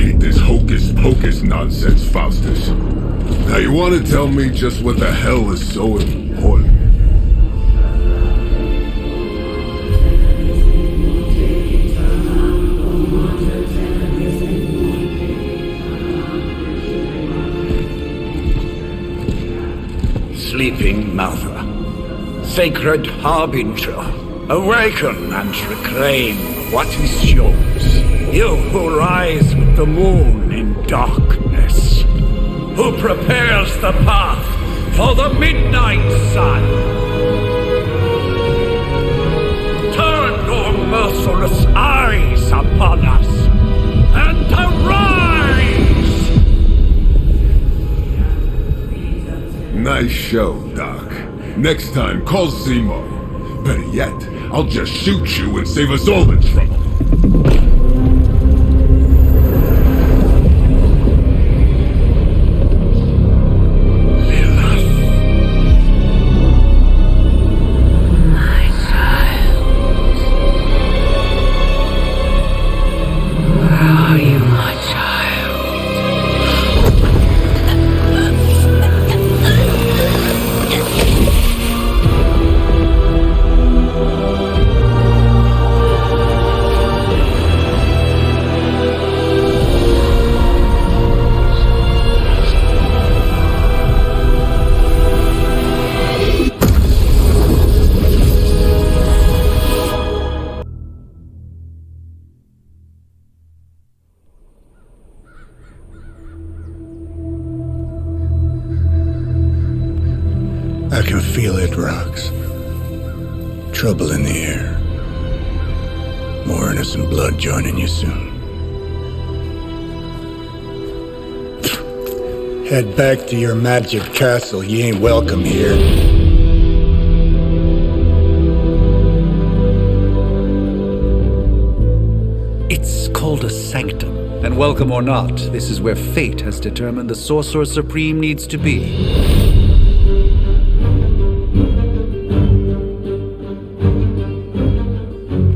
hate this hocus-pocus nonsense, Faustus. Now you want to tell me just what the hell is so important? Sleeping Mother, sacred harbinger, awaken and reclaim what is yours. You who rise with the moon in darkness, who prepares the path for the midnight sun. Turn your merciless eyes upon us, and arise! Nice show, Doc. Next time, call Zemo. Better yet, I'll just shoot you and save us all the trouble. I can feel it, Rox. Trouble in the air. More innocent blood joining you soon. Head back to your magic castle. You ain't welcome here. It's called a sanctum. And welcome or not, this is where fate has determined the Sorcerer Supreme needs to be.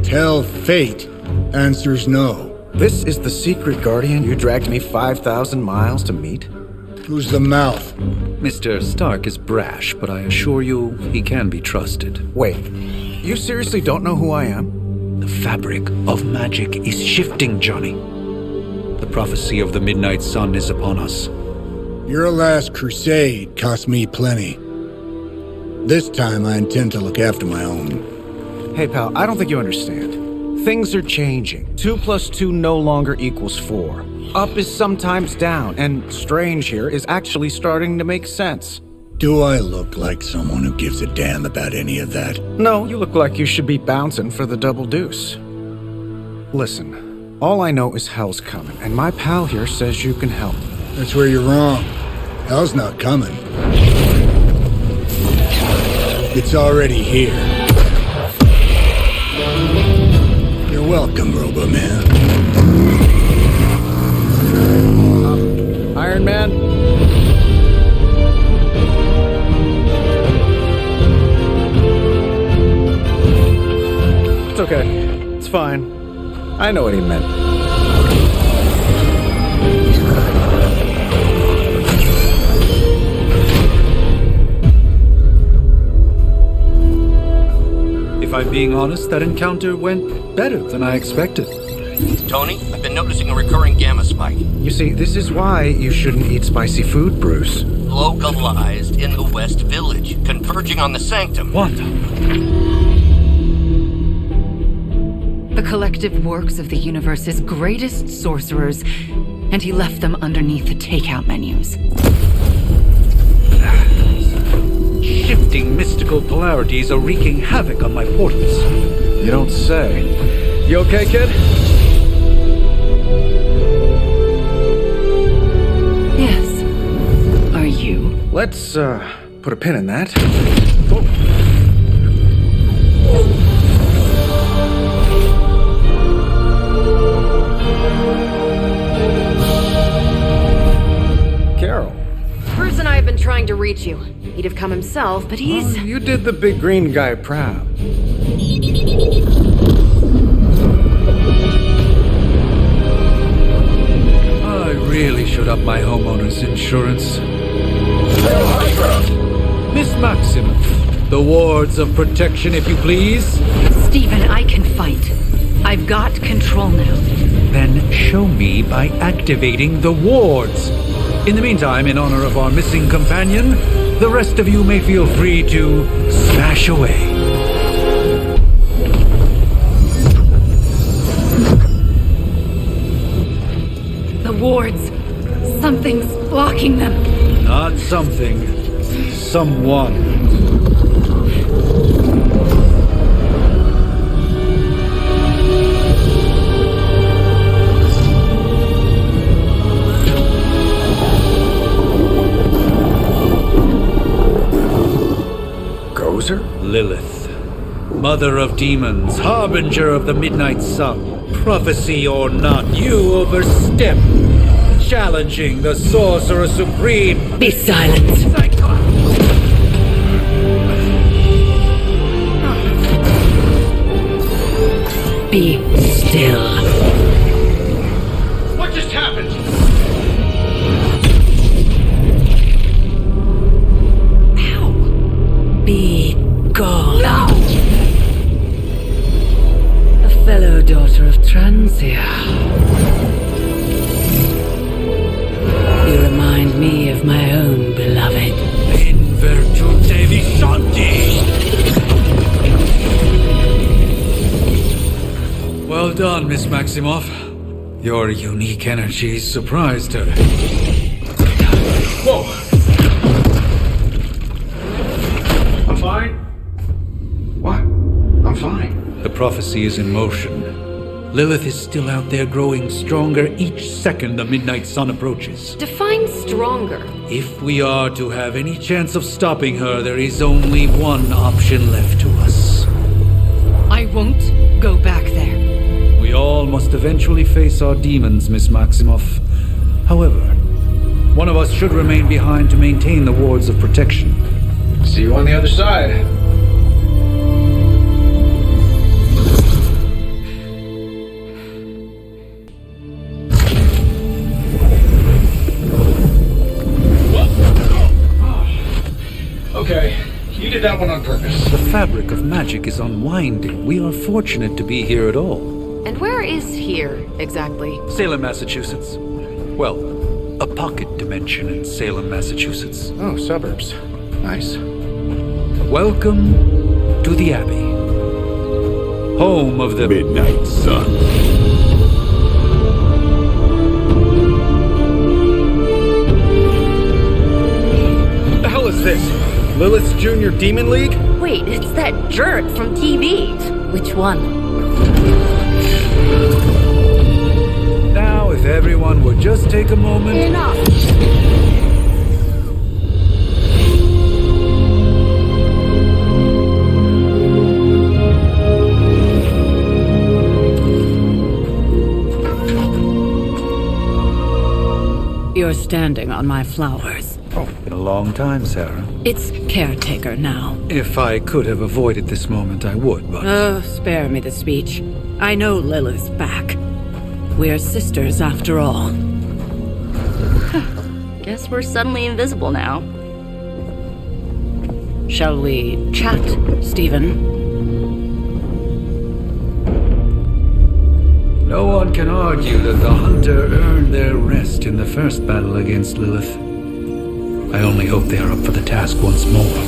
Tell fate. Answers no. This is the secret guardian you dragged me 5,000 miles to meet? Who's the mouth? Mr. Stark is brash, but I assure you, he can be trusted. Wait, you seriously don't know who I am? The fabric of magic is shifting, Johnny. The prophecy of the Midnight Sun is upon us. Your last crusade cost me plenty. This time I intend to look after my own. Hey pal, I don't think you understand. Things are changing. 2 + 2 no longer equals 4. Up is sometimes down, and strange here is actually starting to make sense. Do I look like someone who gives a damn about any of that? No, you look like you should be bouncing for the double deuce. Listen, all I know is hell's coming, and my pal here says you can help. That's where you're wrong. Hell's not coming. It's already here. You're welcome, Robo-Man. Iron Man? It's okay. It's fine. I know what he meant. If I'm being honest, that encounter went better than I expected. Tony, I've been noticing a recurring gamma spike. You see, this is why you shouldn't eat spicy food, Bruce. Localized in the West Village, converging on the Sanctum. Wanda! The collective works of the universe's greatest sorcerers, and he left them underneath the takeout menus. Shifting mystical polarities are wreaking havoc on my portals. You don't say. You okay, kid? Yes. Are you? Let's, put a pin in that. Carol. Bruce and I have been trying to reach you. He'd have come himself, but he's... Oh, you did the big green guy proud. really should up my homeowner's insurance. Miss Maximoff, the wards of protection, if you please. Stephen, I can fight. I've got control now. Then show me by activating the wards. In the meantime, in honor of our missing companion, the rest of you may feel free to smash away. The wards. Something's blocking them. Not something. Someone. Gozer? Lilith, mother of demons, harbinger of the midnight sun. Prophecy or not, you overstep, challenging the Sorcerer Supreme. Be silent. Be still. What just happened? Be gone. No! A fellow daughter of Transia. You remind me of my own beloved. In virtute vishanti. Well done, Miss Maximoff. Your unique energies surprised her. Whoa! I'm fine. What? I'm fine. The prophecy is in motion. Lilith is still out there growing stronger each second the midnight sun approaches. Define stronger. If we are to have any chance of stopping her, there is only one option left to us. I won't go back there. We all must eventually face our demons, Miss Maximoff. However, one of us should remain behind to maintain the wards of protection. See you on the other side. Okay, you did that one on purpose. The fabric of magic is unwinding. We are fortunate to be here at all. And where is here, exactly? Salem, Massachusetts. Well, a pocket dimension in Salem, Massachusetts. Oh, suburbs. Nice. Welcome to the Abbey. Home of the Midnight Sun. What the hell is this? Lilith's Junior Demon League? Wait, it's that jerk from TV. Which one? Now, if everyone would just take a moment. Enough! You're standing on my flowers. Been a long time, Sarah. It's caretaker now. If I could have avoided this moment, I would, but... Oh, spare me the speech. I know Lilith's back. We're sisters after all. Guess we're suddenly invisible now. Shall we chat, Stephen? No one can argue that the Hunter earned their rest in the first battle against Lilith. I only hope they are up for the task once more.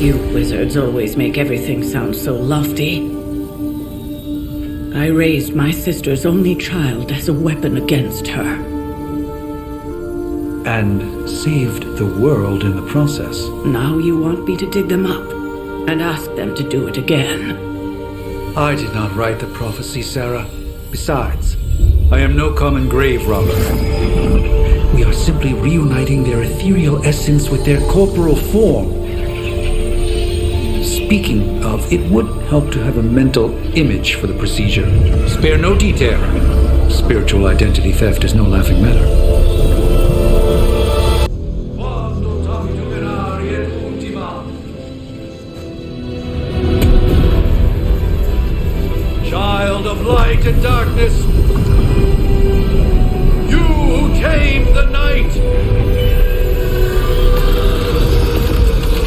You wizards always make everything sound so lofty. I raised my sister's only child as a weapon against her. And saved the world in the process. Now you want me to dig them up and ask them to do it again. I did not write the prophecy, Sarah. Besides, I am no common grave robber. We are simply reuniting their ethereal essence with their corporal form. Speaking of, it would help to have a mental image for the procedure. Spare no detail. Spiritual identity theft is no laughing matter. Child of light and darkness, you who tame the night.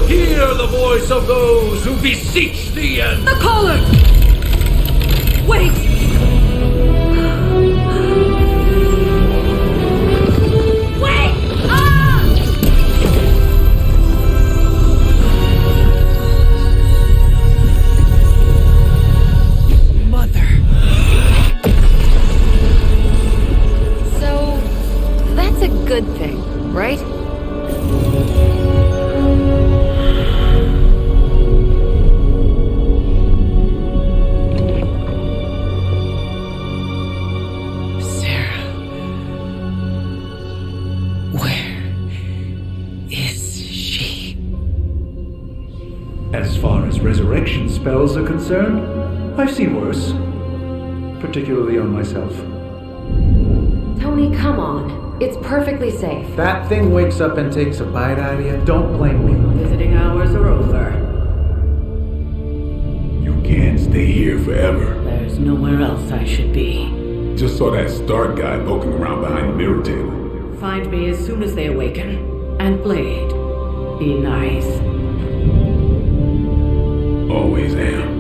Hear the voice of those who beseech thee and... The caller! Wait! Wait! Ah! Mother. So, that's a good thing, right? Sarah. Where is she? As far as resurrection spells are concerned, I've seen worse. Particularly on myself. Tony, come on. It's perfectly safe. That thing wakes up and takes a bite out of you. Don't blame me. Visiting hours are over. You can't stay here forever. There's nowhere else I should be. Just saw that Stark guy poking around behind the mirror table. Find me as soon as they awaken. And Blade, be nice. Always am.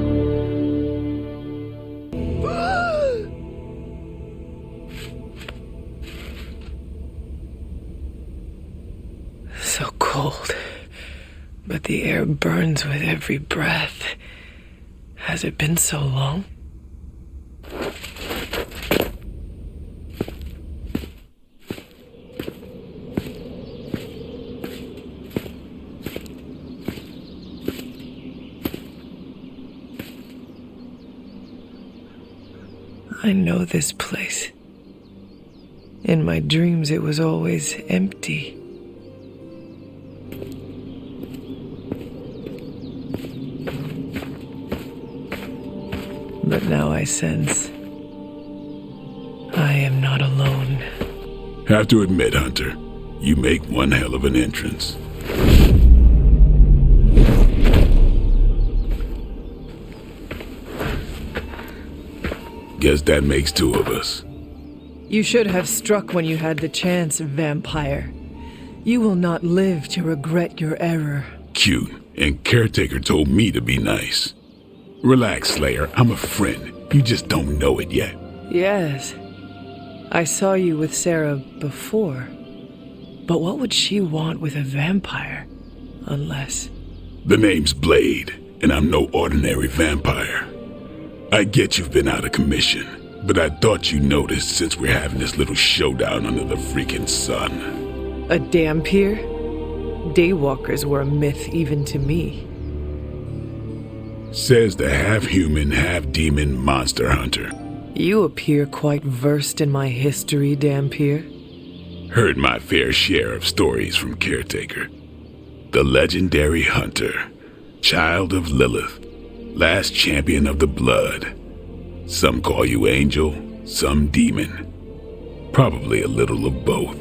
So cold, but the air burns with every breath. Has it been so long? I know this place. In my dreams, it was always empty. But now I sense I am not alone. Have to admit, Hunter, you make one hell of an entrance. Guess that makes two of us. You should have struck when you had the chance, vampire. You will not live to regret your error. Cute, and Caretaker told me to be nice. Relax, Slayer. I'm a friend. You just don't know it yet. Yes. I saw you with Sarah before. But what would she want with a vampire? Unless... The name's Blade, and I'm no ordinary vampire. I get you've been out of commission, but I thought you noticed since we're having this little showdown under the freaking sun. A Dhampir? Daywalkers were a myth even to me. Says the half-human, half-demon monster hunter. You appear quite versed in my history, Dhampir. Heard my fair share of stories from Caretaker. The legendary hunter, child of Lilith, last champion of the blood. Some call you angel, some demon. Probably a little of both.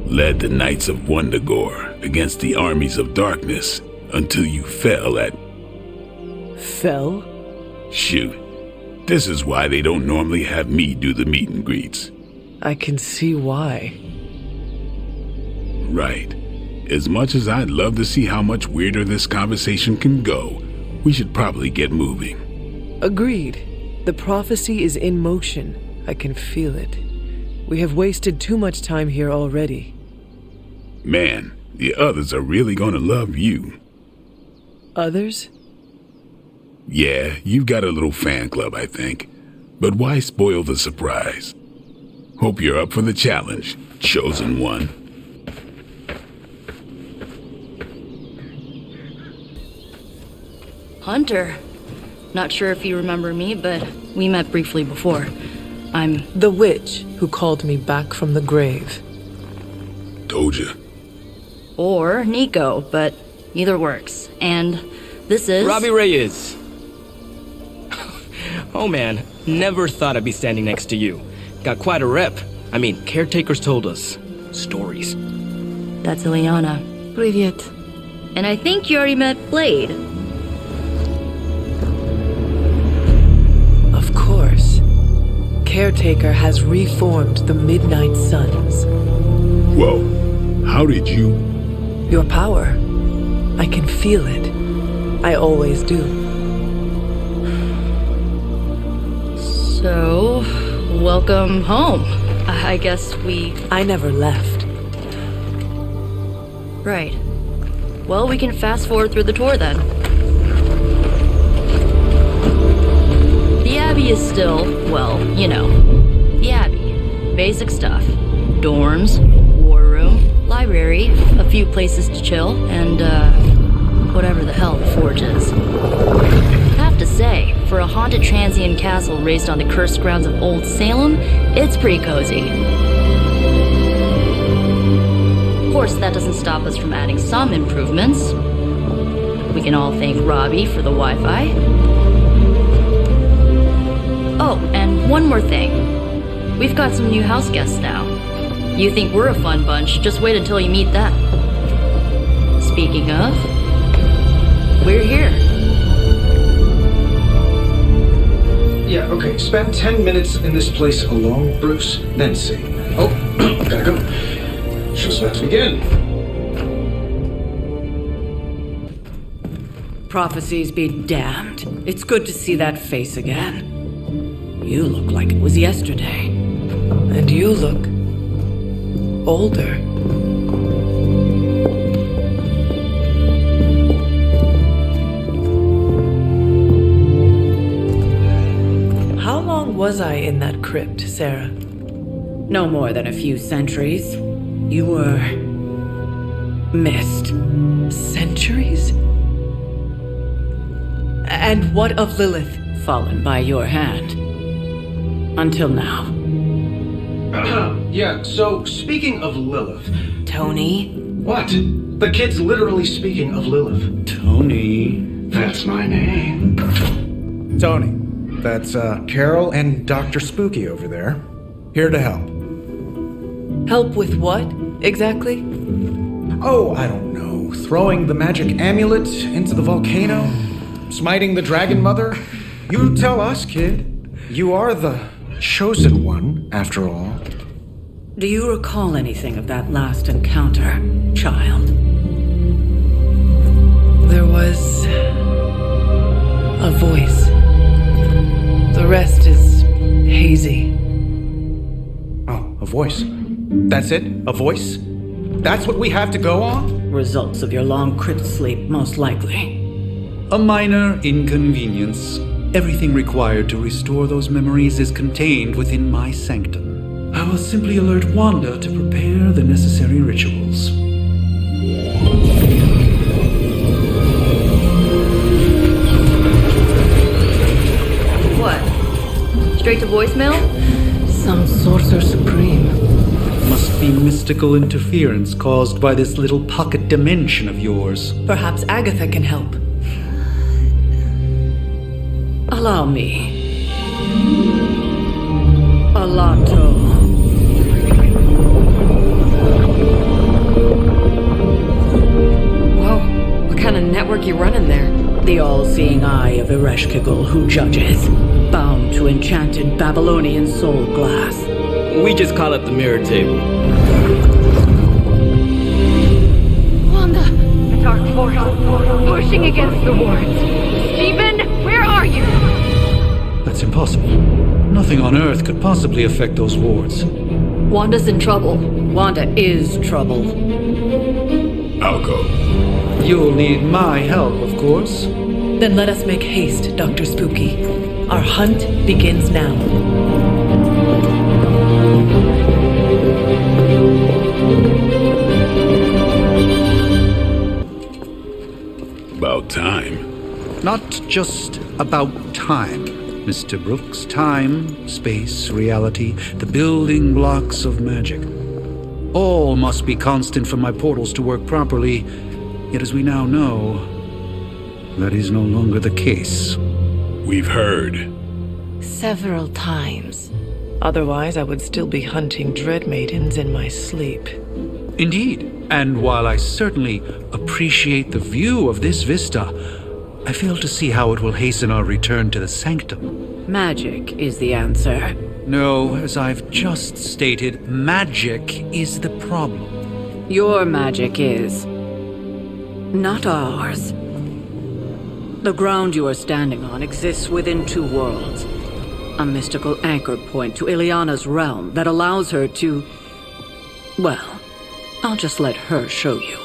Led the Knights of Wundagore against the armies of darkness until you fell at... Fell? Shoot. This is why they don't normally have me do the meet and greets. I can see why. Right. As much as I'd love to see how much weirder this conversation can go, we should probably get moving. Agreed. The prophecy is in motion. I can feel it. We have wasted too much time here already. Man, the others are really gonna love you. Others? Yeah, you've got a little fan club, I think. But why spoil the surprise? Hope you're up for the challenge, chosen one. Hunter. Not sure if you remember me, but we met briefly before. I'm the witch who called me back from the grave. Told ya. Or Nico, but either works. And this is... Robbie Reyes. Oh man, never thought I'd be standing next to you. Got quite a rep. I mean, caretakers told us stories. That's Ileana. Привет. And I think you already met Blade. Of course. Caretaker has reformed the Midnight Suns. Whoa, how did you... Your power. I can feel it. I always do. So, welcome home. I guess I never left. Right. Well, we can fast forward through the tour then. The Abbey is still, well, you know, the Abbey. Basic stuff. Dorms, war room, library, a few places to chill, and, whatever the hell the Forge is. Have to say, for a haunted transient castle raised on the cursed grounds of Old Salem, it's pretty cozy. Of course, that doesn't stop us from adding some improvements. We can all thank Robbie for the Wi-Fi. Oh, and one more thing. We've got some new house guests now. You think we're a fun bunch, just wait until you meet them. Speaking of, we're here. Yeah, okay. Spend 10 minutes in this place alone, Bruce, then see. Oh, gotta go. Just let's begin. Prophecies be damned. It's good to see that face again. You look like it was yesterday. And you look... older. How long was I in that crypt, Sarah? No more than a few centuries. You were... missed. Centuries? And what of Lilith? Fallen by your hand. Until now. Yeah, so speaking of Lilith... Tony? What? The kid's literally speaking of Lilith. Tony. That's my name. Tony. That's, Carol and Dr. Spooky over there. Here to help. Help with what, exactly? Oh, I don't know. Throwing the magic amulet into the volcano? Smiting the Dragon Mother? You tell us, kid. You are the chosen one, after all. Do you recall anything of that last encounter, child? There was... a voice. The rest is hazy. Oh, a voice. That's it? A voice? That's what we have to go on? Results of your long crypt sleep, most likely. A minor inconvenience. Everything required to restore those memories is contained within my sanctum. I will simply alert Wanda to prepare the necessary rituals. What? Straight to voicemail? Some sorcerer supreme. Must be mystical interference caused by this little pocket dimension of yours. Perhaps Agatha can help. Allow me. Alato. Whoa, what kind of network you running there? The all-seeing eye of Ereshkigal who judges, bound to enchanted Babylonian soul glass. We just call it the mirror table. Wanda! The dark force, pushing against the wards. Stephen, where are you? That's impossible. Nothing on Earth could possibly affect those wards. Wanda's in trouble. Wanda is trouble. I'll go. You'll need my help, of course. Then let us make haste, Dr. Spooky. Our hunt begins now. About time. Not just about time, Mr. Brooks. Time, space, reality, the building blocks of magic. All must be constant for my portals to work properly, yet as we now know, that is no longer the case. We've heard. Several times. Otherwise, I would still be hunting dread maidens in my sleep. Indeed, and while I certainly appreciate the view of this vista, I fail to see how it will hasten our return to the sanctum. Magic is the answer. No, as I've just stated, magic is the problem. Your magic is. Not ours. The ground you are standing on exists within two worlds. A mystical anchor point to Ileana's realm that allows her to... Well, I'll just let her show you.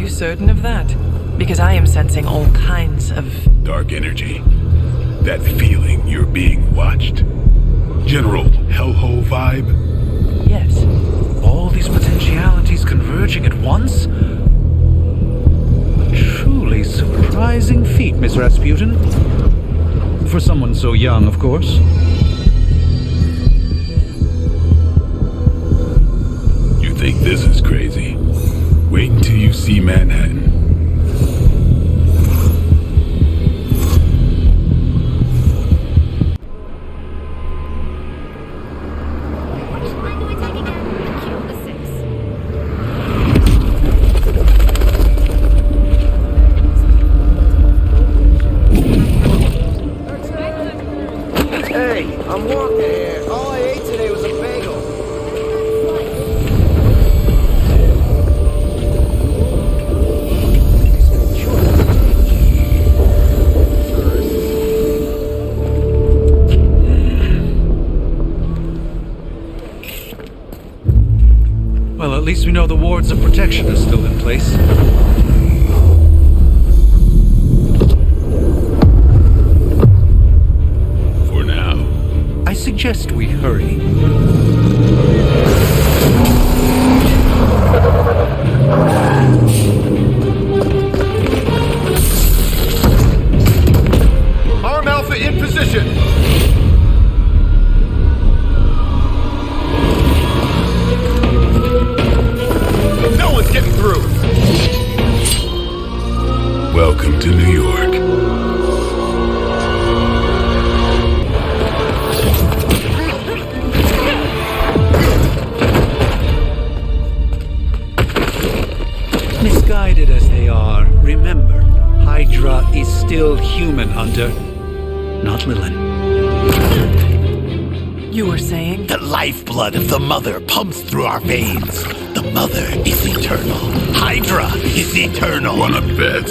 Certain of that? Because I am sensing all kinds of... Dark energy. That feeling you're being watched. General hellhole vibe. Yes. All these potentialities converging at once? A truly surprising feat, Miss Rasputin. For someone so young, of course. You think this is crazy? Wait until you see Manhattan. Hey, I'm walking here. All I ate today was a bagel. Well, at least we know the wards of protection are still in place. For now. I suggest we hurry. Arm Alpha in position! No one's getting through! Welcome to New York. Misguided as they are, remember, Hydra is still human, Hunter. Not Lilin. You were saying? The lifeblood of the Mother pumps through our veins. The Mother is eternal. Hydra is eternal. Wanna bet?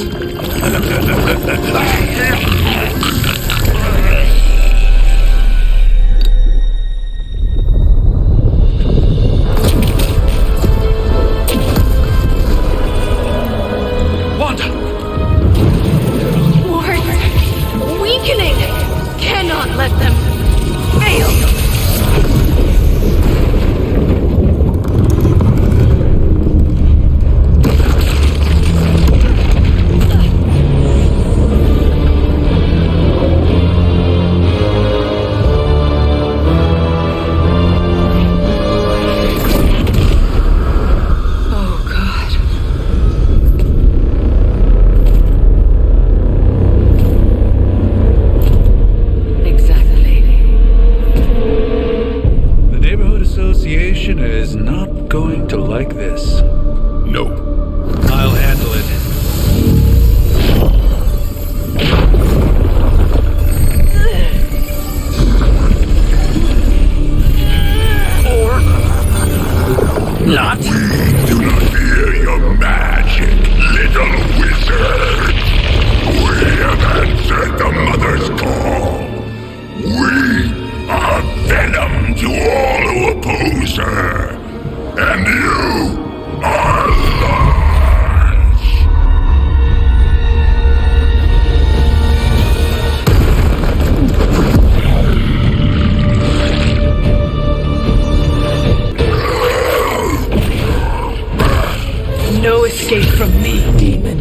no escape from me, demon.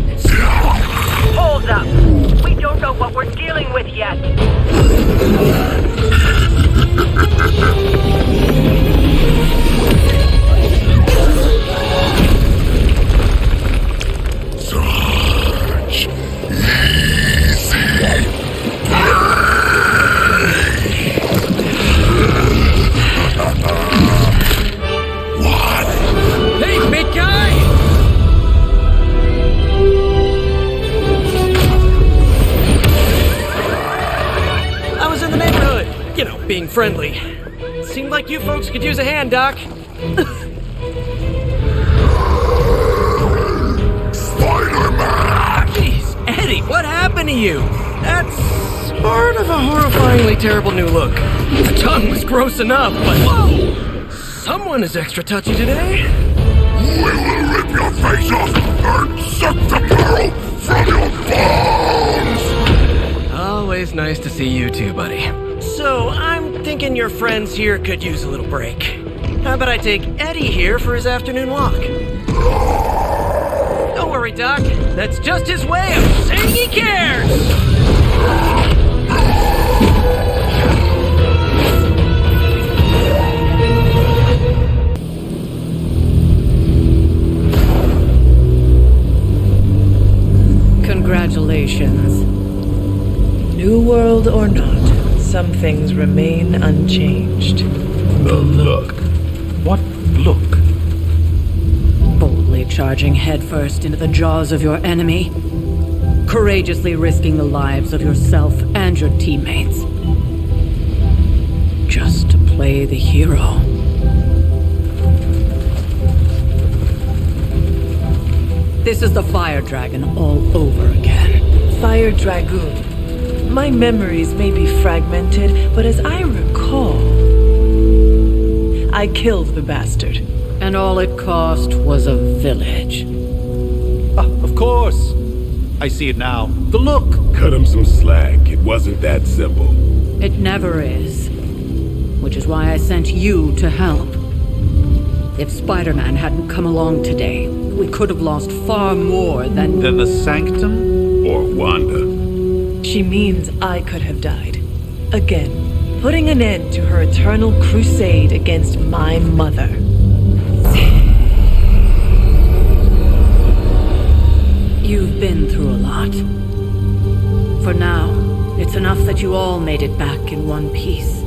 Hold up! We don't know what we're dealing with yet! Such Hey, big guy! I was in the neighborhood. You know, being friendly. Seemed like you folks could use a hand, Doc. Spider-Man! Jeez, Eddie, what happened to you? That's sort of a horrifyingly terrible new look. The tongue was gross enough, but whoa! Someone is extra touchy today. We will rip your face off and suck the marrow from your bones! Always nice to see you too, buddy. So, I'm thinking your friends here could use a little break. How about I take Eddie here for his afternoon walk? Don't worry, Doc. That's just his way of saying he cares! Congratulations. New world or not, some things remain unchanged. The look. What look? Boldly charging headfirst into the jaws of your enemy. Courageously risking the lives of yourself and your teammates. Just to play the hero. This is the Fire Dragon all over again. Fire Dragoon. My memories may be fragmented, but as I recall, I killed the bastard. And all it cost was a village. Of course. I see it now. The look. Cut him some slack. It wasn't that simple. It never is. Which is why I sent you to help. If Spider-Man hadn't come along today, we could have lost far more than the Sanctum? Or Wanda. She means I could have died. Again, putting an end to her eternal crusade against my mother. You've been through a lot. For now, it's enough that you all made it back in one piece.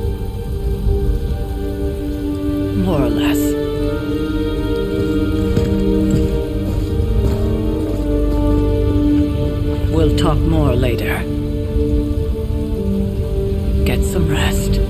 More or less. We'll talk more later. Get some rest.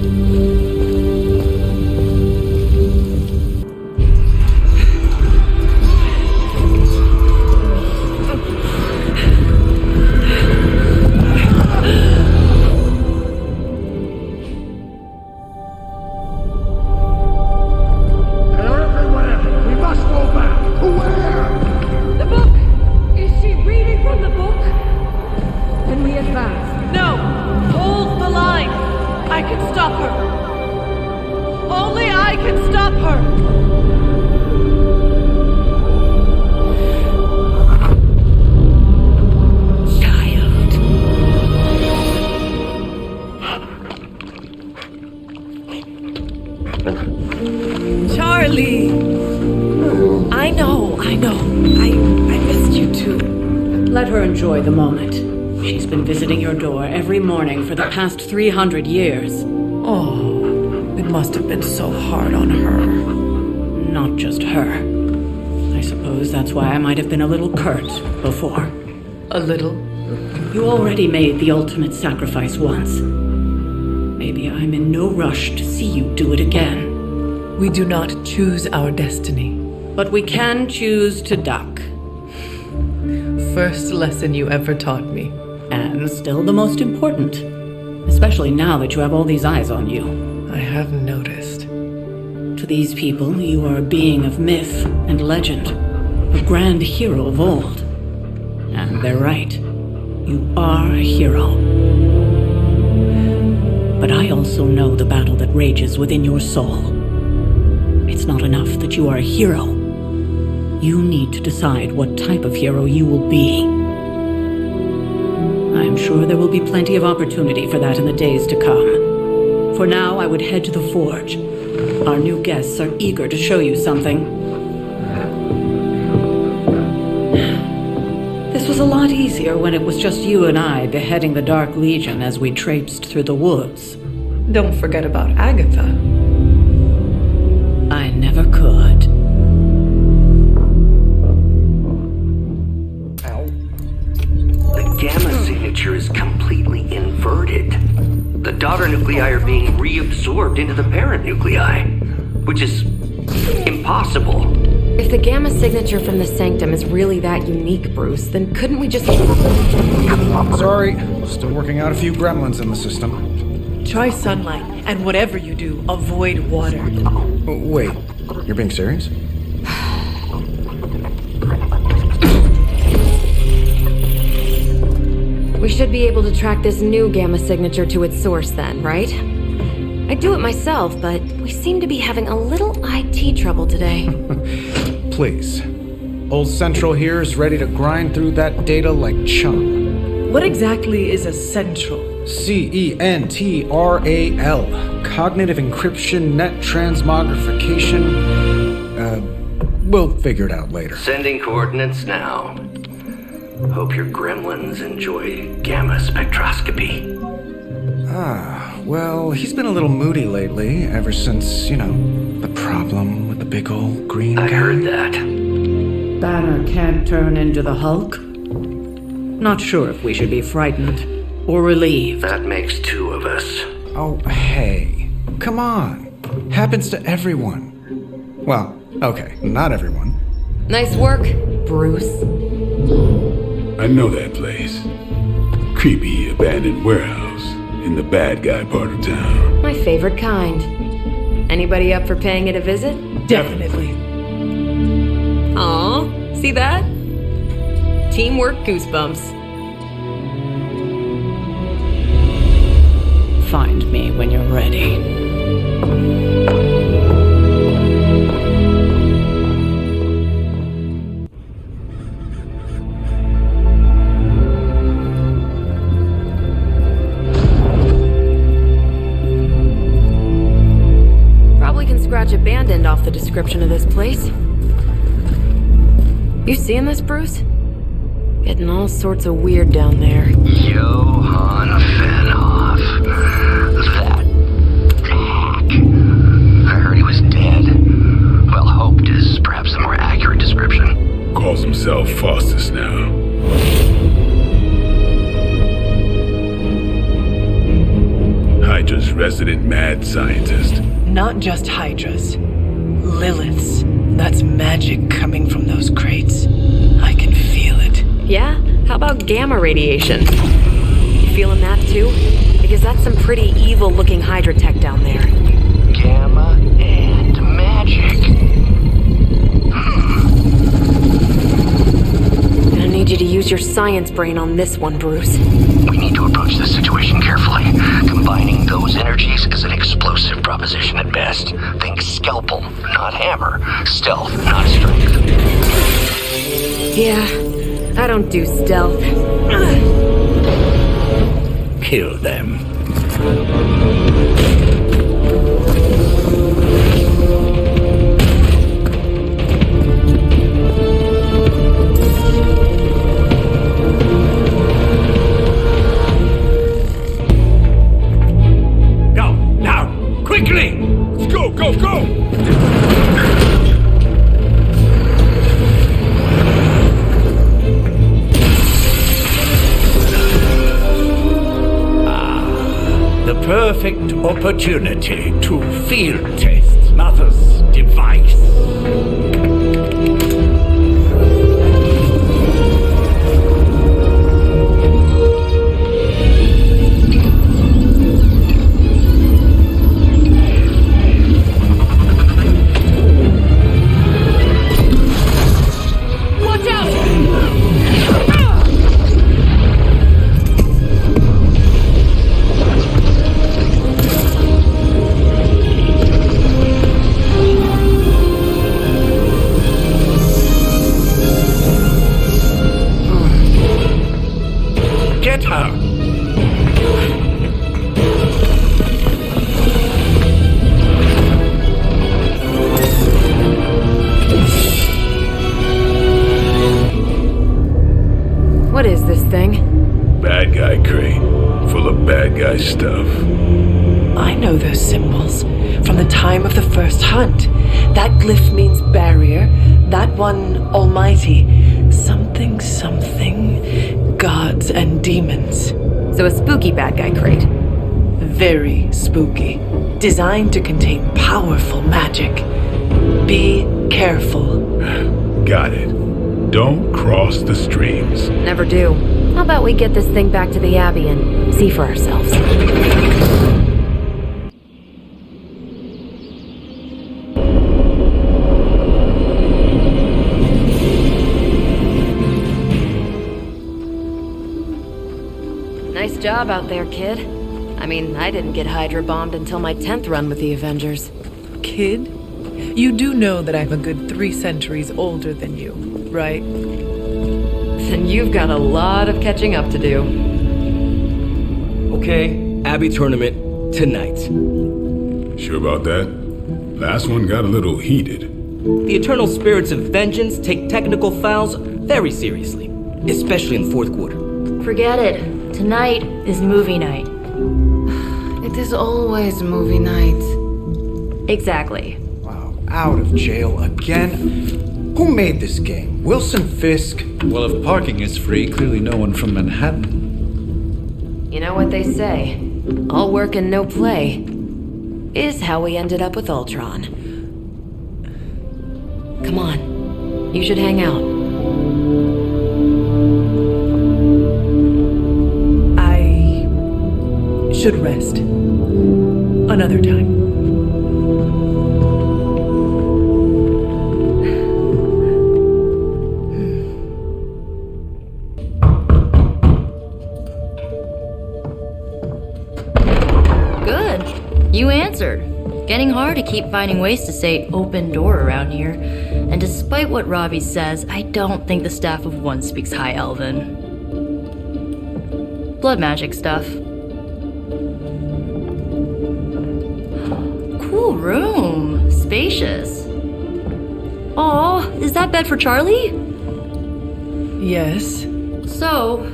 Charlie! I know. I missed you too. Let her enjoy the moment. She's been visiting your door every morning for the past 300 years. Oh, it must have been so hard on her. Not just her. I suppose that's why I might have been a little curt before. A little? You already made the ultimate sacrifice once. Maybe I'm in no rush to see you do it again. We do not choose our destiny. But we can choose to duck. First lesson you ever taught me. And still the most important. Especially now that you have all these eyes on you. I have noticed. To these people, you are a being of myth and legend. A grand hero of old. And they're right. You are a hero. But I also know the battle that rages within your soul. It's not enough that you are a hero. You need to decide what type of hero you will be. I am sure there will be plenty of opportunity for that in the days to come. For now, I would head to the Forge. Our new guests are eager to show you something. This was a lot easier when it was just you and I beheading the Dark Legion as we traipsed through the woods. Don't forget about Agatha. I never could. The gamma signature is completely inverted. The daughter nuclei are being reabsorbed into the parent nuclei, which is impossible. If the gamma signature from the Sanctum is really that unique, Bruce, then couldn't we just... Sorry, still working out a few gremlins in the system. Try sunlight, and whatever you do, avoid water. Wait, you're being serious? We should be able to track this new gamma signature to its source then, right? I'd do it myself, but we seem to be having a little IT trouble today. Please. Old Central here is ready to grind through that data like chum. What exactly is a central? CENTRAL. Cognitive encryption, net transmogrification. We'll figure it out later. Sending coordinates now. Hope your gremlins enjoy gamma spectroscopy. Well, he's been a little moody lately, ever since, the problem with the big old green guy. I heard that. Banner can't turn into the Hulk? Not sure if we should be frightened or relieved. That makes two of us. Oh, hey. Come on. Happens to everyone. Well, okay, not everyone. Nice work, Bruce. I know that place. Creepy abandoned warehouse in the bad guy part of town. My favorite kind. Anybody up for paying it a visit? Definitely. Aw, see that? Teamwork goosebumps. Find me when you're ready. Abandoned off the description of this place. You seeing this, Bruce? Getting all sorts of weird down there. Johann Fenhoff. That hack. I heard he was dead. Well, hoped is perhaps a more accurate description. Calls himself Faustus now. Hydra's resident mad scientist. Not just Hydra's. Lilith's. That's magic coming from those crates. I can feel it. Yeah? How about gamma radiation? You feeling that too? Because that's some pretty evil-looking Hydra tech down there. Gamma and magic. I need you to use your science brain on this one, Bruce. We need to approach this situation carefully. Combining those energies is an explosive proposition at best. Think scalpel, not hammer. Stealth, not strength. Yeah, I don't do stealth. Kill them. Quickly! Let's go, go, go! The perfect opportunity to field test Mother's device. thing? Bad guy crate, full of bad guy stuff. I know those symbols from the time of the first hunt. That glyph means barrier, that one almighty. Something, something, gods and demons. So a spooky bad guy crate. Very spooky. Designed to contain powerful magic. Be careful. Got it. Don't cross the streams. Never do. How about we get this thing back to the Abbey and see for ourselves? Nice job out there, kid. I mean, I didn't get Hydra bombed until my 10th run with the Avengers. Kid, you do know that I'm a good 3 centuries older than you, right? Then you've got a lot of catching up to do. Okay, Abbey tournament tonight. Sure about that? Last one got a little heated. The Eternal Spirits of Vengeance take technical fouls very seriously, especially in fourth quarter. Forget it. Tonight is movie night. It is always movie night. Exactly. Wow, out of jail again? Who made this game? Wilson Fisk? Well, if parking is free, clearly no one from Manhattan. You know what they say? All work and no play is how we ended up with Ultron. Come on, you should hang out. I should rest. Another time. You answered. Getting hard to keep finding ways to say open door around here. And despite what Robbie says, I don't think the staff of One speaks High Elven. Blood magic stuff. Cool room. Spacious. Aw, is that bed for Charlie? Yes. So,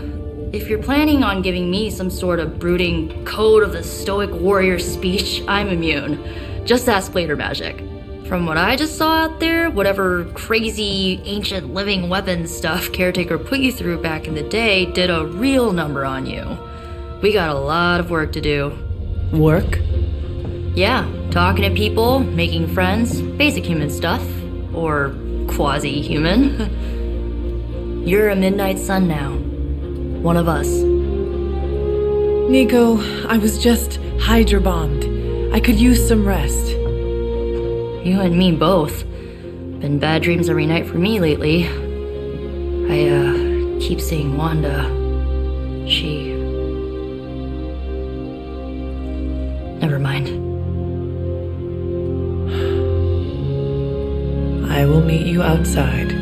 if you're planning on giving me some sort of brooding code of the stoic warrior speech, I'm immune. Just ask later magic. From what I just saw out there, whatever crazy ancient living weapons stuff Caretaker put you through back in the day did a real number on you. We got a lot of work to do. Work? Yeah, talking to people, making friends, basic human stuff. Or quasi-human. You're a midnight sun now. One of us. Nico, I was just Hydra bombed. I could use some rest. You and me both. Been bad dreams every night for me lately. I keep seeing Wanda. She... Never mind. I will meet you outside.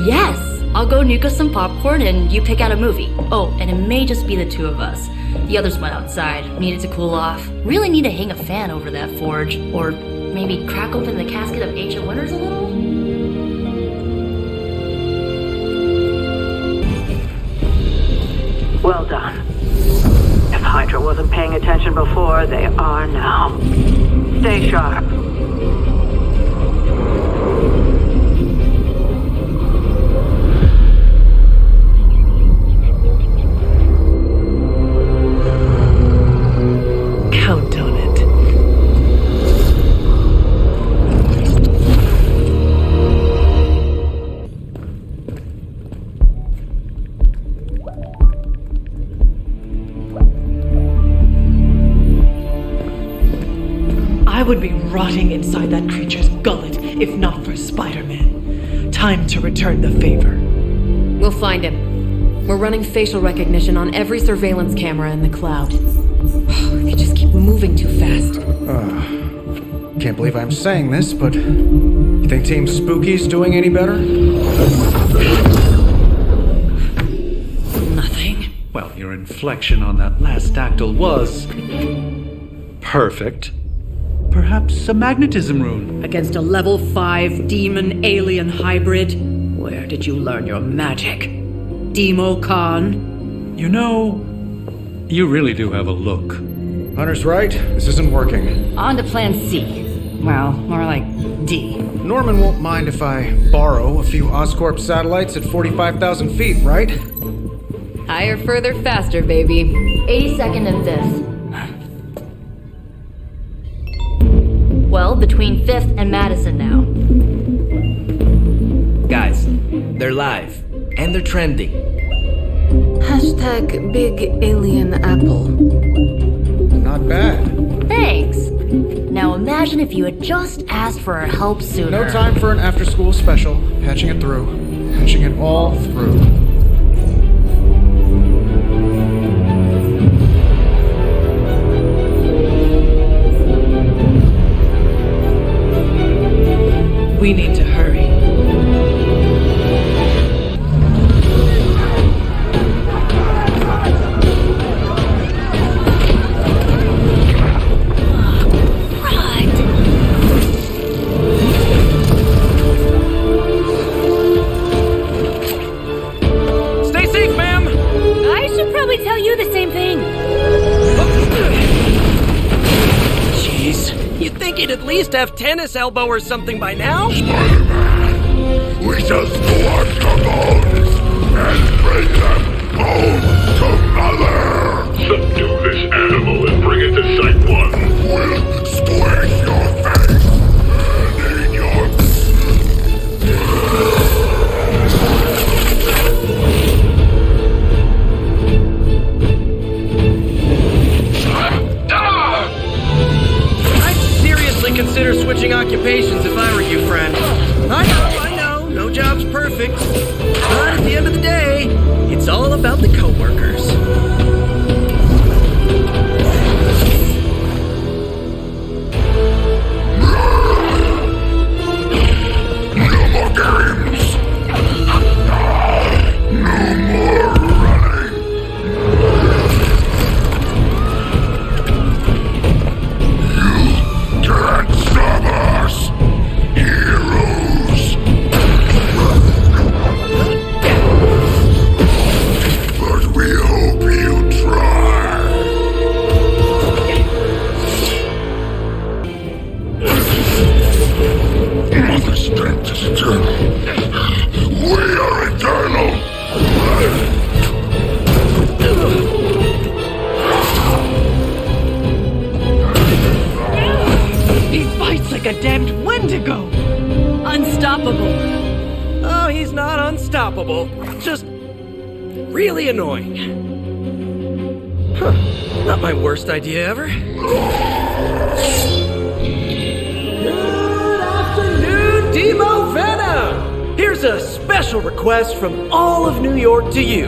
Yes! I'll go nuke us some popcorn and you pick out a movie. Oh, and it may just be the two of us. The others went outside, needed to cool off. Really need to hang a fan over that forge. Or maybe crack open the casket of Ancient Wonders a little? Well done. If Hydra wasn't paying attention before, they are now. Stay sharp. Count on it. I would be rotting inside that creature's gullet if not for Spider-Man. Time to return the favor. We'll find him. We're running facial recognition on every surveillance camera in the cloud. They just keep moving too fast. Can't believe I'm saying this, but you think Team Spooky's doing any better? Nothing. Well, your inflection on that last dactyl was... perfect. Perhaps a magnetism rune. Against a level 5 demon alien hybrid? Where did you learn your magic? Demo Khan. You know, you really do have a look. Hunter's right. This isn't working. On to plan C. Well, more like D. Norman won't mind if I borrow a few Oscorp satellites at 45,000 feet, right? Higher, further, faster, baby. 82nd and 5th. Well, between 5th and Madison now. Guys, they're live. And they're trending. Hashtag Big Alien Apple. Not bad. Thanks. Now imagine if you had just asked for our help sooner. No time for an after-school special. Patching it through. Patching it all through. We need to hurry. Stay safe, ma'am! I should probably tell you the same thing. Jeez, you'd think he'd at least have tennis elbow or something by now. Spider-Man, we shall squash the bones and bring them home to Mother! Subdue this animal and bring it to Site 1. We'll squish your face and in your... I'd seriously consider switching occupations if I were you, friend. I know, no job's perfect. But at the end of the day, it's all about the coworkers. No more games! No more running! You can't stop us! Heroes! But we hope you try! Mother's strength is eternal. We are eternal! He fights like a damned Wendigo. Unstoppable. Oh, he's not unstoppable. Just really annoying. Huh. Not my worst idea ever. Good afternoon, Demo Venom! Here's a special request from all of New York to you,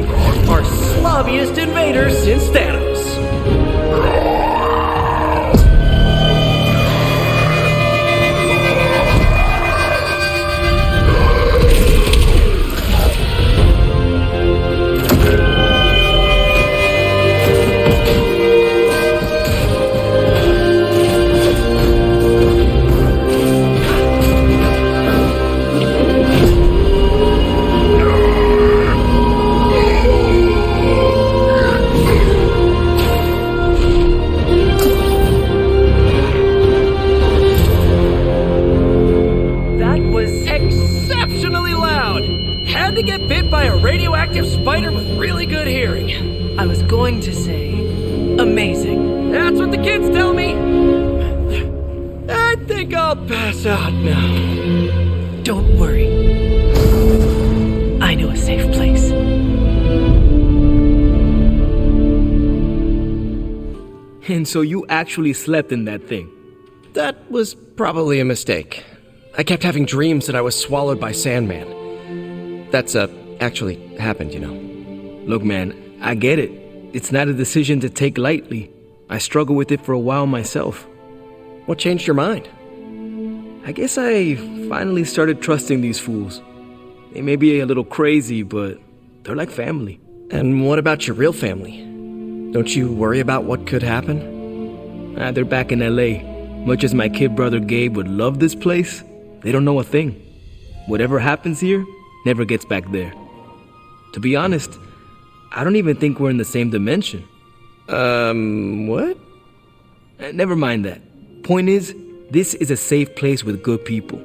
our slobbiest invader since Thanos. That was exceptionally loud. Had to get bit by a radioactive spider with really good hearing. I was going to say, amazing. That's what the kids tell me. I think I'll pass out now. Don't worry. I know a safe place. And so you actually slept in that thing. That was probably a mistake. I kept having dreams that I was swallowed by Sandman. That's actually happened, you know. Look, man, I get it. It's not a decision to take lightly. I struggled with it for a while myself. What changed your mind? I guess I finally started trusting these fools. They may be a little crazy, but they're like family. And what about your real family? Don't you worry about what could happen? They're back in LA. Much as my kid brother Gabe would love this place, they don't know a thing. Whatever happens here never gets back there. To be honest, I don't even think we're in the same dimension. What? Never mind that. Point is, this is a safe place with good people.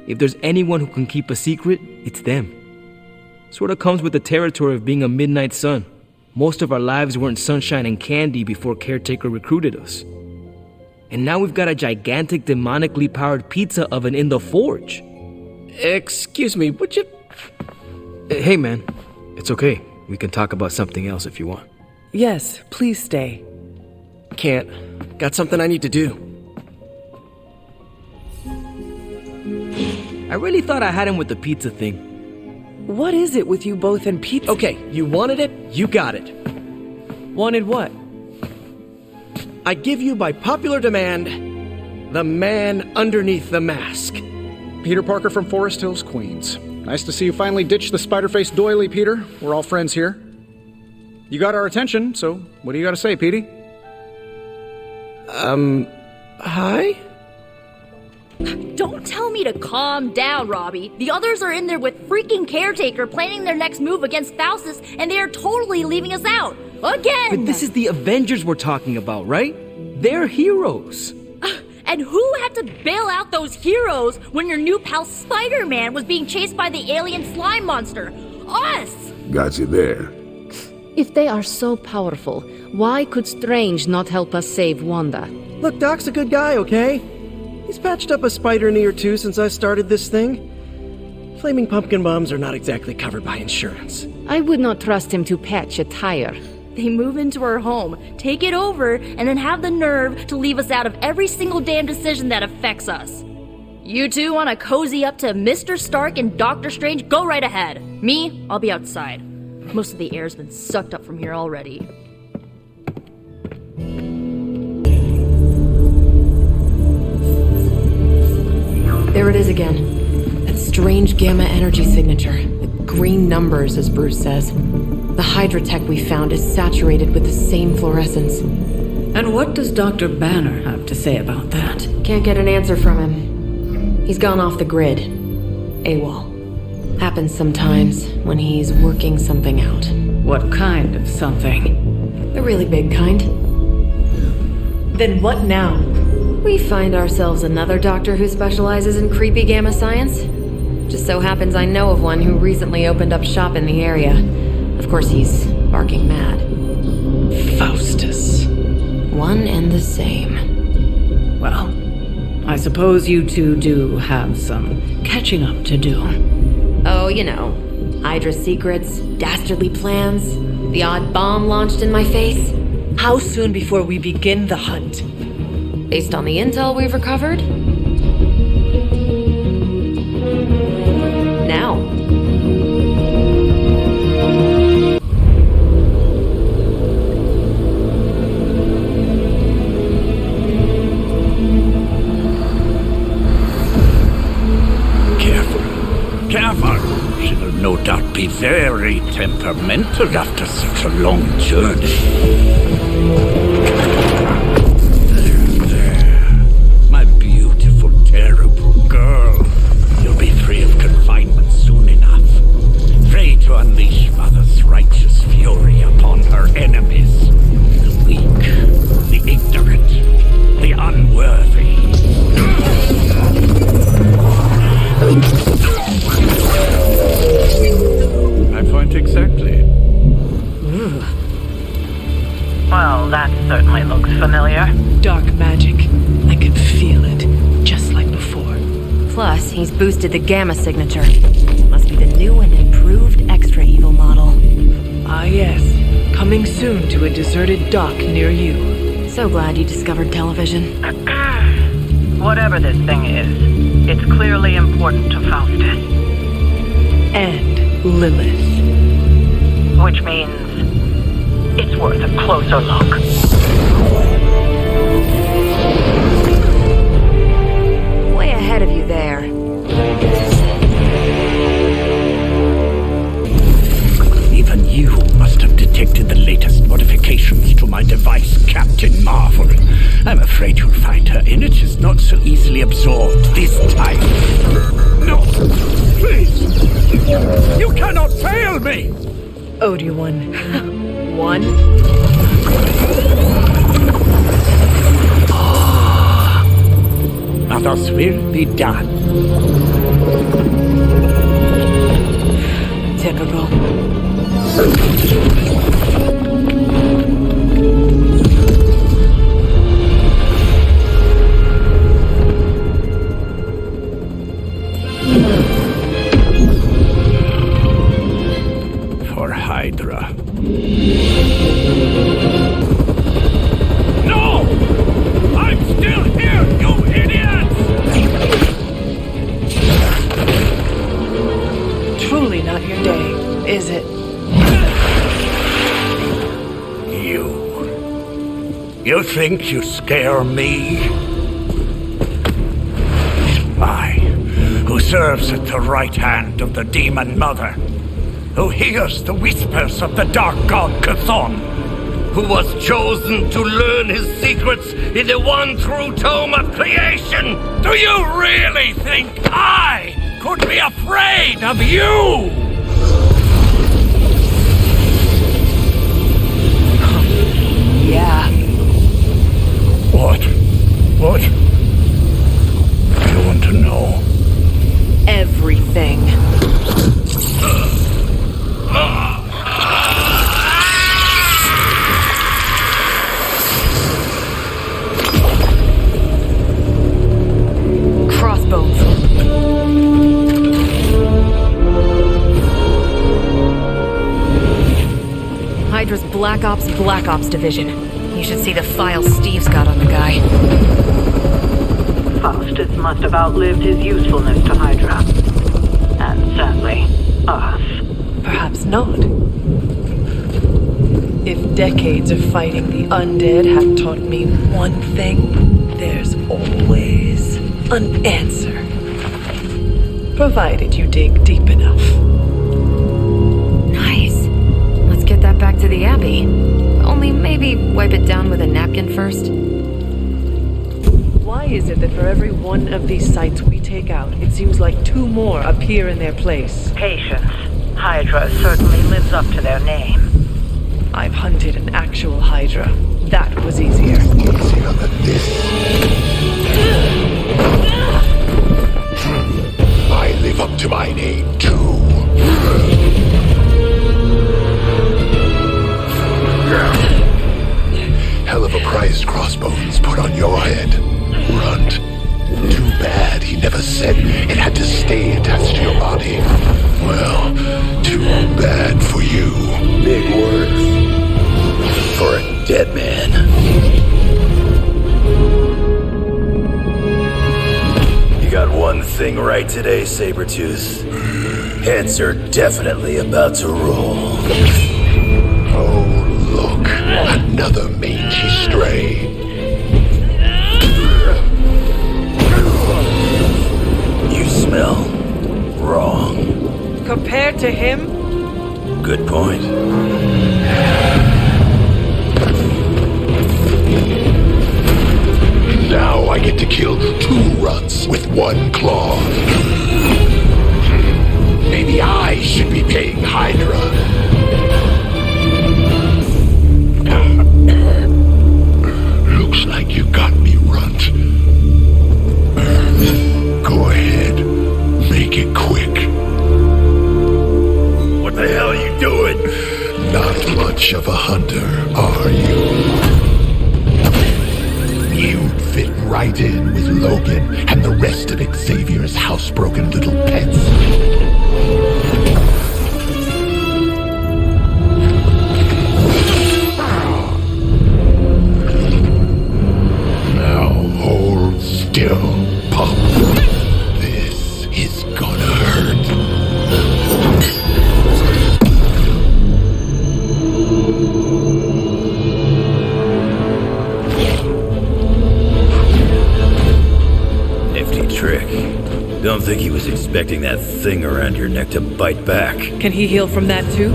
If there's anyone who can keep a secret, it's them. Sorta comes with the territory of being a midnight sun. Most of our lives weren't sunshine and candy before Caretaker recruited us. And now we've got a gigantic demonically powered pizza oven in the forge. Excuse me, would you... Hey man, it's okay. We can talk about something else if you want. Yes, please stay. Can't. Got something I need to do. I really thought I had him with the pizza thing. What is it with you both and pizza? Okay, you wanted it, you got it. Wanted what? I give you by popular demand, the man underneath the mask. Peter Parker from Forest Hills, Queens. Nice to see you finally ditch the spider-faced doily, Peter. We're all friends here. You got our attention, so what do you got to say, Petey? Hi? Don't tell me to calm down, Robbie. The others are in there with freaking Caretaker planning their next move against Faustus, and they are totally leaving us out. Again! But this is the Avengers we're talking about, right? They're heroes. And who had to bail out those heroes when your new pal Spider-Man was being chased by the alien slime monster? Us! Got you there. If they are so powerful, why could Strange not help us save Wanda? Look, Doc's a good guy, okay? He's patched up a spider knee or two since I started this thing. Flaming pumpkin bombs are not exactly covered by insurance. I would not trust him to patch a tire. They move into our home, take it over, and then have the nerve to leave us out of every single damn decision that affects us. You two want to cozy up to Mr. Stark and Doctor Strange? Go right ahead. Me, I'll be outside. Most of the air's been sucked up from here already. There it is again. That strange gamma energy signature. The green numbers, as Bruce says. The Hydra tech we found is saturated with the same fluorescence. And what does Dr. Banner have to say about that? Can't get an answer from him. He's gone off the grid. AWOL. Happens sometimes when he's working something out. What kind of something? The really big kind. Then what now? We find ourselves another doctor who specializes in creepy gamma science. Just so happens I know of one who recently opened up shop in the area. Of course, he's barking mad. Faustus. One and the same. Well, I suppose you two do have some catching up to do. Oh, you know, Hydra secrets, dastardly plans, the odd bomb launched in my face. How soon before we begin the hunt? Based on the intel we've recovered? Now. Careful. She will no doubt be very temperamental after such a long journey. There. My beautiful, terrible girl. You'll be free of confinement soon enough. Free to unleash Mother's righteous fury upon her enemies. The weak, the ignorant, the unworthy. My point exactly. Well, that certainly looks familiar. Dark magic. I can feel it, just like before. Plus, he's boosted the gamma signature. Must be the new and improved extra evil model. Ah yes, coming soon to a deserted dock near you. So glad you discovered television. Whatever this thing is, it's clearly important to Faustus. And Lilith. Which means it's worth a closer look. Way ahead of you there. Even you must have detected the latest modifications to my device, Captain Marvel. I'm afraid you'll find her images not so easily absorbed this time. No, please. You cannot fail me! me! Owed you one. One? Now thus will be done. Typical. For Hydra. No! I'm still here, you idiots! Truly not your day, is it? You think you scare me? I, who serves at the right hand of the Demon Mother, who hears the whispers of the Dark God Chthon, who was chosen to learn his secrets in the one true tome of creation. Do you really think I could be afraid of you? Yeah. What? You want to know? Everything. Crossbones. Hydra's Black Ops Division. You should see the files Steve's got on the guy. Faustus must have outlived his usefulness to Hydra. And sadly, us. Perhaps not. If decades of fighting the undead have taught me one thing, there's always an answer. Provided you dig deep enough. Nice. Let's get that back to the Abbey. Only maybe wipe it down with a napkin first. Why is it that for every one of these sites we take out, it seems like two more appear in their place? Patience. Hydra certainly lives up to their name. I've hunted an actual Hydra. That was easier. Easier than this. I live up to my name, too. Hell of a price Crossbones put on your head, Runt. Too bad he never said it had to stay attached to your body. Well, too bad for you. Big words. For a dead man. You got one thing right today, Sabretooth. Heads are definitely about to roll. Oh, look. Another mangy stray. You smell wrong. Compared to him? Good point. Now I get to kill two Runts with one claw. Maybe I should be paying Hydra. Looks like you got me, Runt. Go ahead. Make it quick. What the hell are you doing? Not much of a hunter, are you? You'd fit right in with Logan and the rest of Xavier's housebroken little pets. Now hold still, pup. This is gonna hurt. Nifty trick. Don't think he was expecting that thing around your neck to bite back. Can he heal from that too?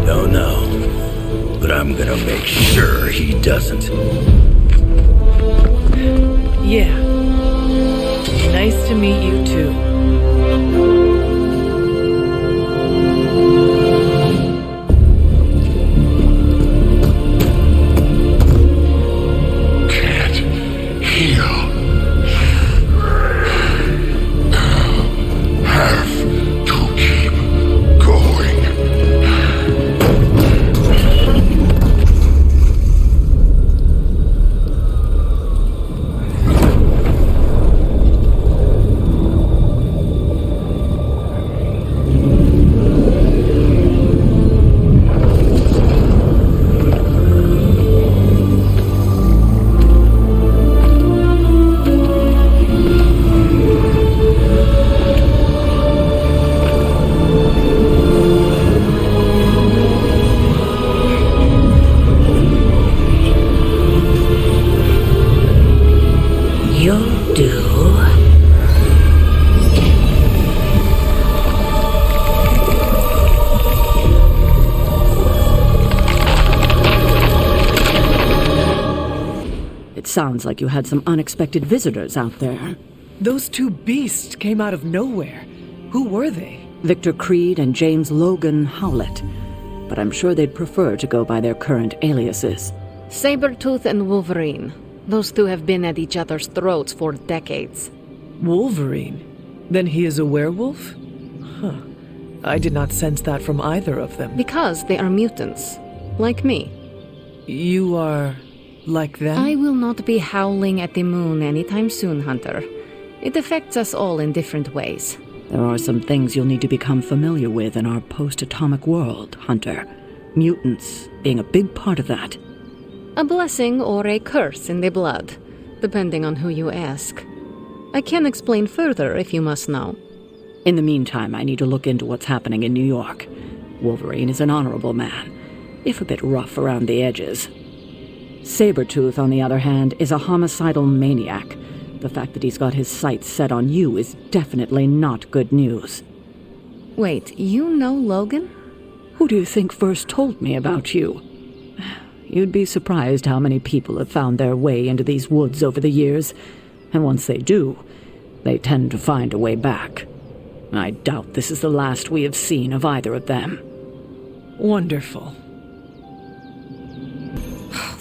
Don't know. But I'm gonna make sure he doesn't. Yeah. Nice to meet you too. Sounds like you had some unexpected visitors out there. Those two beasts came out of nowhere. Who were they? Victor Creed and James Logan Howlett. But I'm sure they'd prefer to go by their current aliases. Sabretooth and Wolverine. Those two have been at each other's throats for decades. Wolverine? Then he is a werewolf? Huh. I did not sense that from either of them. Because they are mutants. Like me. You are like them? I will not be howling at the moon anytime soon, Hunter. It affects us all in different ways. There are some things you'll need to become familiar with in our post-atomic world, Hunter. Mutants being a big part of that. A blessing or a curse in the blood, depending on who you ask. I can explain further if you must know. In the meantime, I need to look into what's happening in New York. Wolverine is an honorable man, if a bit rough around the edges. Sabretooth, on the other hand, is a homicidal maniac. The fact that he's got his sights set on you is definitely not good news. Wait, you know Logan? Who do you think first told me about you? You'd be surprised how many people have found their way into these woods over the years, and once they do, they tend to find a way back. I doubt this is the last we have seen of either of them. Wonderful.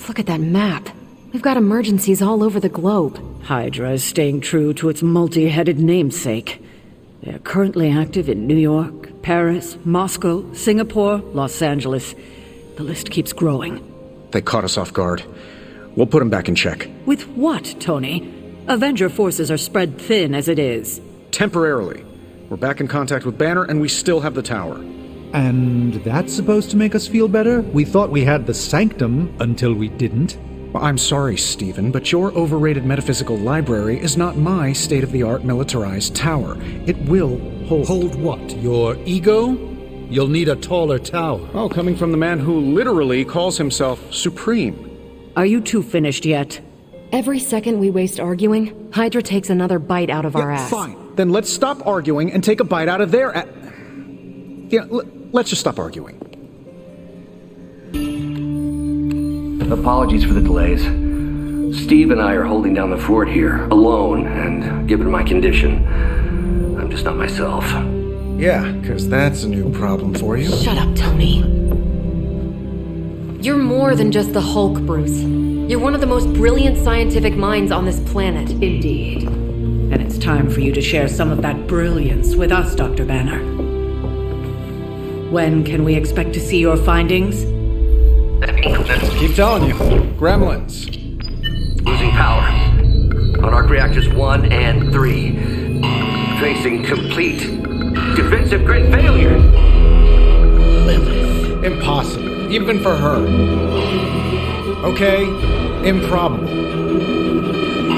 Look at that map. We've got emergencies all over the globe. Hydra is staying true to its multi-headed namesake. They are currently active in New York, Paris, Moscow, Singapore, Los Angeles. The list keeps growing. They caught us off guard. We'll put them back in check. With what, Tony? Avenger forces are spread thin as it is. Temporarily. We're back in contact with Banner, and we still have the tower. And that's supposed to make us feel better? We thought we had the Sanctum until we didn't. Well, I'm sorry, Stephen, but your overrated metaphysical library is not my state-of-the-art militarized tower. It will hold... Hold what? Your ego? You'll need a taller tower. Oh, coming from the man who literally calls himself Supreme. Are you two finished yet? Every second we waste arguing, Hydra takes another bite out of our ass. Fine. Then let's stop arguing and take a bite out of their ass. Yeah, let's just stop arguing. Apologies for the delays. Steve and I are holding down the fort here, alone, and given my condition, I'm just not myself. Yeah, because that's a new problem for you. Shut up, Tony. You're more than just the Hulk, Bruce. You're one of the most brilliant scientific minds on this planet. Indeed. And it's time for you to share some of that brilliance with us, Dr. Banner. When can we expect to see your findings? Keep telling you. Gremlins. Losing power. On arc reactors 1 and 3. Facing complete defensive grid failure. Impossible. Even for her. Okay, improbable.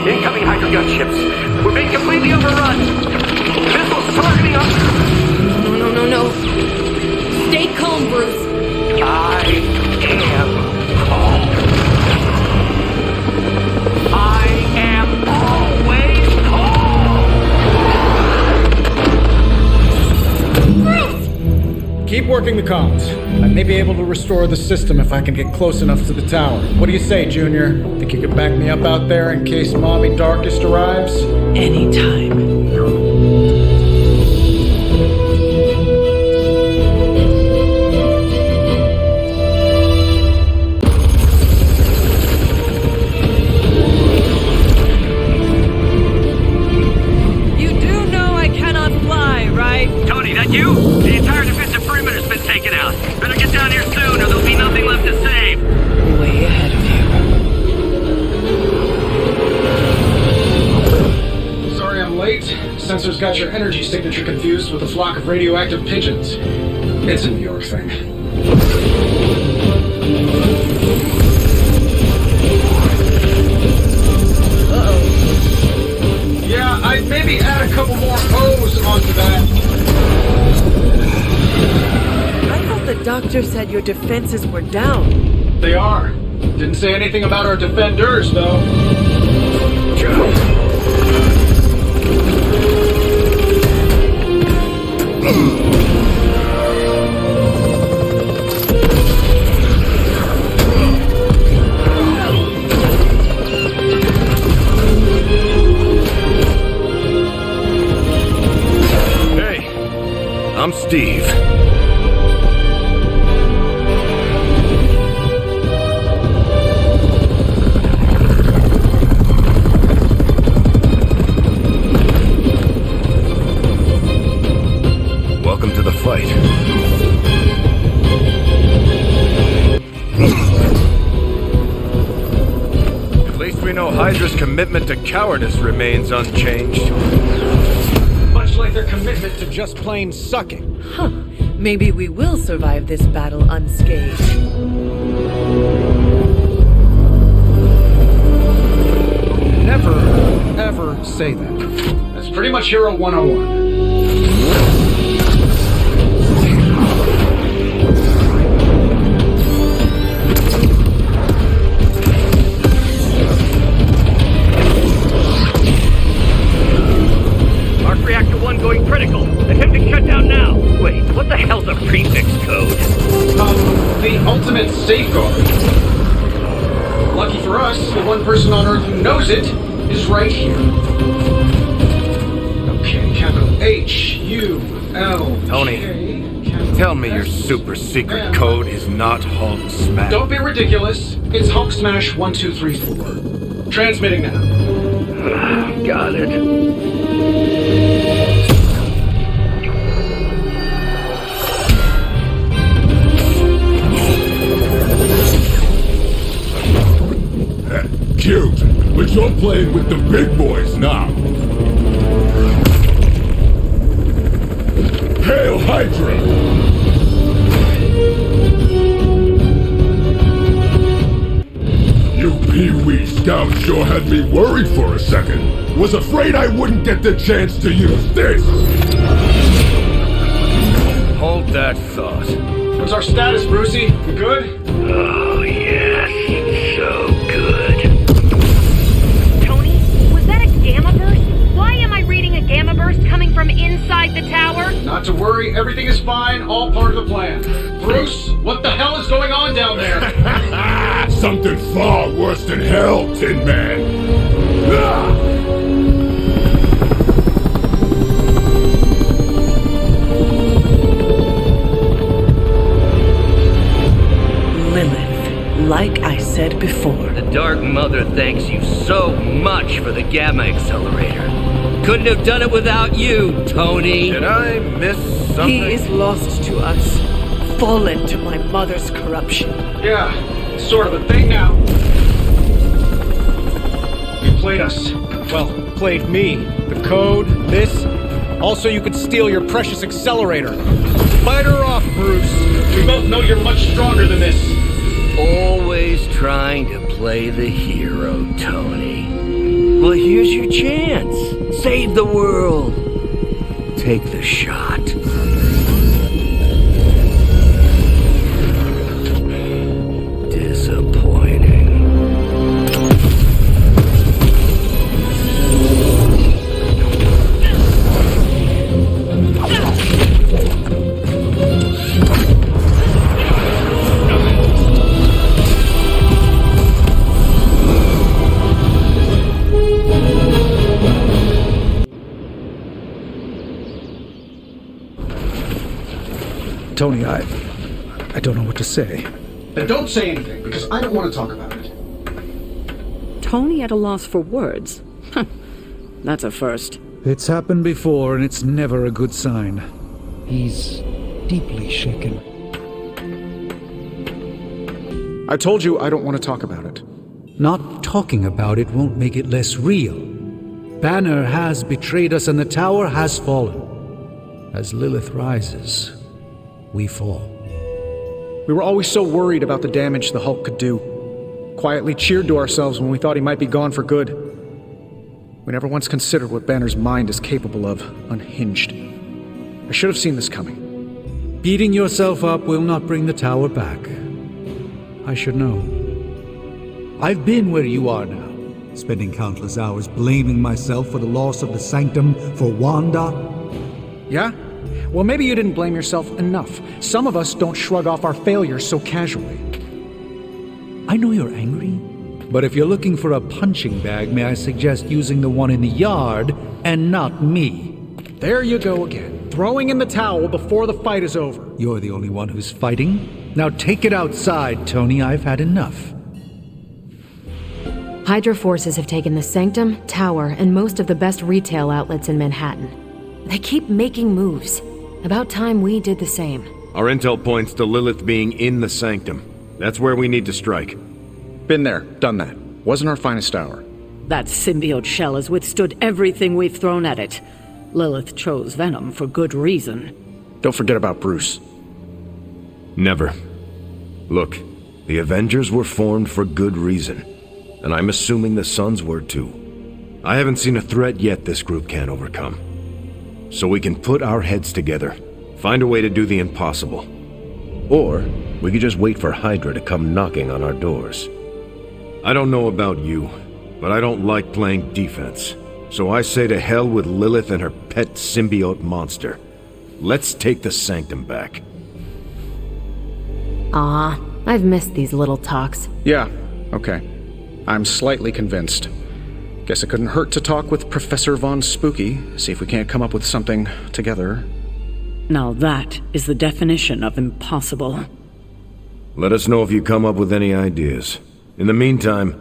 Incoming Hydra gunships. We're being completely overrun. Missiles targeting us. No. Stay calm, Bruce. I am calm. I am always calm. Keep working the comms. I may be able to restore the system if I can get close enough to the tower. What do you say, Junior? Think you could back me up out there in case Mommy Darkest arrives? Anytime. Tony, that you? The entire defensive perimeter's been taken out. Better get down here soon or there'll be nothing left to save. Way ahead of you. Sorry I'm late. Sensors got your energy signature confused with a flock of radioactive pigeons. It's a New York thing. Uh-oh. Yeah, I'd maybe add a couple more O's onto that. The doctor said your defenses were down. They are. Didn't say anything about our defenders, though. commitment to cowardice remains unchanged. Much like their commitment to just plain sucking. Huh. Maybe we will survive this battle unscathed. Never, ever say that. That's pretty much Hero 101. Arc Reactor 1 going critical. Attempting shutdown now. Wait, what the hell's a prefix code? The ultimate safeguard. Lucky for us, the one person on Earth who knows it is right here. Okay, capital H-U-L. Tony, tell me your super secret code is not Hulk Smash. Don't be ridiculous. It's Hulk Smash 1, 2, 3, 4. Transmitting now. Got it. Cute, but you're playing with the big boys now. Hail Hydra! You Pee-wee scouts sure had me worried for a second. Was afraid I wouldn't get the chance to use this. Hold that thought. What's our status, Brucey? We good? Oh, yes. So good. Tony, was that a gamma burst? Why am I reading a gamma burst coming from inside the tower? Not to worry, everything is fine, all part of the plan. Bruce, what the hell is going on down there? Something far worse than hell, Tin Man. Ah! Lilith, like I said before. The Dark Mother thanks you so much for the Gamma Accelerator. Couldn't have done it without you, Tony. Did I miss something? He is lost to us, fallen to my mother's corruption. Yeah, it's sort of a thing now. You played us. Well, played me. The code, this. Also, you could steal your precious accelerator. Fight her off, Bruce. We both know you're much stronger than this. Always trying to play the hero, Tony. Well, here's your chance. Save the world. Take the shot. Disappointing. Tony, I don't know what to say. Then don't say anything, because I don't want to talk about it. Tony at a loss for words. That's a first. It's happened before, and it's never a good sign. He's deeply shaken. I told you I don't want to talk about it. Not talking about it won't make it less real. Banner has betrayed us, and the tower has fallen. As Lilith rises, we fall. We were always so worried about the damage the Hulk could do. Quietly cheered to ourselves when we thought he might be gone for good. We never once considered what Banner's mind is capable of, unhinged. I should have seen this coming. Beating yourself up will not bring the tower back. I should know. I've been where you are now, spending countless hours blaming myself for the loss of the Sanctum, for Wanda. Yeah? Well, maybe you didn't blame yourself enough. Some of us don't shrug off our failures so casually. I know you're angry, but if you're looking for a punching bag, may I suggest using the one in the yard and not me? There you go again, throwing in the towel before the fight is over. You're the only one who's fighting. Now take it outside, Tony. I've had enough. Hydra forces have taken the Sanctum, Tower, and most of the best retail outlets in Manhattan. They keep making moves. About time we did the same. Our intel points to Lilith being in the Sanctum. That's where we need to strike. Been there, done that. Wasn't our finest hour. That symbiote shell has withstood everything we've thrown at it. Lilith chose Venom for good reason. Don't forget about Bruce. Never. Look, the Avengers were formed for good reason, and I'm assuming the Sons were too. I haven't seen a threat yet this group can't overcome. So we can put our heads together, find a way to do the impossible. Or we could just wait for Hydra to come knocking on our doors. I don't know about you, but I don't like playing defense. So I say to hell with Lilith and her pet symbiote monster. Let's take the Sanctum back. Aw, I've missed these little talks. Yeah, okay. I'm slightly convinced. Guess it couldn't hurt to talk with Professor Von Spooky, see if we can't come up with something together. Now that is the definition of impossible. Let us know if you come up with any ideas. In the meantime,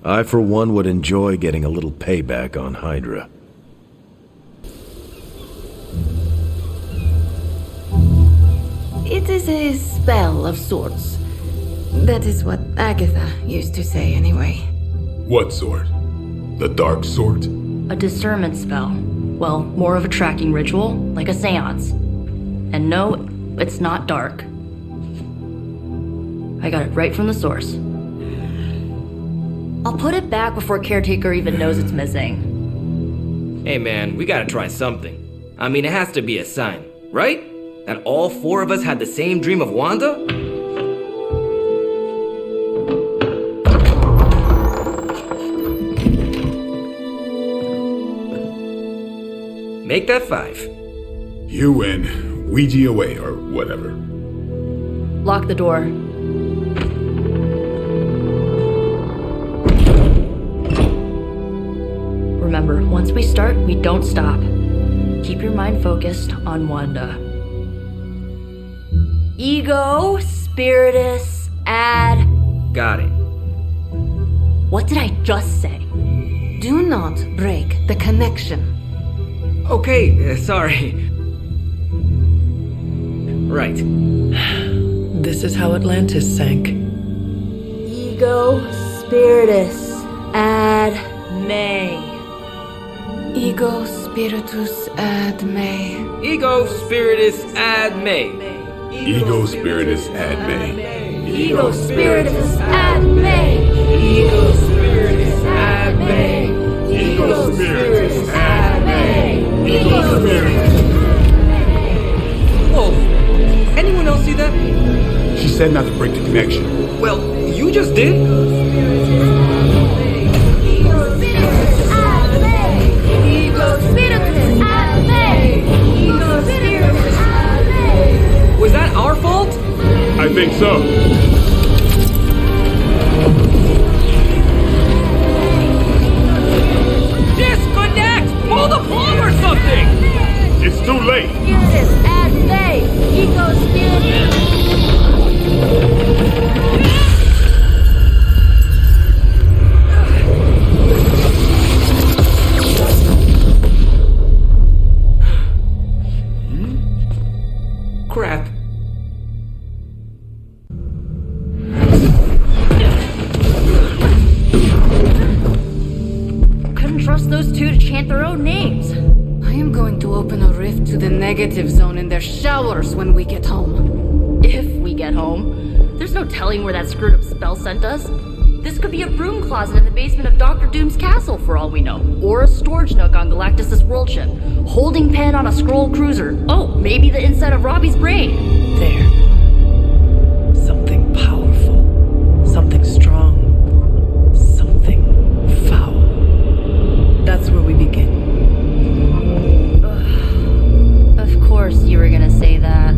I for one would enjoy getting a little payback on Hydra. It is a spell of sorts. That is what Agatha used to say anyway. What sort? The dark sort? A discernment spell. Well, more of a tracking ritual, like a seance. And no, it's not dark. I got it right from the source. I'll put it back before Caretaker even knows it's missing. Hey man, we gotta try something. I mean, it has to be a sign, right? That all four of us had the same dream of Wanda? Make that 5. You win. Ouija away, or whatever. Lock the door. Remember, once we start, we don't stop. Keep your mind focused on Wanda. Ego, Spiritus, add... Got it. What did I just say? Do not break the connection. Okay, sorry. Right. This is how Atlantis sank. Ego, Spiritus, ad me. Ego spiritus ad me. Ego spiritus ad me. Ego spiritus ad me. Ego spiritus ad me. Ego spiritus ad me. Ego spiritus ad me. Ego spiritus. Whoa! Anyone else see that? She said not to break the connection. Well, you just did. Was that our fault? I think so. Disconnect! Pull the plug or something! It's too late. Spiritus ad me. Ego spiritus. Crap. Couldn't trust those two to chant their own names. I am going to open a rift to the negative zone in their showers when we get home. If we get home. There's no telling where that screwed up spell sent us. This could be a broom closet in the basement of Dr. Doom's castle for all we know. Or a storage nook on Galactus' world ship. Holding pen on a scroll cruiser. Oh, maybe the inside of Robbie's brain. There. Something powerful. Something strong. Something foul. That's where we begin. Of course you were gonna say that.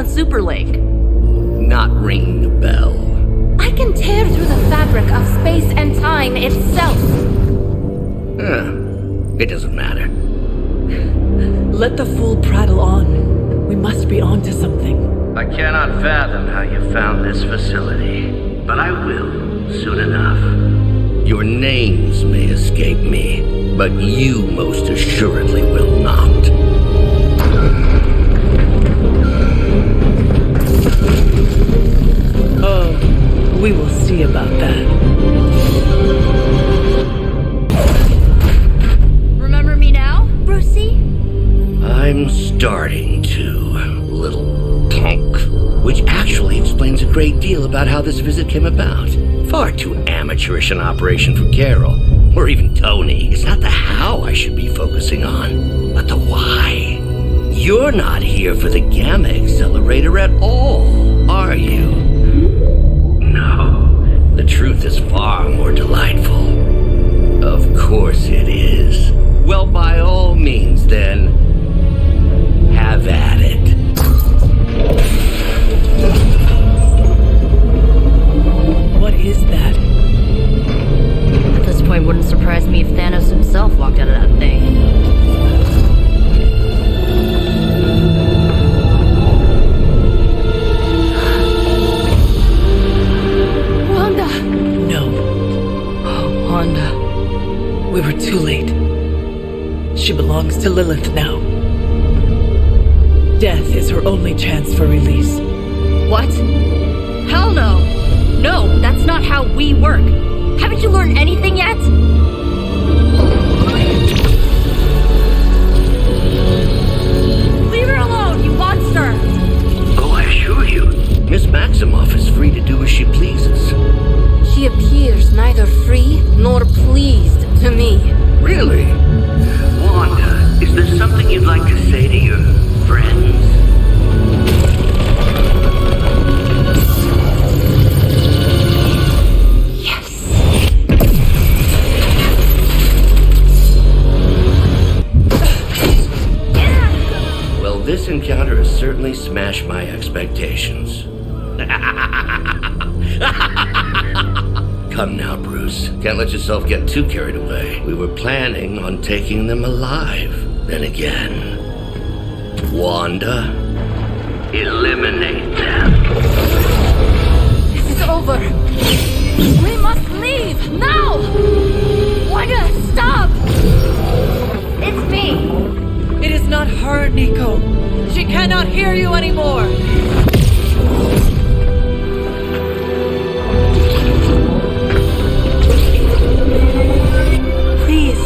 on Super Lake? Not ringing a bell. I can tear through the fabric of space and time itself. It doesn't matter. Let the fool prattle on. We must be onto something. I cannot fathom how you found this facility, but I will soon enough. Your names may escape me, but you most assuredly will not. Oh, we will see about that. Remember me now, Brucey? I'm starting to, little punk. Which actually explains a great deal about how this visit came about. Far too amateurish an operation for Carol, or even Tony. It's not the how I should be focusing on, but the why. You're not here for the Gamma Accelerator at all, are you? No, the truth is far more delightful. Of course it is. Well, by all means, then, have at it. What is that? At this point, wouldn't surprise me if Thanos himself walked out of that thing. Wanda! No. Oh, Wanda. We were too late. She belongs to Lilith now. Death is her only chance for release. What? Hell no! No, that's not how we work. Haven't you learned anything yet? Leave her alone, you monster! Oh, I assure you, Miss Maximoff is free to do as she pleases. She appears neither free nor pleased to me. Really? Wanda, is there something you'd like to say to your friends? Well, this encounter has certainly smashed my expectations. Come now, Bruce. Can't let yourself get too carried away. We were planning on taking them alive. Then again, Wanda, eliminate them. This is over. We must leave now! Wanda, stop! It's me. It is not her, Nico. She cannot hear you anymore. Please.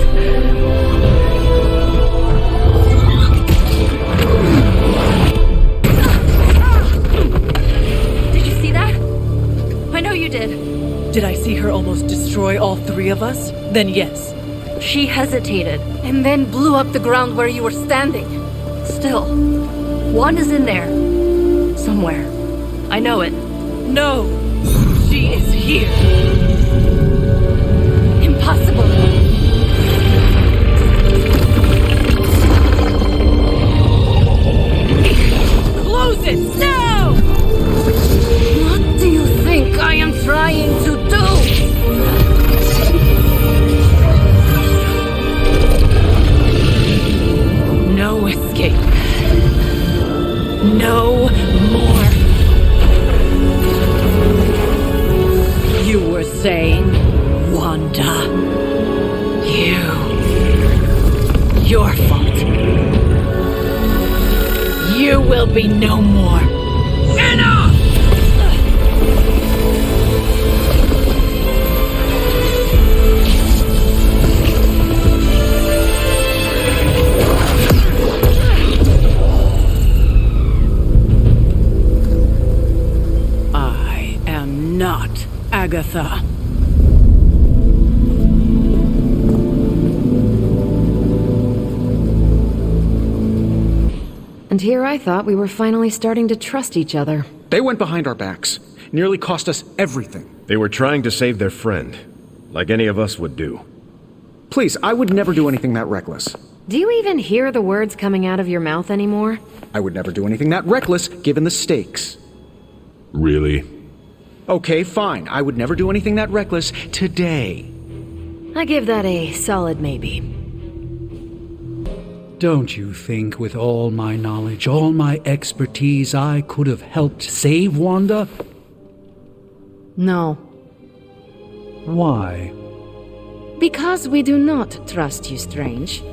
Did you see that? I know you did. Did I see her almost destroy all three of us? Then yes. She hesitated. And then blew up the ground where you were standing. Still, Wanda's in there. Somewhere. I know it. No! She is here! Impossible! Close it! Now! What do you think I am trying to do? No escape. No more. You were saying, Wanda. Your fault. You will be no more. Enough! I am not Agatha. And here I thought we were finally starting to trust each other. They went behind our backs. Nearly cost us everything. They were trying to save their friend, like any of us would do. Please, I would never do anything that reckless. Do you even hear the words coming out of your mouth anymore? I would never do anything that reckless, given the stakes. Really? Okay, fine. I would never do anything that reckless today. I give that a solid maybe. Don't you think with all my knowledge, all my expertise, I could have helped save Wanda? No. Why? Because we do not trust you, Strange.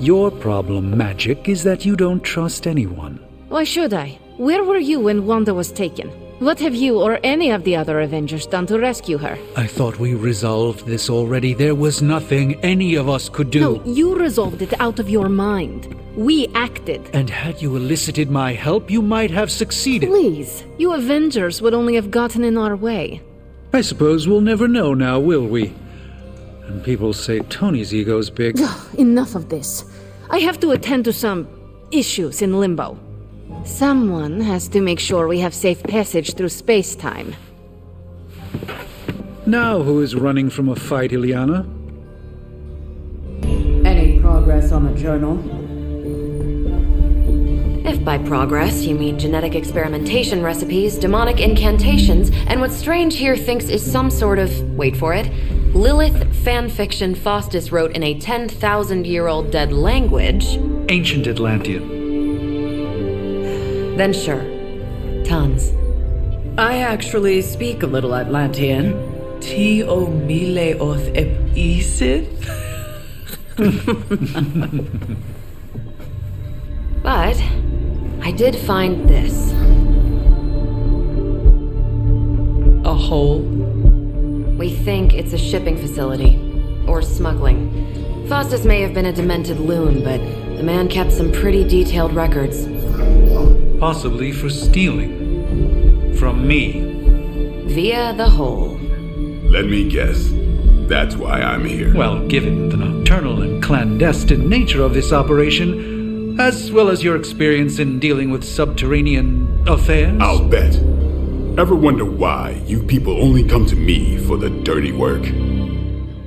Your problem, Magic, is that you don't trust anyone. Why should I? Where were you when Wanda was taken? What have you or any of the other Avengers done to rescue her? I thought we resolved this already. There was nothing any of us could do. No, you resolved it out of your mind. We acted. And had you elicited my help, you might have succeeded. Please, you Avengers would only have gotten in our way. I suppose we'll never know now, will we? And people say Tony's ego's big. Enough of this. I have to attend to some issues in Limbo. Someone has to make sure we have safe passage through space-time. Now who is running from a fight, Illyana? Any progress on the journal? If by progress you mean genetic experimentation recipes, demonic incantations, and what Strange here thinks is some sort of, wait for it, Lilith fanfiction Faustus wrote in a 10,000-year-old dead language... Ancient Atlantean. Then sure. Tons. I actually speak a little Atlantean. Ti o mile oth ep isith? But I did find this. A hole? We think it's a shipping facility. Or smuggling. Faustus may have been a demented loon, but the man kept some pretty detailed records. Possibly for stealing. From me. Via the hole. Let me guess. That's why I'm here. Well, given the nocturnal and clandestine nature of this operation, as well as your experience in dealing with subterranean affairs... I'll bet. Ever wonder why you people only come to me for the dirty work?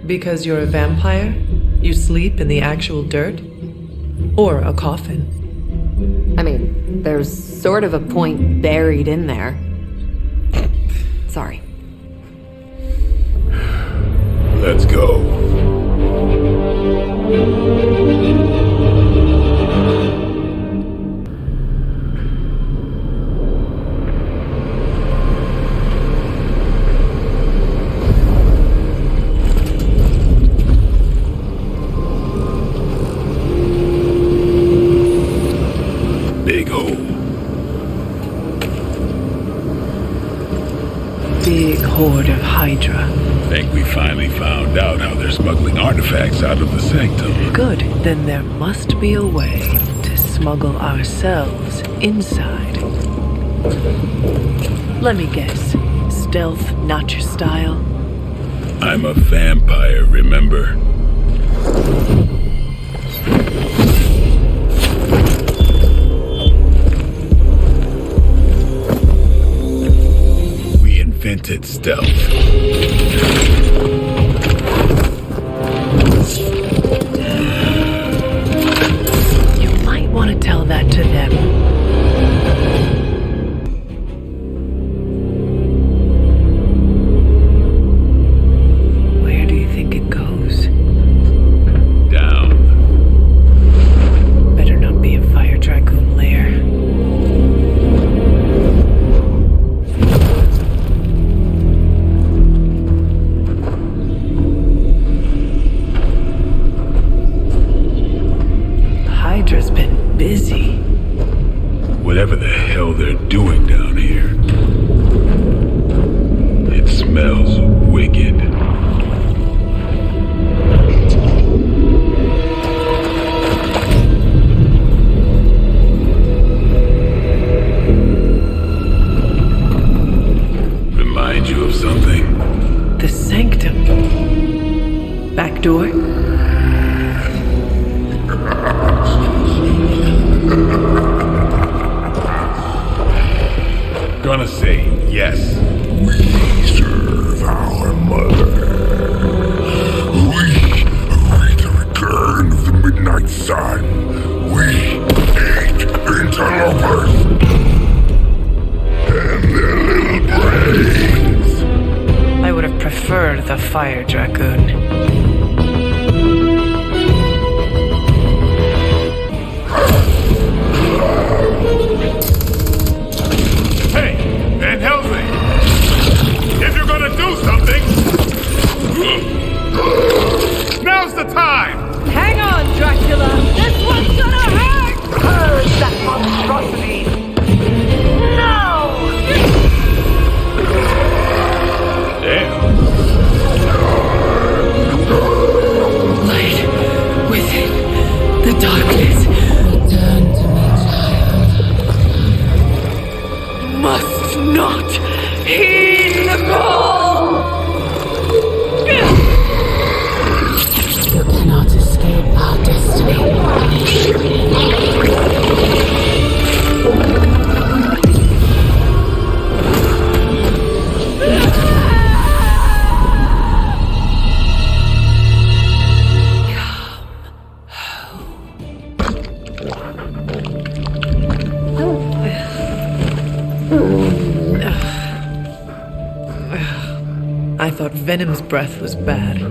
Because you're a vampire? You sleep in the actual dirt? Or a coffin? I mean, there's sort of a point buried in there. Sorry. Let's go. Big hole. Big horde of Hydra. Think we finally found out how they're smuggling artifacts out of the sanctum. Good, then there must be a way to smuggle ourselves inside. Let me guess. Stealth, not your style? I'm a vampire, remember? We invented stealth. You might want to tell that to them. Where do you think it goes? Down. Better not be a fire dragoon lair. Hydra's been busy. Whatever the hell they're doing down here. It smells wicked. Remind you of something? The sanctum. Back door? Gonna say yes. We serve our mother. We await the return of the Midnight son. We ate interlopers. And their little brains. I would have preferred the Fire Dragoon. Hey, Van Helsing! If you're gonna do something, now's the time! Hang on, Dracula! This one's gonna hurt! Purge that monstrosity! No! Damn. Light within the darkness. Return to me, child. Must not heed the call! You cannot escape our destiny. I thought Venom's breath was bad.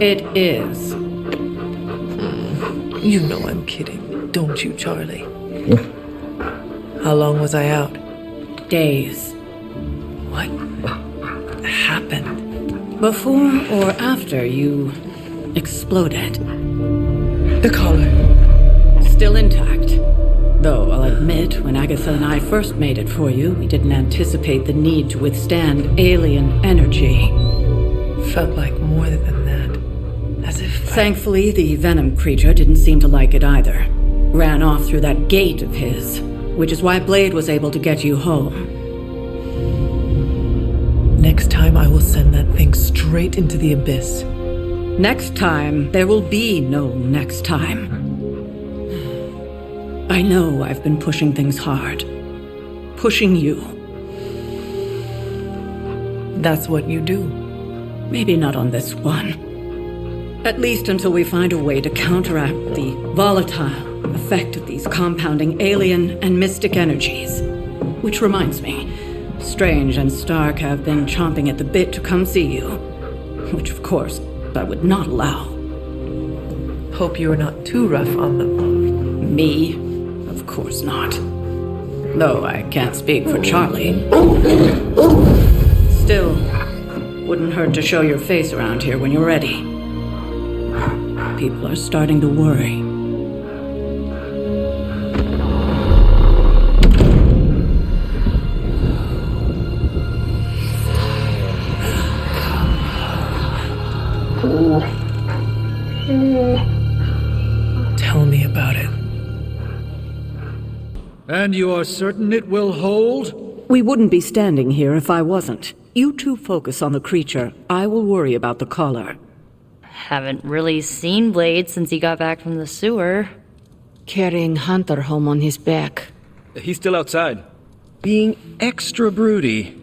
It is. You know I'm kidding, don't you, Charlie? How long was I out? Days. What happened? Before or after you exploded. The collar. Still intact. Though I'll admit, when Agatha and I first made it for you, we didn't anticipate the need to withstand alien energy. Felt like more than that. As if... Thankfully, the venom creature didn't seem to like it either. Ran off through that gate of his, which is why Blade was able to get you home. Next time I will send that thing straight into the abyss. Next time, there will be no next time. I know I've been pushing things hard. Pushing you. That's what you do. Maybe not on this one. At least until we find a way to counteract the volatile effect of these compounding alien and mystic energies. Which reminds me, Strange and Stark have been chomping at the bit to come see you. Which, of course, I would not allow. Hope you were not too rough on them. Me? Of course not. Though I can't speak for Charlie. Still, wouldn't hurt to show your face around here when you're ready. People are starting to worry. Tell me about it. And you are certain it will hold? We wouldn't be standing here if I wasn't. You two focus on the creature. I will worry about the collar. Haven't really seen Blade since he got back from the sewer. Carrying Hunter home on his back. He's still outside. Being extra broody.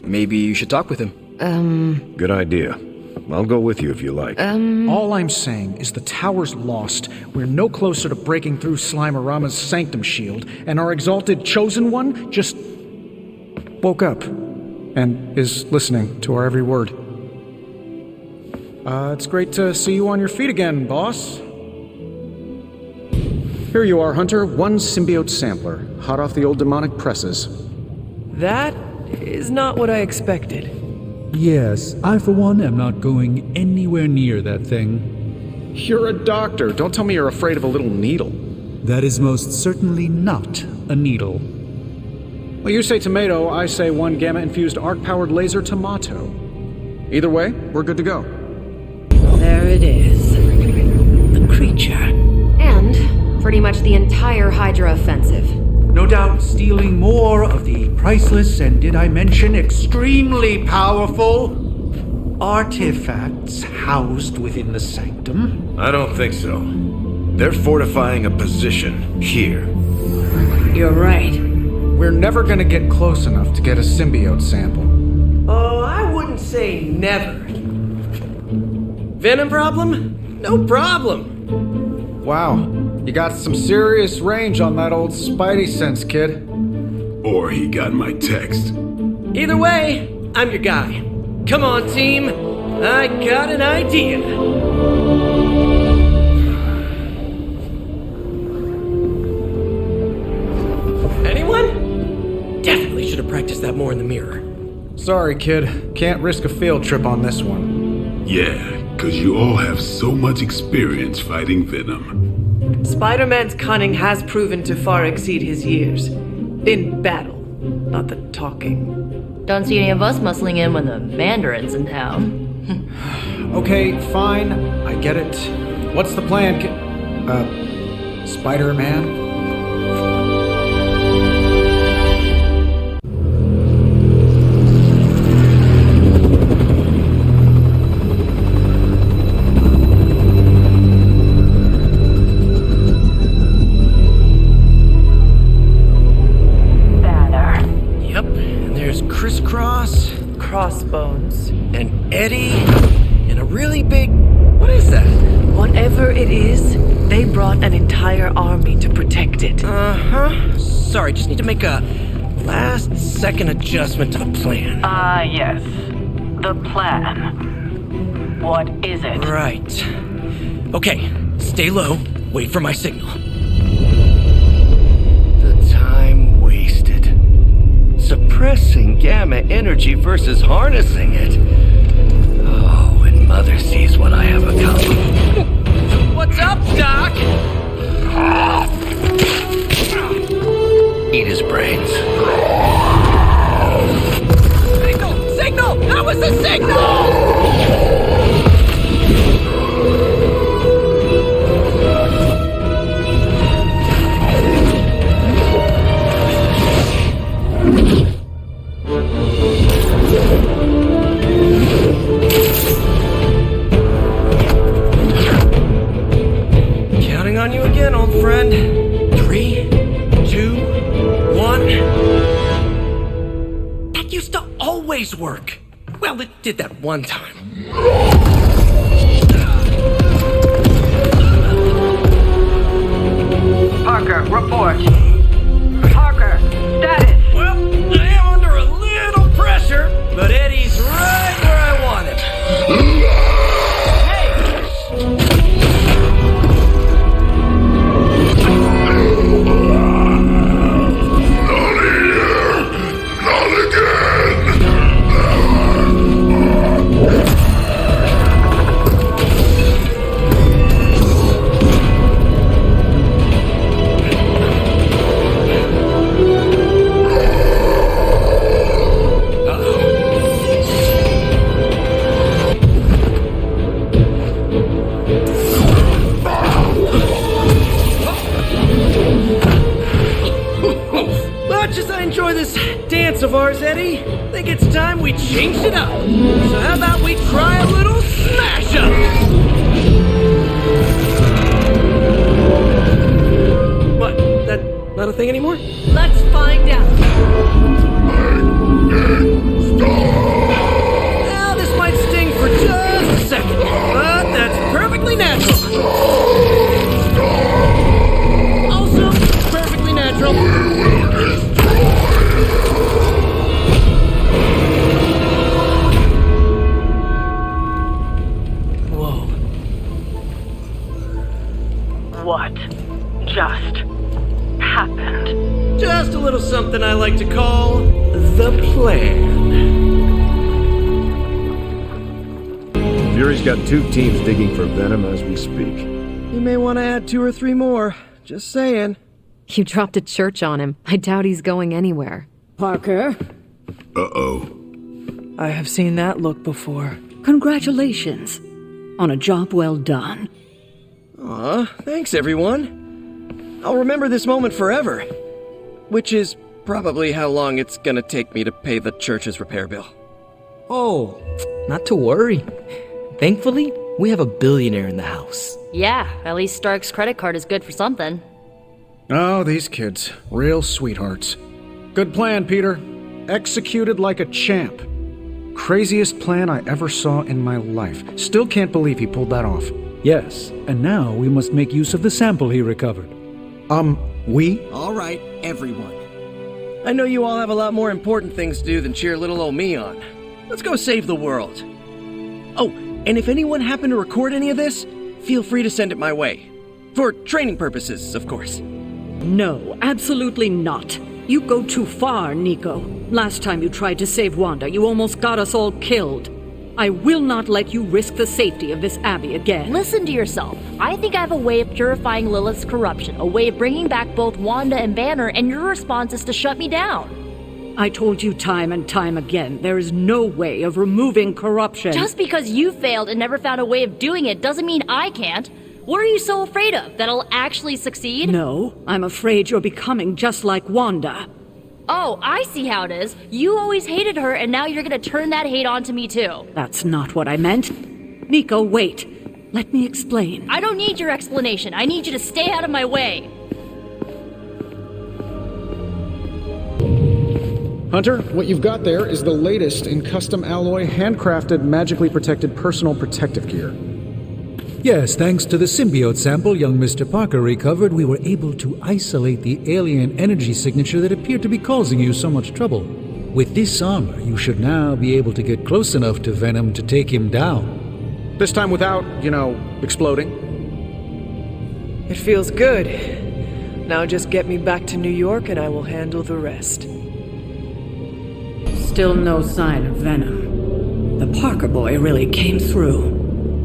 Maybe you should talk with him. Good idea. I'll go with you if you like. All I'm saying is the tower's lost. We're no closer to breaking through Slimerama's sanctum shield, and our exalted chosen one just woke up and is listening to our every word. It's great to see you on your feet again, boss. Here you are, Hunter. One symbiote sampler, hot off the old demonic presses. That is not what I expected. Yes, I for one am not going anywhere near that thing. You're a doctor. Don't tell me you're afraid of a little needle. That is most certainly not a needle. Well, you say tomato, I say one gamma-infused arc-powered laser tomato. Either way, we're good to go. There it is. The creature. And pretty much the entire Hydra offensive. No doubt stealing more of the priceless and, did I mention, extremely powerful artifacts housed within the sanctum. I don't think so. They're fortifying a position here. You're right. We're never gonna get close enough to get a symbiote sample. Oh, I wouldn't say never. Venom problem? No problem. Wow, you got some serious range on that old spidey sense, kid. Or he got my text. Either way, I'm your guy. Come on, team. I got an idea. Anyone? Definitely should have practiced that more in the mirror. Sorry, kid. Can't risk a field trip on this one. Yeah, 'cause you all have so much experience fighting Venom. Spider-Man's cunning has proven to far exceed his years. In battle, not the talking. Don't see any of us muscling in when the Mandarin's in town. Okay, fine. I get it. What's the plan, Spider-Man? Crossbones. And Eddie, and a really big... What is that? Whatever it is, they brought an entire army to protect it. Uh-huh. Sorry, just need to make a last-second adjustment to the plan. Yes. The plan. What is it? Right. Okay, stay low, wait for my signal. The time wasted. Suppressing gamma energy versus harnessing it. Oh, when Mother sees what I have accomplished. What's up, Doc? Eat his brains. Signal! Signal! That was the signal! Counting on you again, old friend. 3, 2, 1. That used to always work. Well, it did that one time. Parker, report. Parker, status. Well, I am under a little pressure, but Eddie's right where I want him. Much as I enjoy this dance of ours, Eddie, I think it's time we changed it up. So how about we try a little smash up? What? That not a thing anymore? Let's find out. Well, this might sting for just a second, but that's perfectly natural. Also, perfectly natural. Whoa. What just happened? Just a little something I like to call the plan. Fury's got 2 teams digging for Venom as we speak. You may want to add 2 or 3 more. Just saying. You dropped a church on him. I doubt he's going anywhere. Parker, Uh-oh. I have seen that look before. Congratulations on a job well done. Aw, thanks everyone. I'll remember this moment forever. Which is probably how long it's gonna take me to pay the church's repair bill. Oh, not to worry. Thankfully, we have a billionaire in the house. Yeah, at least Stark's credit card is good for something. Oh, these kids. Real sweethearts. Good plan, Peter. Executed like a champ. Craziest plan I ever saw in my life. Still can't believe he pulled that off. Yes, and now we must make use of the sample he recovered. We? All right, everyone. I know you all have a lot more important things to do than cheer little old me on. Let's go save the world. Oh, and if anyone happened to record any of this, feel free to send it my way. For training purposes, of course. No, absolutely not. You go too far, Nico. Last time you tried to save Wanda, you almost got us all killed. I will not let you risk the safety of this Abbey again. Listen to yourself. I think I have a way of purifying Lilith's corruption, a way of bringing back both Wanda and Banner, and your response is to shut me down. I told you time and time again, there is no way of removing corruption. Just because you failed and never found a way of doing it doesn't mean I can't. What are you so afraid of? That I'll actually succeed? No, I'm afraid you're becoming just like Wanda. Oh, I see how it is. You always hated her, and now you're gonna turn that hate onto me too. That's not what I meant. Nico, wait. Let me explain. I don't need your explanation. I need you to stay out of my way. Hunter, what you've got there is the latest in custom alloy, handcrafted, magically protected personal protective gear. Yes, thanks to the symbiote sample young Mr. Parker recovered, we were able to isolate the alien energy signature that appeared to be causing you so much trouble. With this armor, you should now be able to get close enough to Venom to take him down. This time without, exploding. It feels good. Now just get me back to New York and I will handle the rest. Still no sign of Venom. The Parker boy really came through.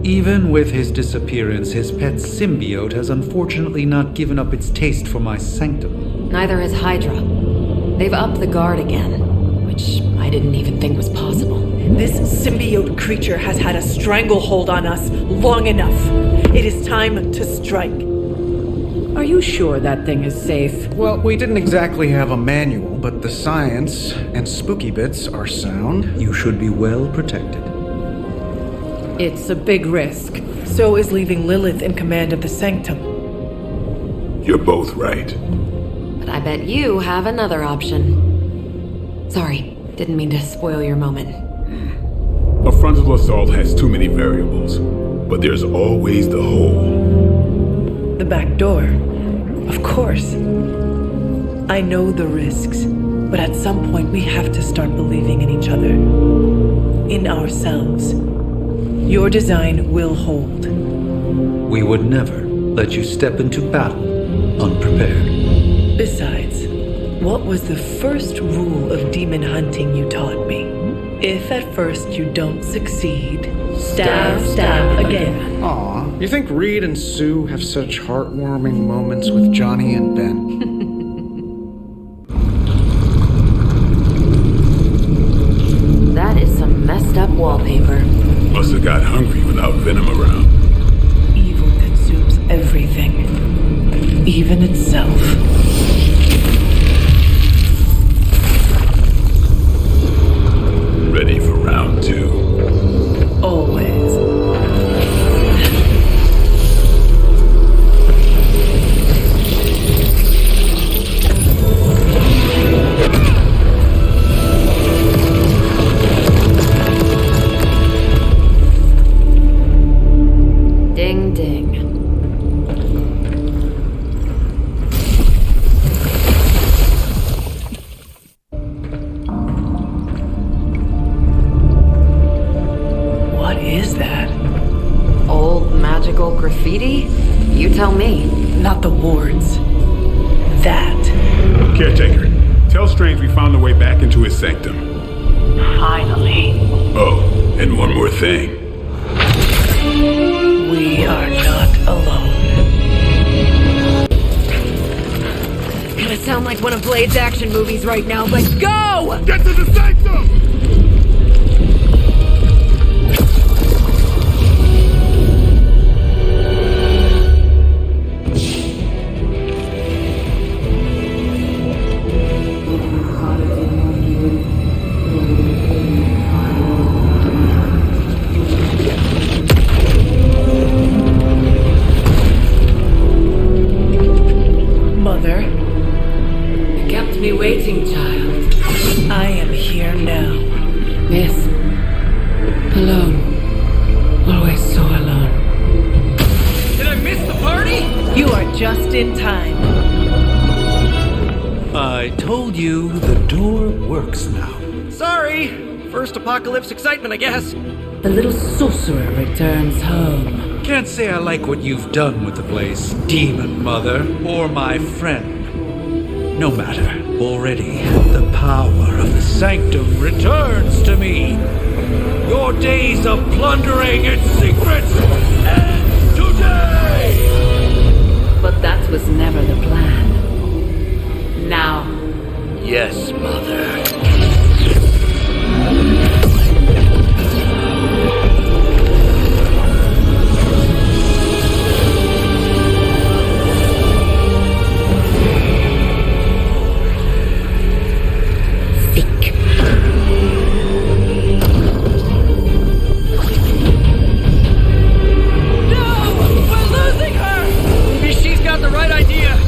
Even with his disappearance, his pet symbiote has unfortunately not given up its taste for my sanctum. Neither has Hydra. They've upped the guard again, which I didn't even think was possible. This symbiote creature has had a stranglehold on us long enough. It is time to strike. Are you sure that thing is safe? Well, we didn't exactly have a manual, but the science and spooky bits are sound. You should be well protected. It's a big risk. So is leaving Lilith in command of the Sanctum. You're both right. But I bet you have another option. Sorry, didn't mean to spoil your moment. A frontal assault has too many variables, but there's always the hole. The back door. Of course. I know the risks, but at some point we have to start believing in each other. In ourselves. Your design will hold. We would never let you step into battle unprepared. Besides, what was the first rule of demon hunting you taught me? If at first you don't succeed, stab again. Aw, you think Reed and Sue have such heartwarming moments with Johnny and Ben? That is some messed up wallpaper. Must have got hungry without Venom around. Evil consumes everything, even itself. Ready for round two? Always. Ding ding. What is that? Old magical graffiti? You tell me. Not the wards. That. Caretaker, tell Strange we found a way back into his sanctum. Finally. Oh, and one more thing. We are not alone. Gonna sound like one of Blade's action movies right now, but go! Get to the sanctum! Mother, You kept me waiting, child. I am here now. First apocalypse excitement, I guess. The little sorcerer returns home. Can't say I like what you've done with the place, Demon Mother, or my friend. No matter. Already, the power of the Sanctum returns to me. Your days of plundering its secrets end today! But that was never the plan. Now. Yes, Mother.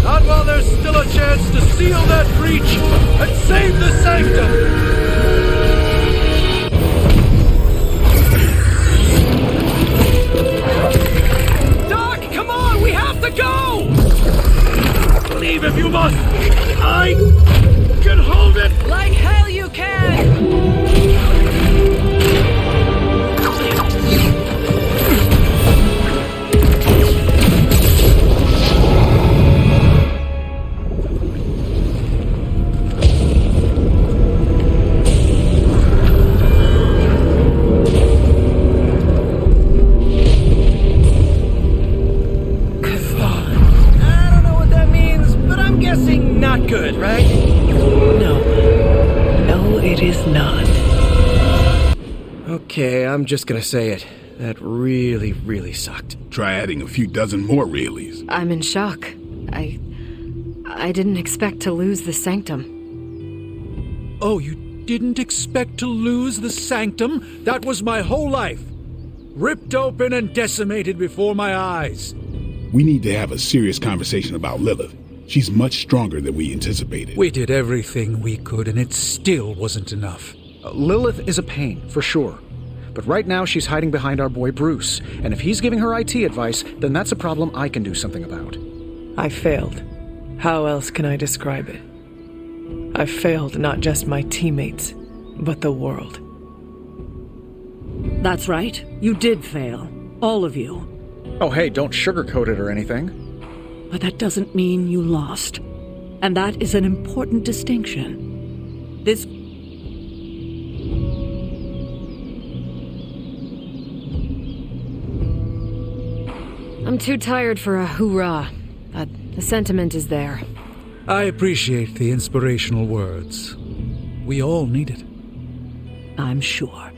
Not while there's still a chance to seal that breach and save the Sanctum! Doc, come on! We have to go! Leave if you must! I can hold it! Like hell you can! Not good, right? No. No, it is not. Okay, I'm just gonna say it. That really, really sucked. Try adding a few dozen more reallys. I'm in shock. I didn't expect to lose the Sanctum. Oh, you didn't expect to lose the Sanctum? That was my whole life. Ripped open and decimated before my eyes. We need to have a serious conversation about Lilith. She's much stronger than we anticipated. We did everything we could, and it still wasn't enough. Lilith is a pain, for sure. But right now she's hiding behind our boy Bruce, and if he's giving her IT advice, then that's a problem I can do something about. I failed. How else can I describe it? I failed not just my teammates, but the world. That's right. You did fail. All of you. Oh, hey, don't sugarcoat it or anything. But that doesn't mean you lost. And that is an important distinction. This... I'm too tired for a hoorah, but the sentiment is there. I appreciate the inspirational words. We all need it. I'm sure.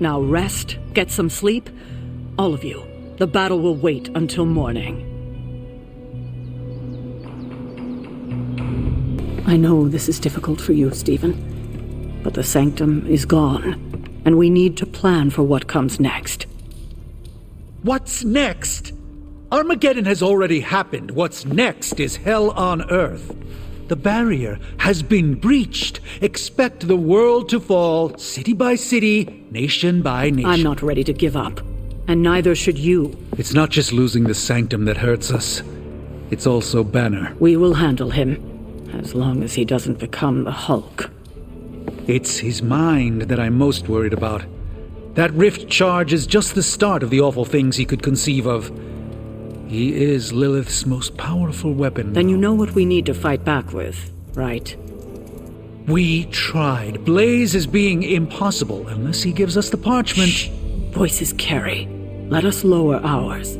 Now rest, get some sleep. All of you. The battle will wait until morning. I know this is difficult for you, Stephen, but the Sanctum is gone, and we need to plan for what comes next. What's next? Armageddon has already happened. What's next is hell on Earth. The barrier has been breached. Expect the world to fall, city by city, nation by nation. I'm not ready to give up, and neither should you. It's not just losing the Sanctum that hurts us. It's also Banner. We will handle him. As long as he doesn't become the Hulk. It's his mind that I'm most worried about. That rift charge is just the start of the awful things he could conceive of. He is Lilith's most powerful weapon. Then you know what we need to fight back with, right? We tried. Blaze is being impossible unless he gives us the parchment. Shh. Voices carry. Let us lower ours.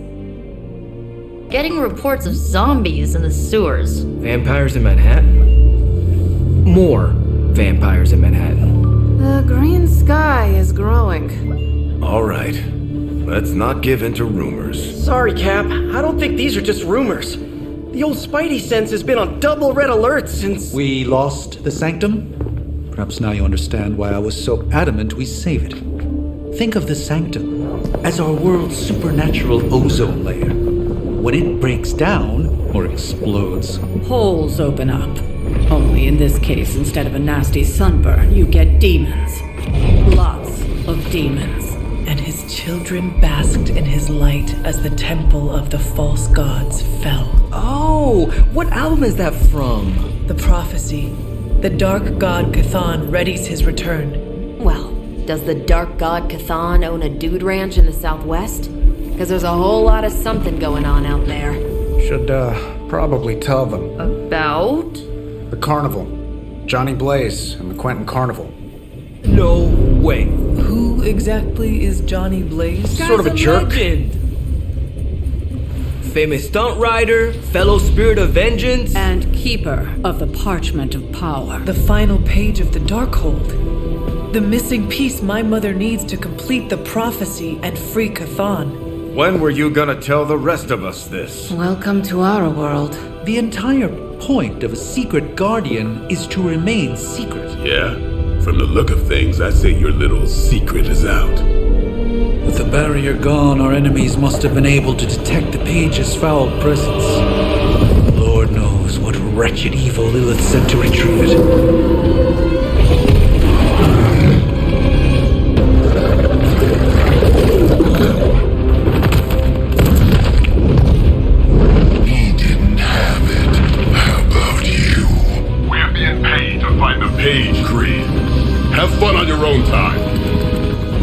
Getting reports of zombies in the sewers. Vampires in Manhattan? More vampires in Manhattan. The green sky is growing. All right. Let's not give in to rumors. Sorry, Cap. I don't think these are just rumors. The old Spidey sense has been on double red alert since... We lost the Sanctum? Perhaps now you understand why I was so adamant we save it. Think of the Sanctum as our world's supernatural ozone layer. When it breaks down, or explodes, holes open up. Only in this case, instead of a nasty sunburn, you get demons. Lots of demons. And his children basked in his light as the temple of the false gods fell. Oh, what album is that from? The Prophecy. The dark god Cthon readies his return. Well, Does the Dark God Cathan own a dude ranch in the southwest? Because there's a whole lot of something going on out there. Should, probably tell them. About? The carnival. Johnny Blaze and the Quentin Carnival. No way. Who exactly is Johnny Blaze? Sort of a jerk. Legend. Famous stunt rider, fellow spirit of vengeance, and keeper of the Parchment of Power. The final page of the Darkhold. The missing piece my mother needs to complete the prophecy and free Cathan. When were you gonna tell the rest of us this? Welcome to our world. The entire point of a secret guardian is to remain secret. Yeah? From the look of things, I say your little secret is out. With the barrier gone, our enemies must have been able to detect the page's foul presence. Lord knows what wretched evil Lilith sent to retrieve it. Page, Creed. Have fun on your own time.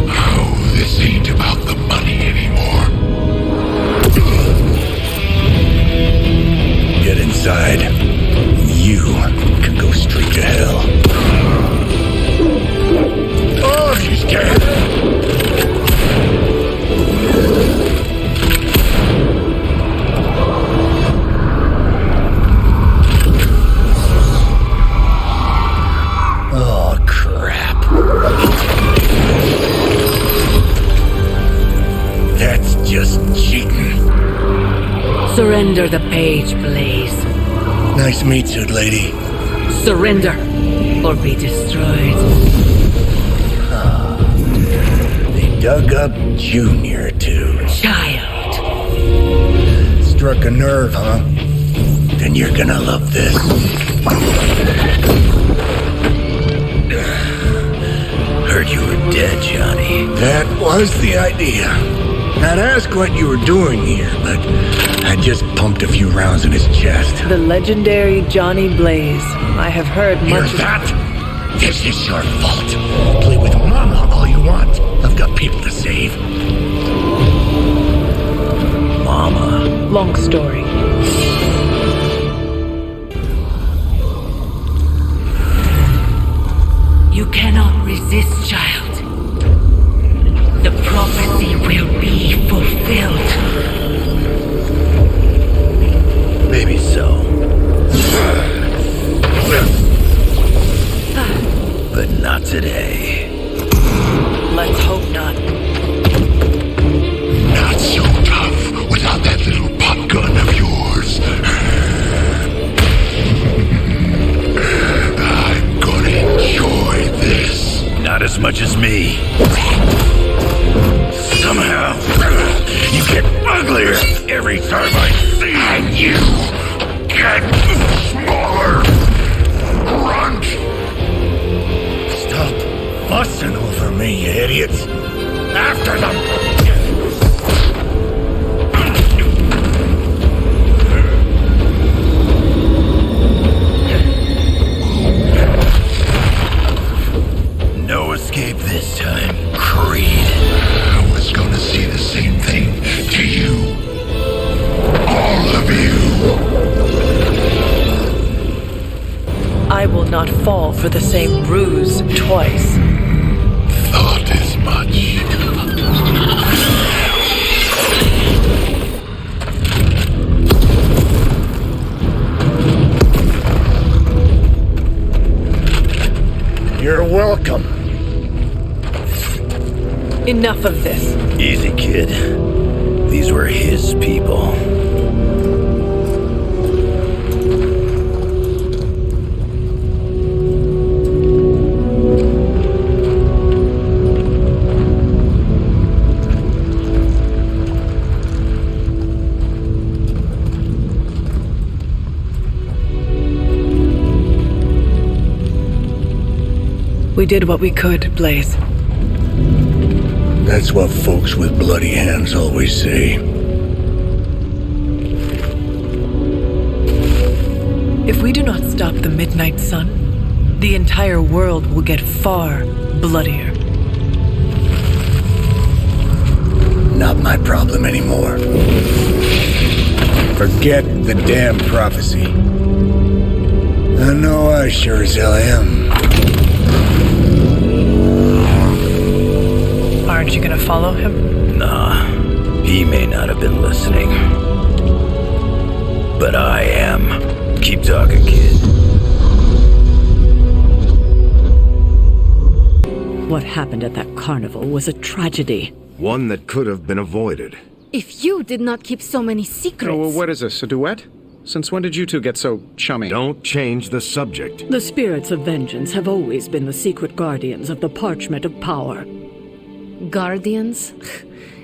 Oh, this ain't about the money anymore. Get inside. You can go straight to hell. Oh, she's dead. Oh, crap. That's just cheating. Surrender the page, Blaze. Nice meat suit, lady. Surrender, or be destroyed. They dug up Junior, too. Child. Struck a nerve, huh? Then you're gonna love this. Heard you were dead, Johnny. That was the idea. I'd ask what you were doing here, but I just pumped a few rounds in his chest. The legendary Johnny Blaze. I have heard much of that. This is your fault. Play with Mama all you want. I've got people to save. Mama. Long story. You cannot resist, child. The prophecy will be fulfilled. Maybe so. But not today. Let's hope not. Not so tough without that little pop gun of yours. I'm gonna enjoy this. Not as much as me. Somehow, you get uglier every time I see you. And you get smaller. Grunt. Stop fussing over me, you idiots. After them. No escape this time, Creed. I was gonna say the same thing to you. All of you. I will not fall for the same ruse twice. Thought as much. You're welcome. Enough of this. Easy, kid. These were his people. We did what we could, Blaze. That's what folks with bloody hands always say. If we do not stop the Midnight Sun, the entire world will get far bloodier. Not my problem anymore. Forget the damn prophecy. I know I sure as hell am. Aren't you gonna follow him? Nah, he may not have been listening. But I am. Keep talking, kid. What happened at that carnival was a tragedy. One that could have been avoided. If you did not keep so many secrets... Oh, well, what is this, a duet? Since when did you two get so chummy? Don't change the subject. The spirits of vengeance have always been the secret guardians of the parchment of power. Guardians?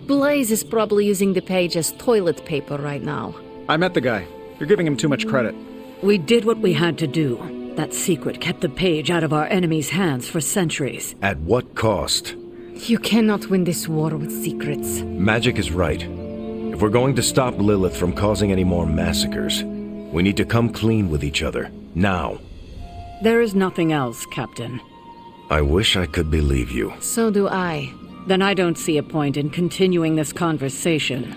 Blaze is probably using the page as toilet paper right now. I met the guy. You're giving him too much credit. We did what we had to do. That secret kept the page out of our enemies' hands for centuries. At what cost? You cannot win this war with secrets. Magic is right. If we're going to stop Lilith from causing any more massacres, we need to come clean with each other. Now. There is nothing else, Captain. I wish I could believe you. So do I. Then I don't see a point in continuing this conversation.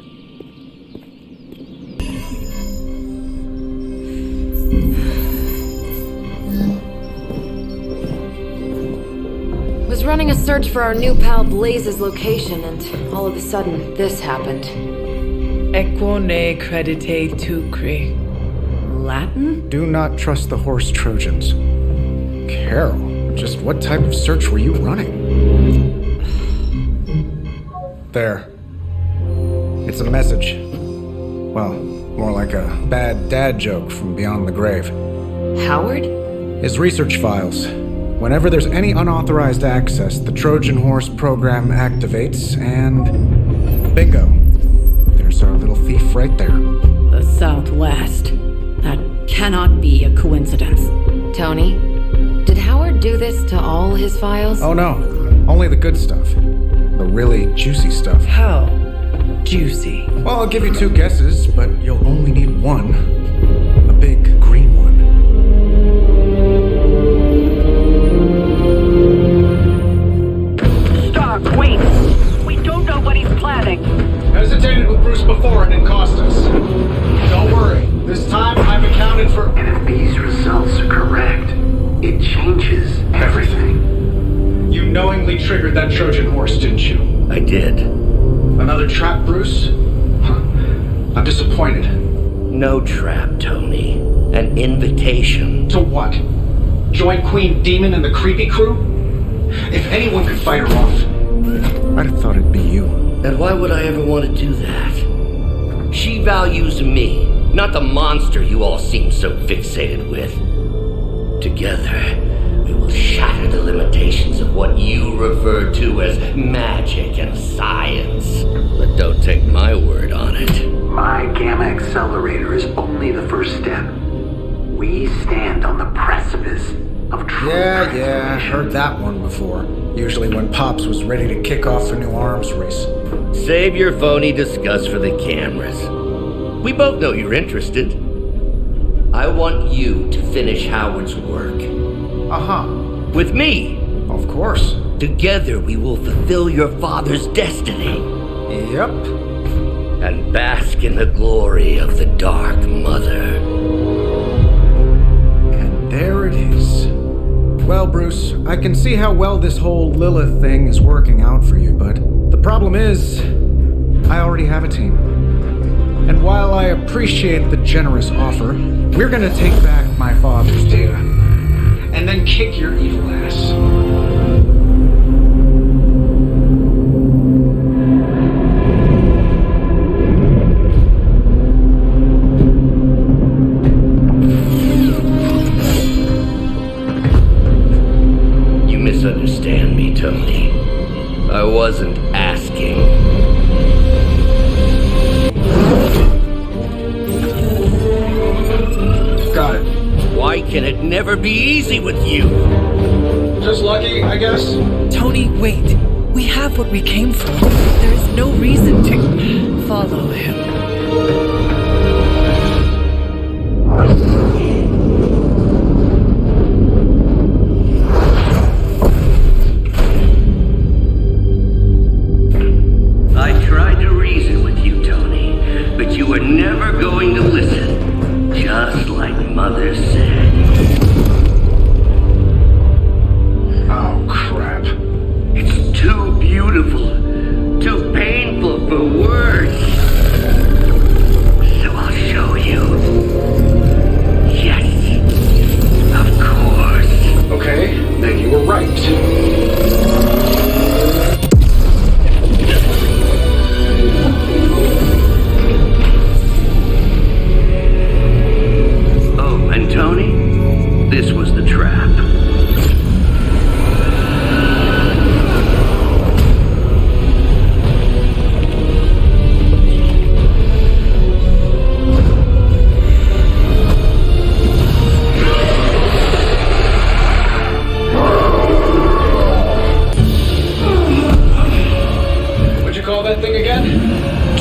Was running a search for our new pal Blaze's location, and all of a sudden, this happened. Equo ne credite tucri. Latin? Do not trust the horse Trojans. Carol, just what type of search were you running? There. It's a message. Well, more like a bad dad joke from beyond the grave. Howard? His research files. Whenever there's any unauthorized access, the Trojan Horse program activates, and bingo. There's our little thief right there. The Southwest. That cannot be a coincidence. Tony, did Howard do this to all his files? Oh no, only the good stuff. The really juicy stuff. How juicy? Well, I'll give you two guesses, but you'll only need one. A big green one. Stark, wait! We don't know what he's planning. Hesitated with Bruce before and it cost us. Don't worry, this time I've accounted for... And if these results are correct, it changes everything. You knowingly triggered that Trojan horse, didn't you? I did. Another trap, Bruce? I'm disappointed. No trap, Tony. An invitation. To what? Join Queen Demon and the creepy crew? If anyone could fight her off, I'd have thought it'd be you. And why would I ever want to do that? She values me, not the monster you all seem so fixated with. Together, we will shatter the limitations of what you refer to as magic and science. But don't take my word on it. My Gamma Accelerator is only the first step. We stand on the precipice of true Yeah, heard that one before. Usually when Pops was ready to kick off a new arms race. Save your phony disgust for the cameras. We both know you're interested. I want you to finish Howard's work. Uh-huh. With me. Of course. Together we will fulfill your father's destiny. Yep. And bask in the glory of the Dark Mother. And there it is. Well, Bruce, I can see how well this whole Lilith thing is working out for you, but the problem is, I already have a team. And while I appreciate the generous offer, we're gonna take back my father's data, and then kick your evil ass. You misunderstand me, Tony. I wasn't asking. Got it. Why can it never be easy with you? Just lucky, I guess. Tony, wait. We have what we came for. There is no reason to follow him. I tried to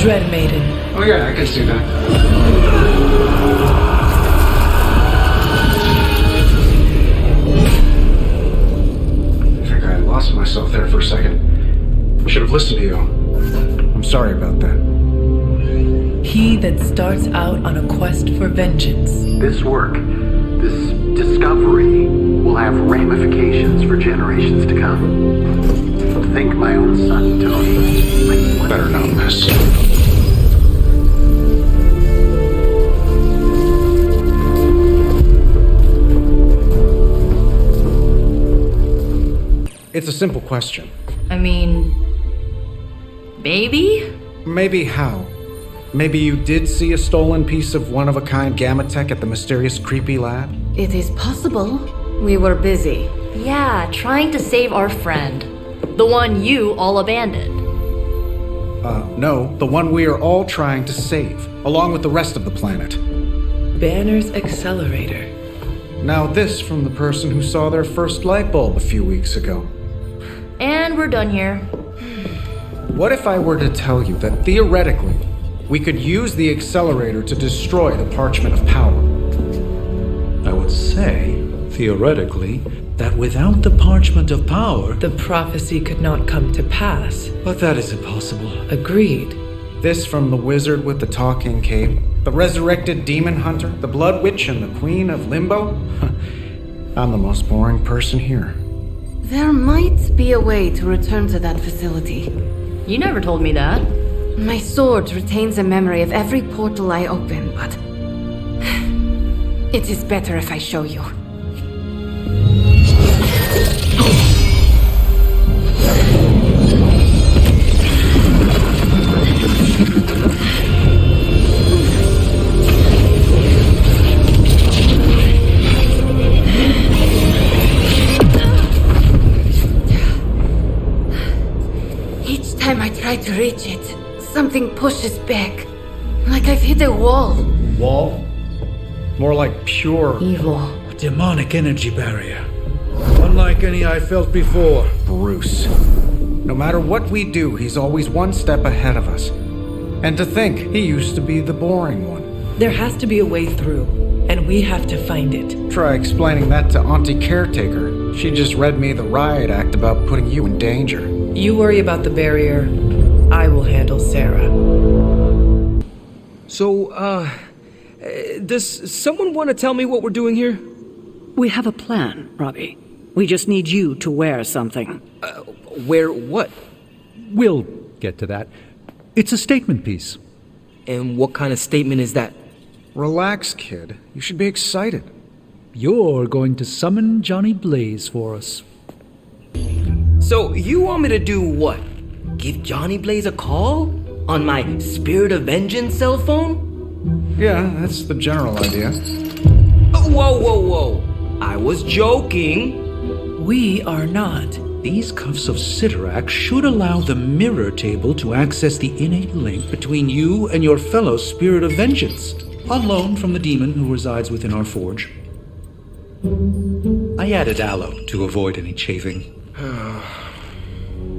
Dread Maiden. Oh yeah, I can see that. I think I lost myself there for a second. I should have listened to you. I'm sorry about that. He that starts out on a quest for vengeance. This work, this discovery, will have ramifications for generations to come. Think my own son, Tony. Better not miss. It's a simple question. I mean, maybe? Maybe how? Maybe you did see a stolen piece of one-of-a-kind gamma tech at the mysterious creepy lab? It is possible. We were busy. Yeah, trying to save our friend. The one you all abandoned. No, the one we are all trying to save, along with the rest of the planet. Banner's accelerator. Now this from the person who saw their first light bulb a few weeks ago. And we're done here. What if I were to tell you that theoretically, we could use the accelerator to destroy the Parchment of Power? I would say, theoretically, that without the Parchment of Power, the prophecy could not come to pass. But that is impossible. Agreed. This from the wizard with the talking cape, the resurrected demon hunter, the blood witch, and the queen of limbo? I'm the most boring person here. There might be a way to return to that facility. You never told me that. My sword retains a memory of every portal I open, but it is better if I show you. Each time I try to reach it, something pushes back. Like I've hit a wall. Wall? More like pure evil. A demonic energy barrier. Unlike any I felt before. Bruce. No matter what we do, he's always one step ahead of us. And to think, he used to be the boring one. There has to be a way through, and we have to find it. Try explaining that to Auntie Caretaker. She just read me the riot act about putting you in danger. You worry about the barrier. I will handle Sarah. So, does someone want to tell me what we're doing here? We have a plan, Robbie. We just need you to wear something. Wear what? We'll get to that. It's a statement piece. And what kind of statement is that? Relax, kid. You should be excited. You're going to summon Johnny Blaze for us. So, you want me to do what? Give Johnny Blaze a call? On my Spirit of Vengeance cell phone? Yeah, that's the general idea. Oh, whoa. I was joking. We are not. These cuffs of Cyttorak should allow the mirror table to access the innate link between you and your fellow Spirit of Vengeance, on loan from the demon who resides within our forge. I added aloe to avoid any chafing.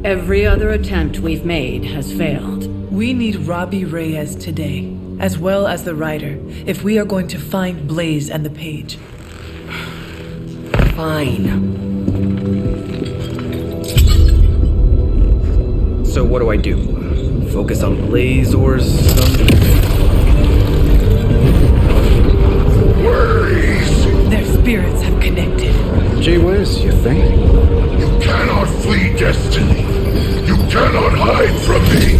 Every other attempt we've made has failed. We need Robbie Reyes today, as well as the writer, if we are going to find Blaze and the page. Fine. So what do I do? Focus on Blaze or something? Their spirits have connected. Gee whiz, you think? You cannot flee destiny. You cannot hide from me.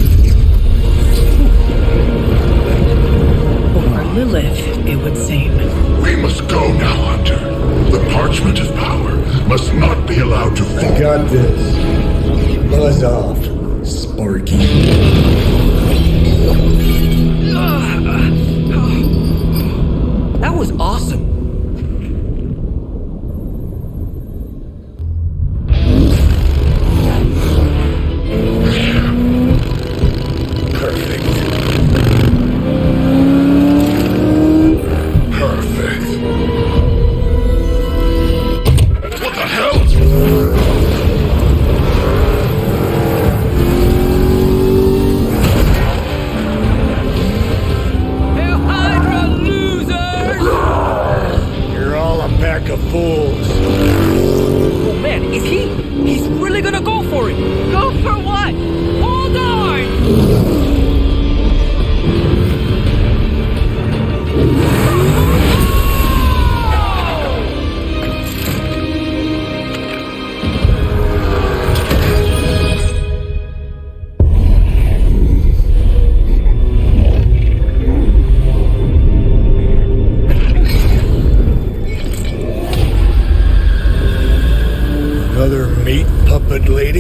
Or Lilith, it would seem. We must go now, Hunter. The Parchment of Power must not be allowed to fall. I got this. Buzz off, Sparky. That was awesome.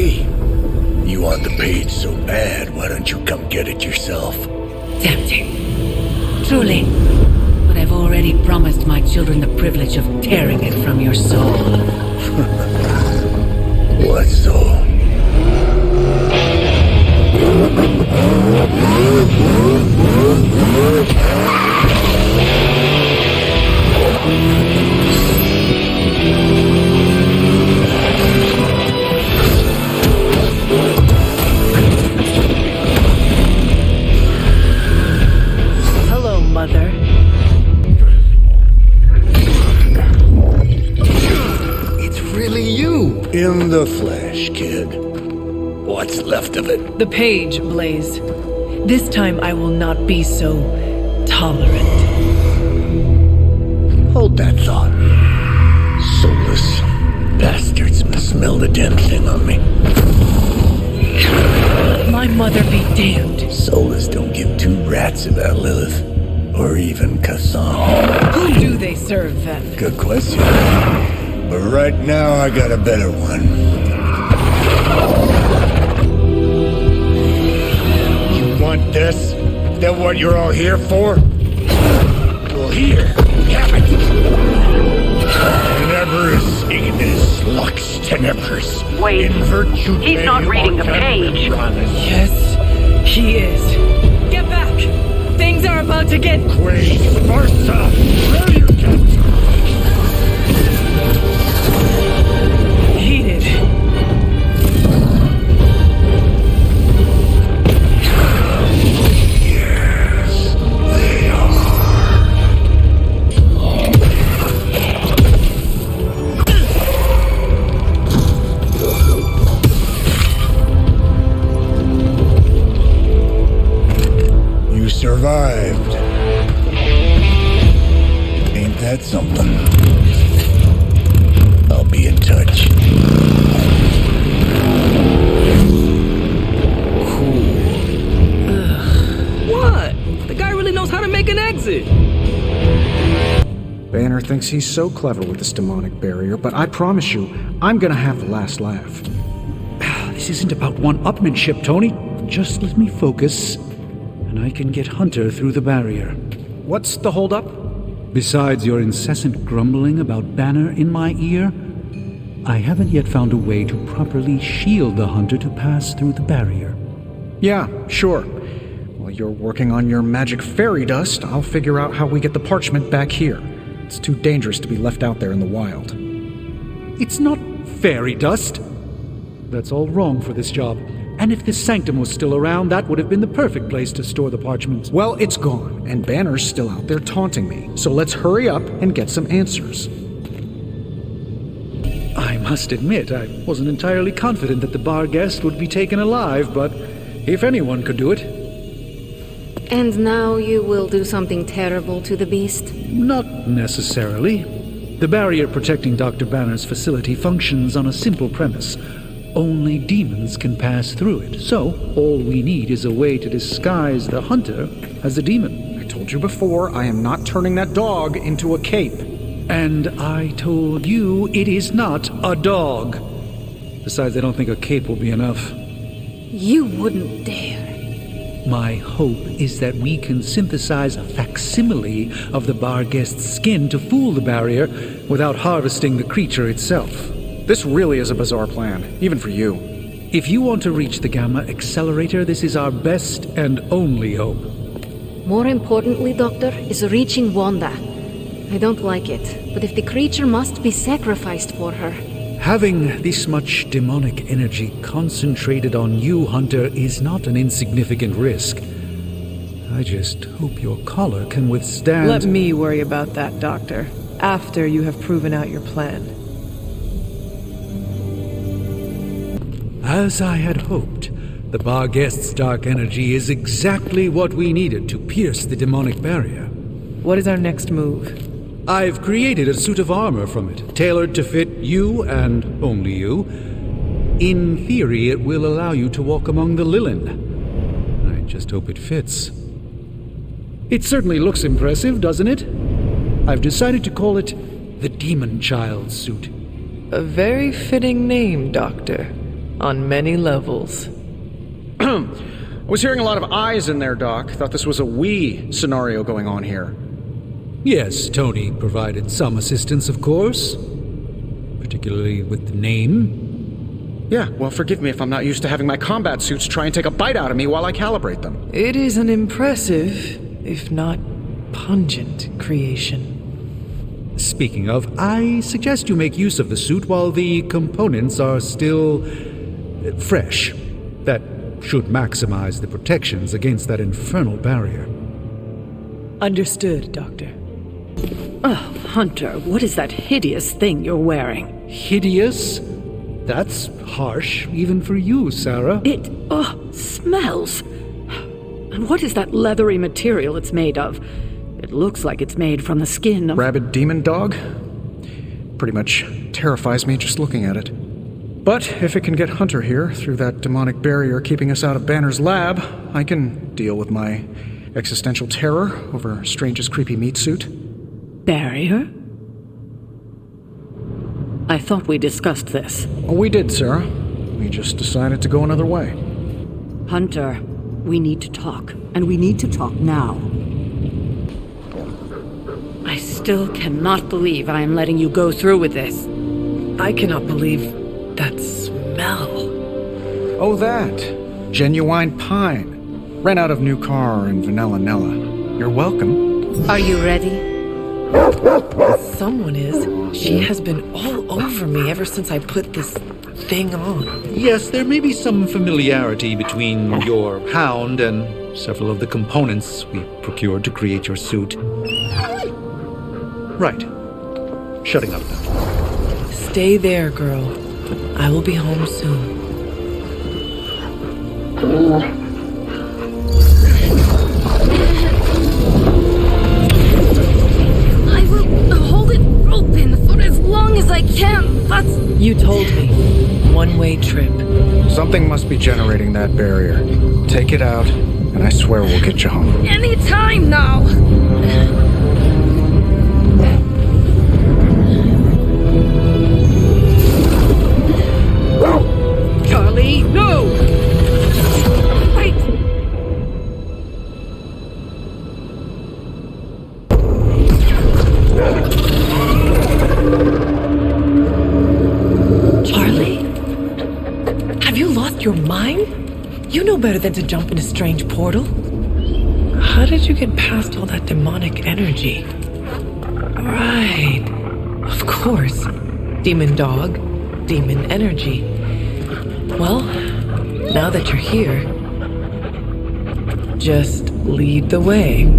Hey, you want the page so bad, why don't you come get it yourself? Tempting. Truly. But I've already promised my children the privilege of tearing it from your soul. What soul? Hello, Mother. It's really you. In the flesh, kid. What's left of it? The page, Blaze. This time I will not be so tolerant. Hold that thought. Soulless bastards must smell the damn thing on me. My mother be damned. Soulless don't give two rats about Lilith. Or even Kassan. Who do they serve, then? Good question. But right now I got a better one. You want this? Is that what you're all here for? Well, here, have it. Tenebris ignis lux tenebris. Wait, In virtue he's not reading the page. Yes, he is. Get back! Things are about to get... Quaid Sparsa! Brilliant! heated. Yes, they are. You survived. Ain't that something? I'll be in touch. What? The guy really knows how to make an exit. Banner thinks he's so clever with this demonic barrier, but I promise you, I'm gonna have the last laugh. This isn't about one-upmanship, Tony. Just let me focus, and I can get Hunter through the barrier. What's the holdup? Besides your incessant grumbling about Banner in my ear, I haven't yet found a way to properly shield the Hunter to pass through the barrier. Yeah, sure. While you're working on your magic fairy dust, I'll figure out how we get the parchment back here. It's too dangerous to be left out there in the wild. It's not fairy dust. That's all wrong for this job. And if this sanctum was still around, that would have been the perfect place to store the parchment. Well, it's gone, and Banner's still out there taunting me. So let's hurry up and get some answers. I must admit, I wasn't entirely confident that the bar guest would be taken alive, but if anyone could do it. And now you will do something terrible to the beast? Not necessarily. The barrier protecting Dr. Banner's facility functions on a simple premise. Only demons can pass through it, so all we need is a way to disguise the Hunter as a demon. I told you before, I am not turning that dog into a cape. And I told you it is not a dog. Besides, I don't think a cape will be enough. You wouldn't dare. My hope is that we can synthesize a facsimile of the bar guest's skin to fool the barrier without harvesting the creature itself. This really is a bizarre plan, even for you. If you want to reach the Gamma Accelerator, this is our best and only hope. More importantly, Doctor, is reaching Wanda. I don't like it, but if the creature must be sacrificed for her... Having this much demonic energy concentrated on you, Hunter, is not an insignificant risk. I just hope your collar can withstand... Let me worry about that, Doctor, after you have proven out your plan. As I had hoped, the bar guest's dark energy is exactly what we needed to pierce the demonic barrier. What is our next move? I've created a suit of armor from it, tailored to fit you and only you. In theory, it will allow you to walk among the Lilin. I just hope it fits. It certainly looks impressive, doesn't it? I've decided to call it the Demon Child suit. A very fitting name, Doctor. On many levels. I was hearing a lot of eyes in there, Doc. Thought this was a we scenario going on here. Yes, Tony provided some assistance, of course. Particularly with the name. Yeah, well, forgive me if I'm not used to having my combat suits try and take a bite out of me while I calibrate them. It is an impressive, if not pungent, creation. Speaking of, I suggest you make use of the suit while the components are still fresh. That should maximize the protections against that infernal barrier. Understood, Doctor. Oh, Hunter, what is that hideous thing you're wearing? Hideous? That's harsh, even for you, Sarah. It, smells. And what is that leathery material it's made of? It looks like it's made from the skin of... Rabid demon dog? Pretty much terrifies me just looking at it. But if it can get Hunter here through that demonic barrier keeping us out of Banner's lab, I can deal with my existential terror over Strange's creepy meat suit. Barrier? I thought we discussed this. Oh, we did, Sarah. We just decided to go another way. Hunter, we need to talk, and we need to talk now. I still cannot believe I am letting you go through with this. I cannot believe that smell. Oh, that. Genuine pine. Ran out of new car in Vanilla-Nella. You're welcome. Are you ready? Someone is. She has been all over me ever since I put this thing on. Yes, there may be some familiarity between your hound and several of the components we procured to create your suit. Right. Shutting up now. Stay there, girl. I will be home soon. I will hold it open for as long as I can, but... You told me. One-way trip. Something must be generating that barrier. Take it out, and I swear we'll get you home. Any time now! Charlie, no! Wait! Charlie? Have you lost your mind? You know better than to jump in a strange portal. How did you get past all that demonic energy? Right. Of course. Demon dog, demon energy. Well, now that you're here, just lead the way.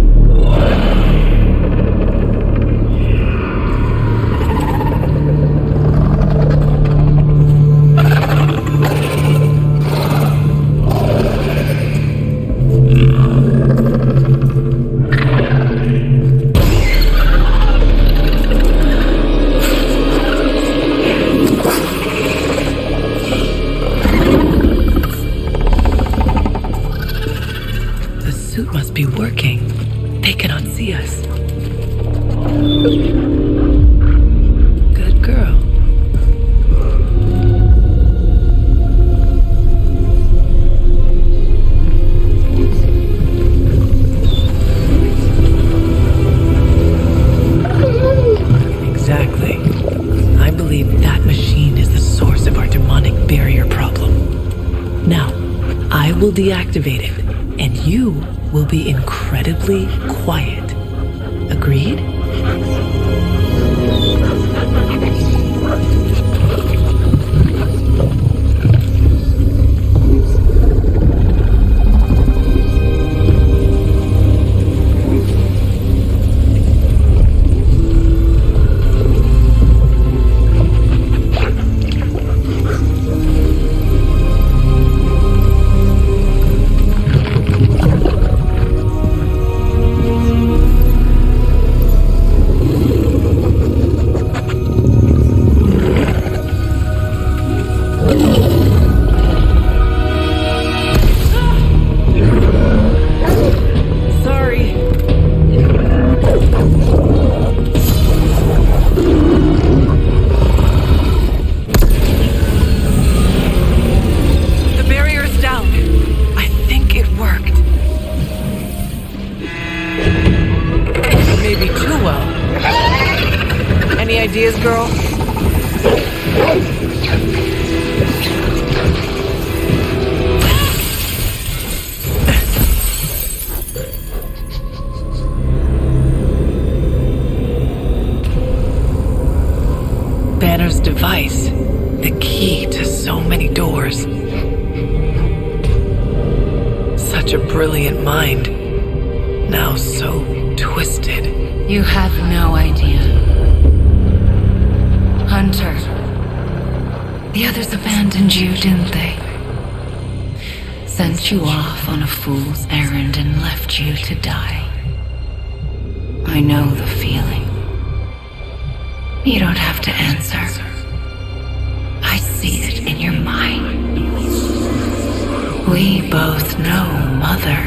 Deactivate it, and you will be incredibly quiet. Agreed? is, girl? Banner's device. The key to so many doors. Such a brilliant mind. Now so twisted. You have no idea. Hunter. The others abandoned you, didn't they? Sent you off on a fool's errand and left you to die. I know the feeling. You don't have to answer. I see it in your mind. We both know Mother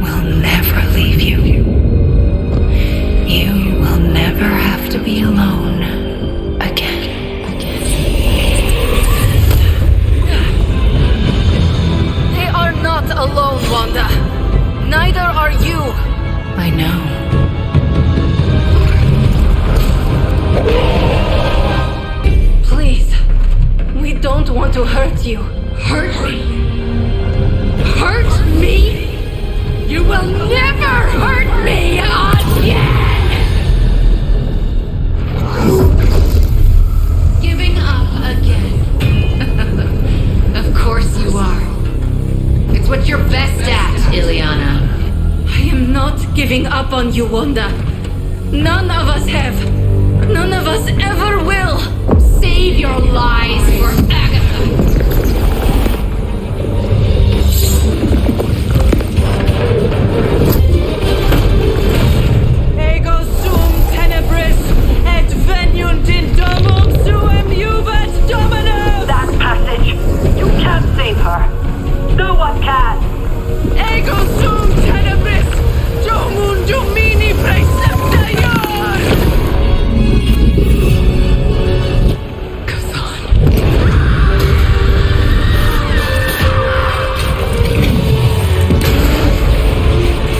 will never leave you. You will never have to be alone again. They are not alone, Wanda. Neither are you. I know. Please, we don't want to hurt you. Hurt me? Hurt me? You will never hurt me again! Giving up again. Of course you are. It's what you're best at, Ileana. I am not giving up on you, Wanda. None of us have. None of us ever will. Save your lies for Agatha. Ego sum tenebris et veniunt in domum suum juvat domino! That passage. You can't save her. No one can. Ego sum tenebris domum domini praecepta ior!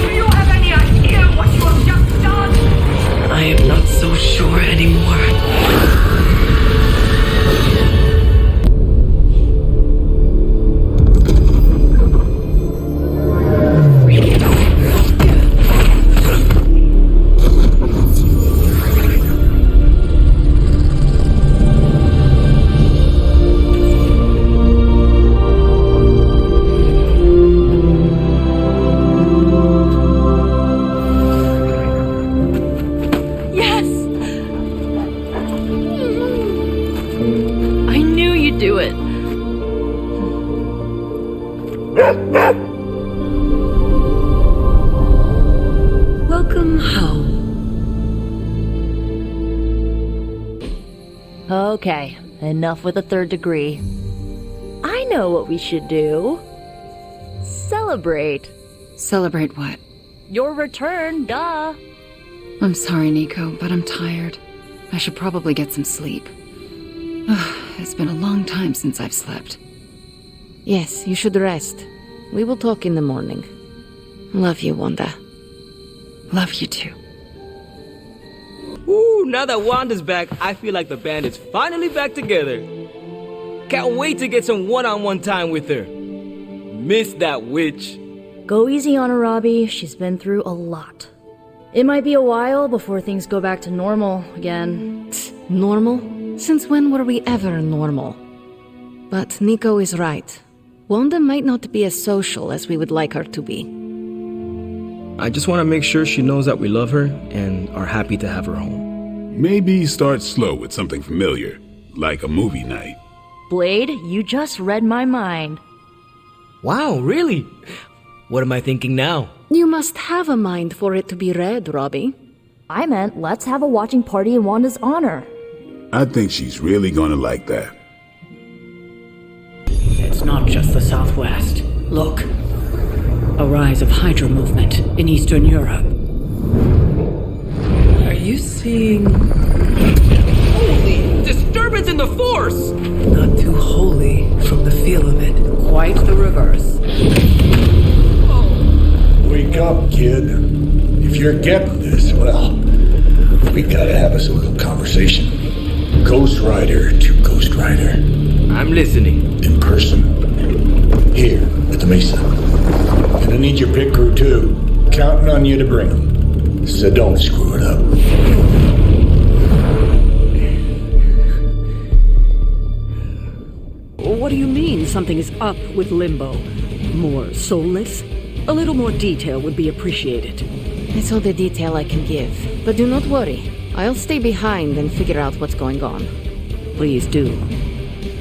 Do you have any idea what you have just done? I am not so sure anymore. Yes! I knew you'd do it. Welcome home. Okay, enough with the third degree. I know what we should do. Celebrate. Celebrate what? Your return, duh. I'm sorry, Nico, but I'm tired. I should probably get some sleep. It's been a long time since I've slept. Yes, you should rest. We will talk in the morning. Love you, Wanda. Love you too. Ooh, now that Wanda's back, I feel like the band is finally back together. Can't wait to get some one-on-one time with her. Miss that witch. Go easy on her, Robbie. She's been through a lot. It might be a while before things go back to normal again. Normal? Since when were we ever normal? But Nico is right. Wanda might not be as social as we would like her to be. I just want to make sure she knows that we love her and are happy to have her home. Maybe start slow with something familiar, like a movie night. Blade, you just read my mind. Wow, really? What am I thinking now? You must have a mind for it to be read, Robbie. I meant let's have a watching party in Wanda's honor. I think she's really gonna like that. It's not just the Southwest. Look. A rise of Hydra movement in Eastern Europe. Are you seeing... Holy disturbance in the Force! Not too holy from the feel of it. Quite the reverse. Wake up, kid. If you're getting this, well, we gotta have us a little conversation. Ghost Rider to Ghost Rider. I'm listening. In person. Here, at the Mesa. Gonna need your pit crew too. Counting on you to bring them. So don't screw it up. What do you mean something is up with Limbo? More soulless? A little more detail would be appreciated. It's all the detail I can give. But do not worry. I'll stay behind and figure out what's going on. Please do.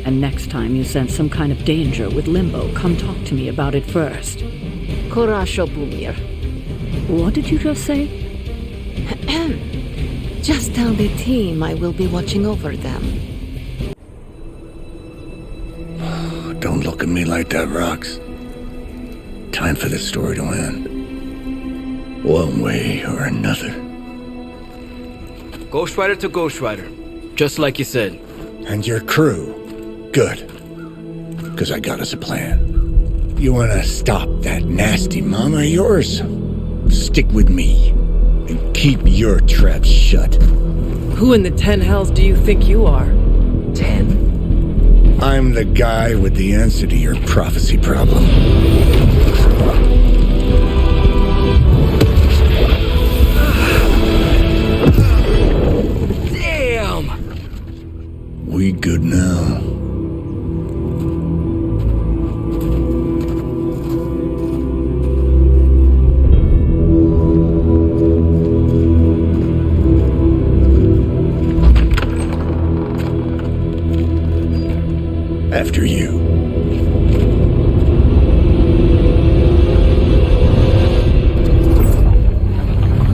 And next time you sense some kind of danger with Limbo, come talk to me about it first. Korasho Bumir. What did you just say? Just tell the team I will be watching over them. Don't look at me like that, Rox. Time for this story to end. One way or another. Ghost Rider to Ghost Rider. Just like you said. And your crew. Good. Because I got us a plan. You want to stop that nasty mama of yours? Stick with me. And keep your traps shut. Who in the 10 hells do you think you are? 10? I'm the guy with the answer to your prophecy problem. Damn! We good now. After you.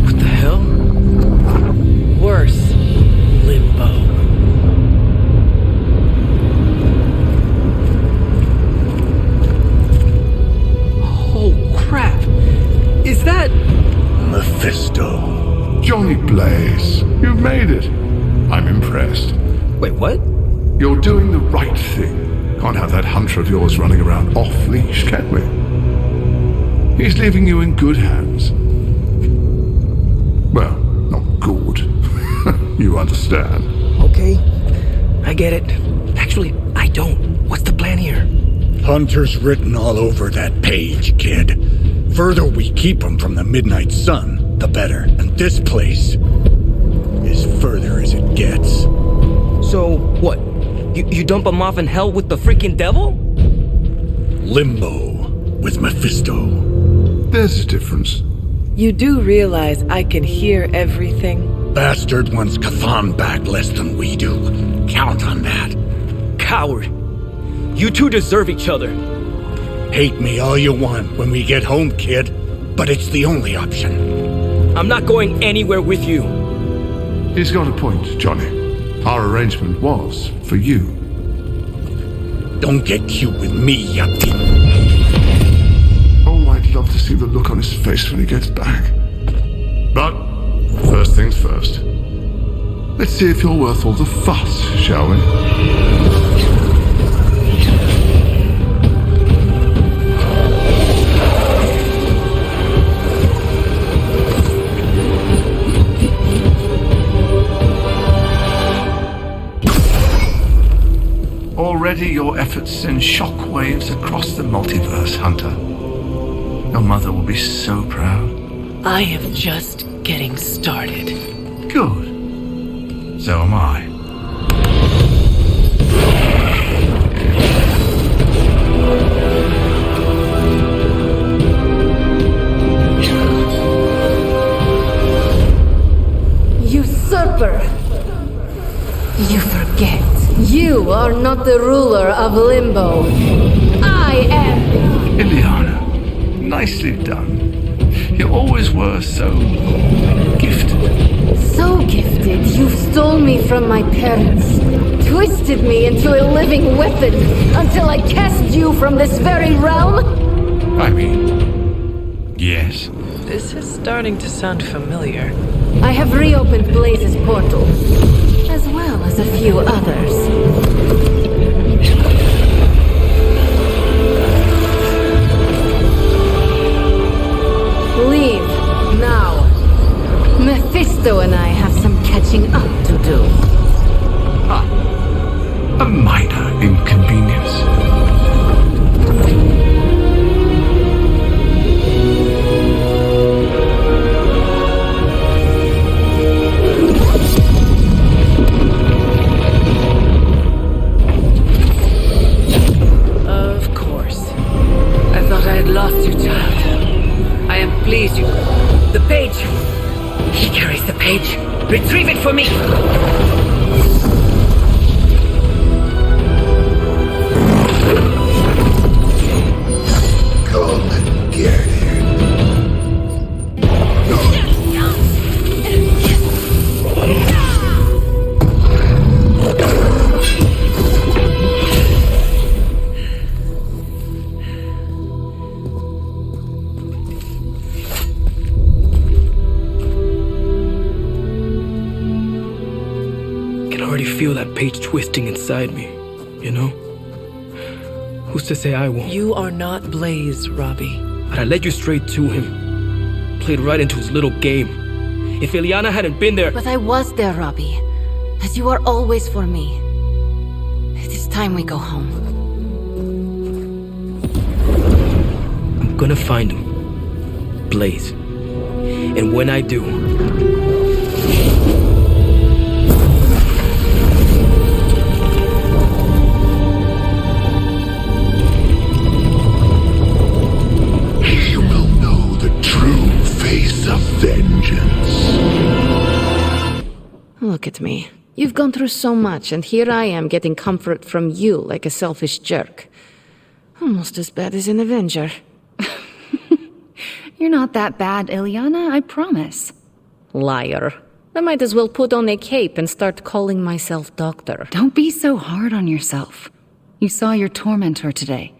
What the hell? Worse. Limbo. Oh, crap. Is that... Mephisto. Johnny Blaze, you've made it. I'm impressed. Wait, what? You're doing the right thing. Can't have that hunter of yours running around off-leash, can we? He's leaving you in good hands. Well, not good. You understand. Okay, I get it. Actually, I don't. What's the plan here? Hunter's written all over that page, kid. Further we keep him from the midnight sun, the better. And this place is further as it gets. So, what? You dump him off in hell with the freaking devil? Limbo with Mephisto. There's a difference. You do realize I can hear everything? Bastard wants Cathan back less than we do. Count on that. Coward. You two deserve each other. Hate me all you want when we get home, kid. But it's the only option. I'm not going anywhere with you. He's got a point, Johnny. Our arrangement was for you. Don't get cute with me, yuppie. Oh, I'd love to see the look on his face when he gets back. But, first things first. Let's see if you're worth all the fuss, shall we? Already your efforts send shockwaves across the multiverse, Hunter. Your mother will be so proud. I am just getting started. Good. So am I. Usurper! You forget. You are not the ruler of Limbo. I am. Ileana, nicely done. You always were so gifted. So gifted, you stole me from my parents, twisted me into a living weapon until I cast you from this very realm? I mean, yes. This is starting to sound familiar. I have reopened Blaze's portal, as well as a few others. Leave, now. Mephisto and I have some catching up to do. Ah, lost your child. I am pleased you... The page! He carries the page. Retrieve it for me! Come and get it. I can already feel that page twisting inside me, you know? Who's to say I won't? You are not Blaze, Robbie. But I led you straight to him. Played right into his little game. If Ileana hadn't been there... But I was there, Robbie. As you are always for me. It is time we go home. I'm gonna find him. Blaze. And when I do... You will know the true face of vengeance. Look at me. You've gone through so much, and here I am getting comfort from you like a selfish jerk. Almost as bad as an Avenger. You're not that bad, Ileana, I promise. Liar. I might as well put on a cape and start calling myself Doctor. Don't be so hard on yourself. You saw your tormentor today.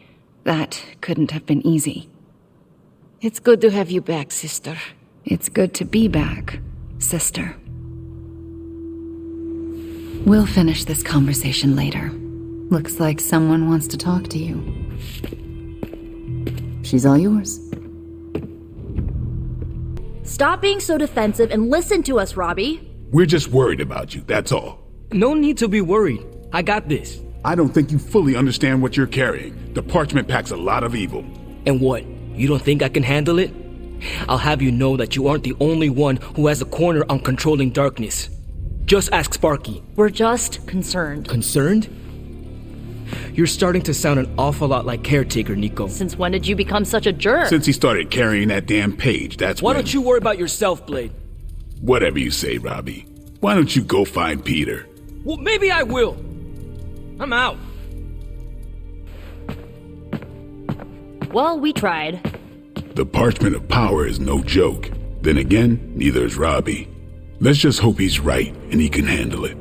That couldn't have been easy. It's good to have you back, sister. It's good to be back, sister. We'll finish this conversation later. Looks like someone wants to talk to you. She's all yours. Stop being so defensive and listen to us, Robbie. We're just worried about you, that's all. No need to be worried. I got this. I don't think you fully understand what you're carrying. The parchment packs a lot of evil. And what? You don't think I can handle it? I'll have you know that you aren't the only one who has a corner on controlling darkness. Just ask Sparky. We're just concerned. Concerned? You're starting to sound an awful lot like Caretaker, Nico. Since when did you become such a jerk? Since he started carrying that damn page, that's Why don't you worry about yourself, Blade? Whatever you say, Robbie. Why don't you go find Peter? Well, maybe I will. I'm out. Well, we tried. The parchment of power is no joke. Then again, neither is Robbie. Let's just hope he's right and he can handle it.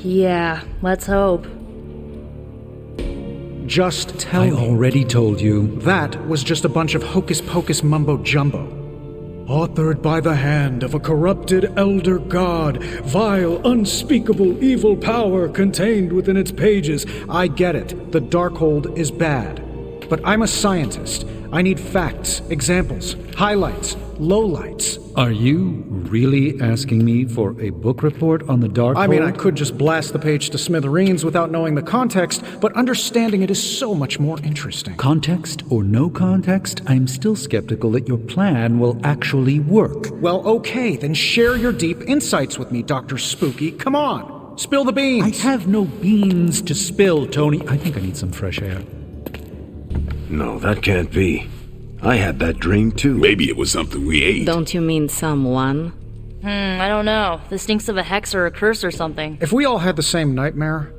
Yeah, let's hope. Just tell me. I already told you. That was just a bunch of hocus-pocus mumbo-jumbo. Authored by the hand of a corrupted elder god, vile, unspeakable evil power contained within its pages. I get it. The Darkhold is bad. But I'm a scientist. I need facts, examples, highlights, lowlights. Are you really asking me for a book report on the Darkhold? I mean, I could just blast the page to smithereens without knowing the context, but understanding it is so much more interesting. Context or no context, I'm still skeptical that your plan will actually work. Well, okay, then share your deep insights with me, Dr. Spooky. Come on, spill the beans. I have no beans to spill, Tony. I think I need some fresh air. No, that can't be. I had that dream too. Maybe it was something we ate. Don't you mean someone? I don't know. This stinks of a hex or a curse or something. If we all had the same nightmare,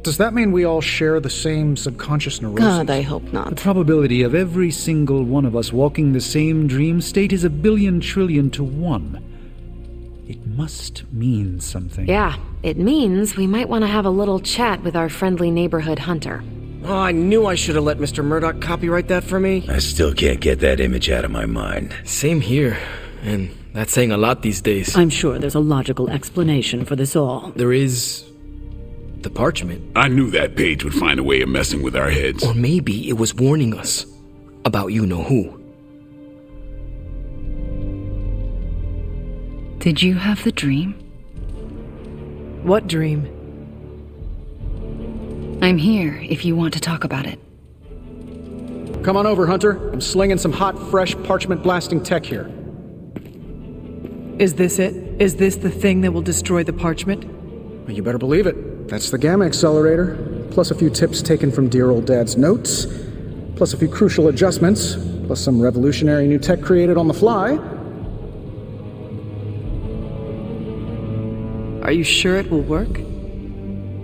does that mean we all share the same subconscious neurosis? God, I hope not. The probability of every single one of us walking the same dream state is 1 billion trillion to 1. It must mean something. Yeah, it means we might want to have a little chat with our friendly neighborhood hunter. Oh, I knew I should have let Mr. Murdoch copyright that for me. I still can't get that image out of my mind. Same here. And that's saying a lot these days. I'm sure there's a logical explanation for this all. There is... the parchment. I knew that page would find a way of messing with our heads. Or maybe it was warning us about you-know-who. Did you have the dream? What dream? I'm here if you want to talk about it. Come on over, Hunter. I'm slinging some hot, fresh parchment blasting tech here. Is this it? Is this the thing that will destroy the parchment? Well, you better believe it. That's the Gamma Accelerator, plus a few tips taken from dear old Dad's notes, plus a few crucial adjustments, plus some revolutionary new tech created on the fly. Are you sure it will work?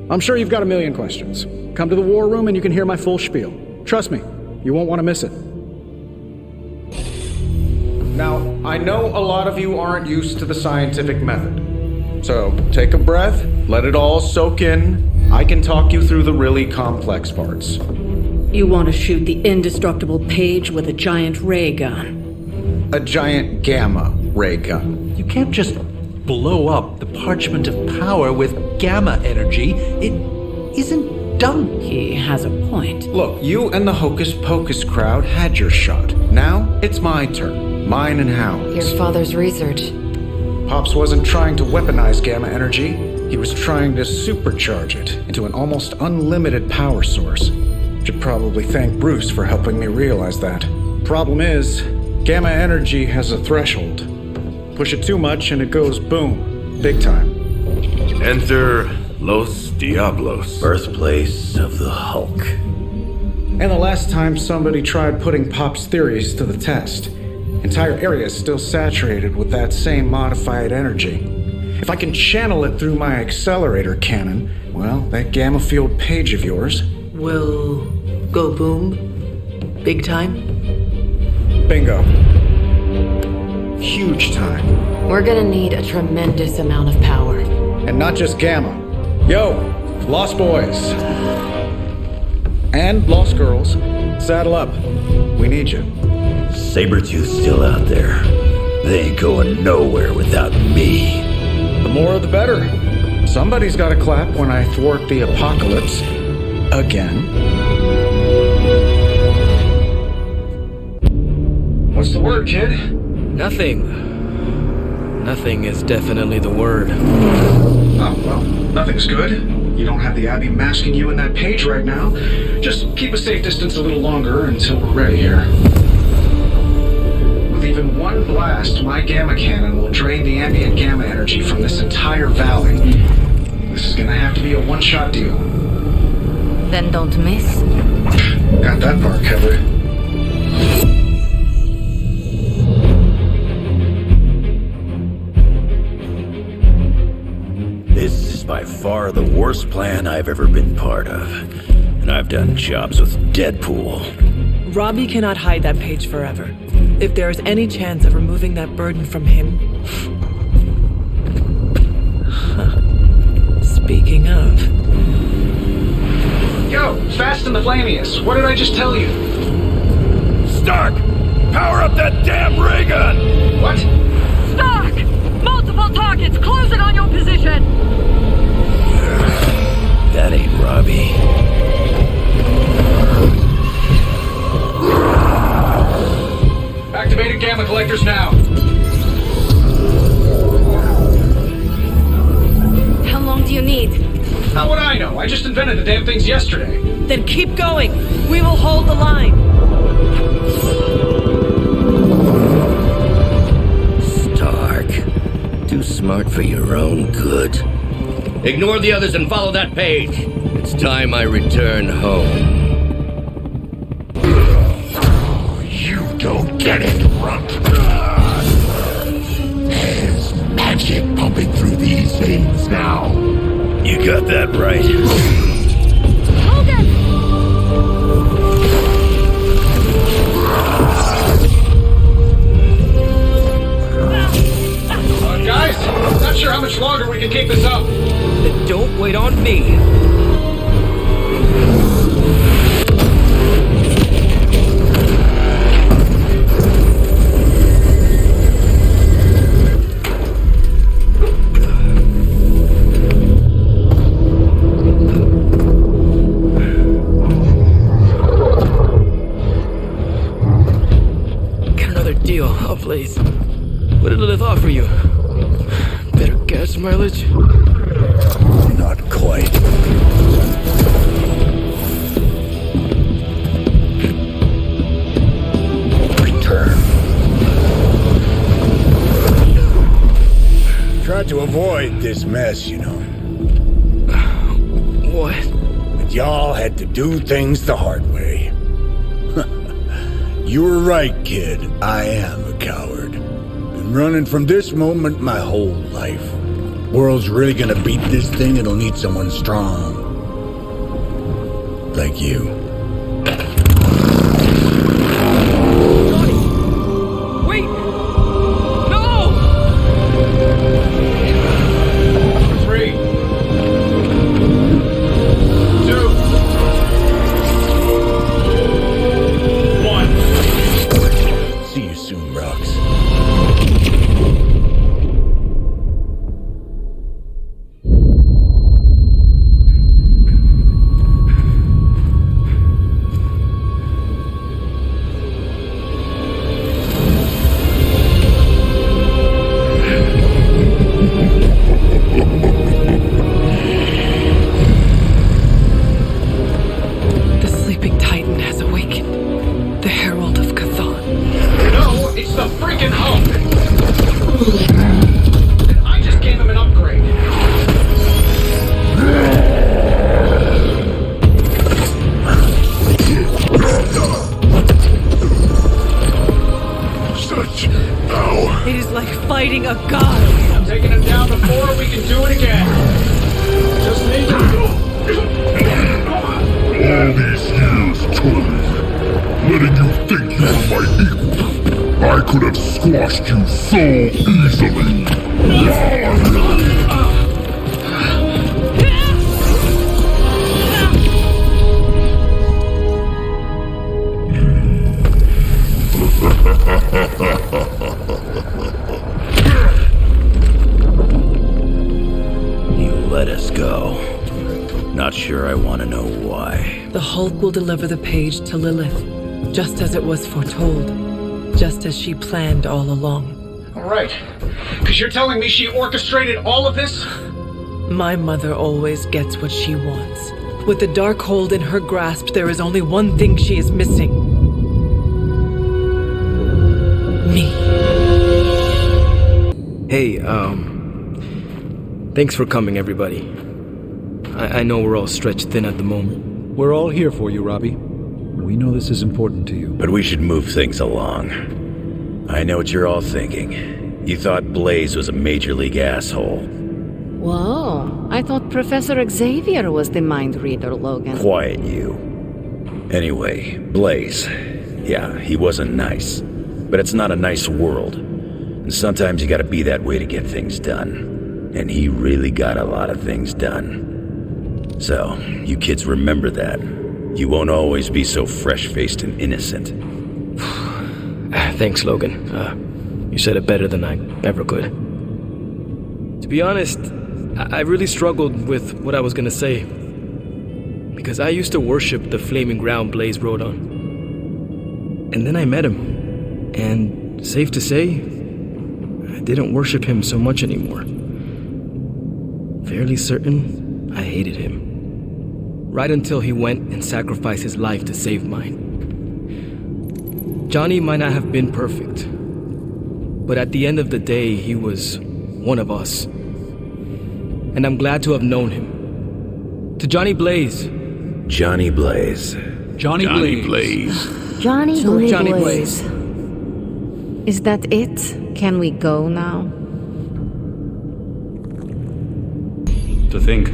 I'm sure you've got a million questions. Come to the war room and you can hear my full spiel. Trust me, you won't want to miss it. Now, I know a lot of you aren't used to the scientific method. So, take a breath, let it all soak in. I can talk you through the really complex parts. You want to shoot the indestructible Page with a giant ray gun. A giant gamma ray gun. You can't just blow up the Parchment of Power with gamma energy. It isn't done. He has a point. Look, you and the Hocus Pocus crowd had your shot. Now, it's my turn. Mine and Howard's. Your father's research. Pops wasn't trying to weaponize gamma energy. He was trying to supercharge it into an almost unlimited power source. Should probably thank Bruce for helping me realize that. Problem is, gamma energy has a threshold. Push it too much and it goes boom. Big time. Enter Los Diablos. Birthplace of the Hulk. And the last time somebody tried putting Pop's theories to the test, entire area is still saturated with that same modified energy. If I can channel it through my accelerator cannon, well, that gamma field Page of yours will go boom? Big time? Bingo. Huge time. We're gonna need a tremendous amount of power. And not just gamma. Yo, Lost Boys. And Lost Girls, saddle up. We need you. Sabretooth's still out there. They ain't going nowhere without me. The more the better. Somebody's gotta clap when I thwart the apocalypse. Again. What's the word, kid? Nothing. Nothing is definitely the word. Oh, well, nothing's good. You don't have the Abbey masking you in that Page right now. Just keep a safe distance a little longer until we're ready here. With even one blast, my gamma cannon will drain the ambient gamma energy from this entire valley. This is gonna have to be a one-shot deal. Then don't miss. Got that part covered. This is by far the worst plan I've ever been part of. And I've done jobs with Deadpool. Robbie cannot hide that Page forever. If there is any chance of removing that burden from him... Speaking of... Yo, Fast and the Flamius, what did I just tell you? Stark! Power up that damn ray gun! What? Stark! Multiple targets closing on your position! That ain't Robbie. Activated gamma collectors now. How long do you need? How would I know? I just invented the damn things yesterday. Then keep going. We will hold the line. Stark. Too smart for your own good. Ignore the others and follow that Page. It's time I return home. You don't get it, Runt. There's magic pumping through these veins now. You got that right. Logan! Guys, not sure how much longer we can keep this up. Then don't wait on me. Get another deal, oh please. What did Lilith offer you? Better gas mileage? Not quite. Return. Tried to avoid this mess, you know. What? But y'all had to do things the hard way. You were right, kid. I am a coward. Been running from this moment my whole life. World's really gonna beat this thing, it'll need someone strong. Like you. Wait! No! 3, 2. See you soon, Rox. The sleeping Titan has awakened. The Herald of Chthon. No, it's the freaking Hulk! And I just gave him an upgrade. Such power. It is like fighting a god. I'm taking him down before we can do it again. Just need to... All these years, Tony, letting you think you were my equal. I could have squashed you so easily. You let us go. Not sure I want to know why. The Hulk will deliver the page to Lilith, just as it was foretold, just as she planned all along. All right. Because you're telling me she orchestrated all of this? My mother always gets what she wants. With the Darkhold in her grasp, there is only one thing she is missing. Me. Hey, thanks for coming, everybody. I know we're all stretched thin at the moment. We're all here for you, Robbie. We know this is important to you. But we should move things along. I know what you're all thinking. You thought Blaze was a major league asshole. Whoa, I thought Professor Xavier was the mind reader, Logan. Quiet you. Anyway, Blaze. Yeah, he wasn't nice. But it's not a nice world. And sometimes you gotta be that way to get things done. And he really got a lot of things done. So, you kids remember that. You won't always be so fresh-faced and innocent. Thanks, Logan. You said it better than I ever could. To be honest, I really struggled with what I was gonna say. Because I used to worship the flaming ground Blaze rode on. And then I met him. And safe to say, I didn't worship him so much anymore. Fairly certain I hated him. Right until he went and sacrificed his life to save mine. Johnny might not have been perfect, but at the end of the day, he was one of us. And I'm glad to have known him. To Johnny Blaze. Johnny Blaze. Johnny Blaze. Johnny Johnny Blaze. Is that it? Can we go now? To think,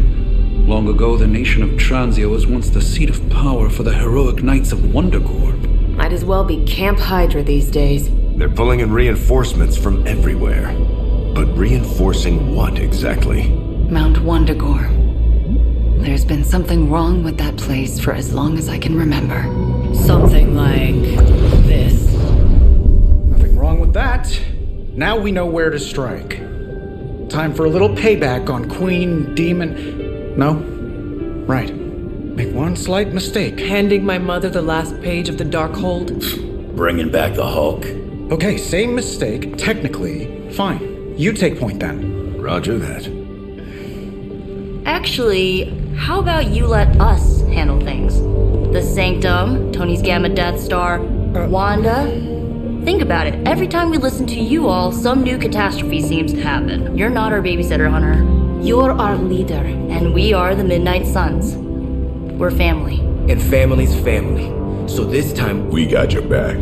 long ago the nation of Transia was once the seat of power for the heroic knights of Wundagore. Might as well be Camp Hydra these days. They're pulling in reinforcements from everywhere. But reinforcing what exactly? Mount Wundagore. There's been something wrong with that place for as long as I can remember. Something like this. Nothing wrong with that. Now we know where to strike. Time for a little payback on Queen, Demon... No? Right. Make one slight mistake. Handing my mother the last page of the Darkhold. Bringing back the Hulk. Okay, same mistake. Technically, fine. You take point then. Roger that. Actually, how about you let us handle things? The Sanctum, Tony's Gamma Death Star, Wanda. Think about it. Every time we listen to you all, some new catastrophe seems to happen. You're not our babysitter, Hunter. You're our leader. And we are the Midnight Suns. We're family. And family's family. So this time, we got your back.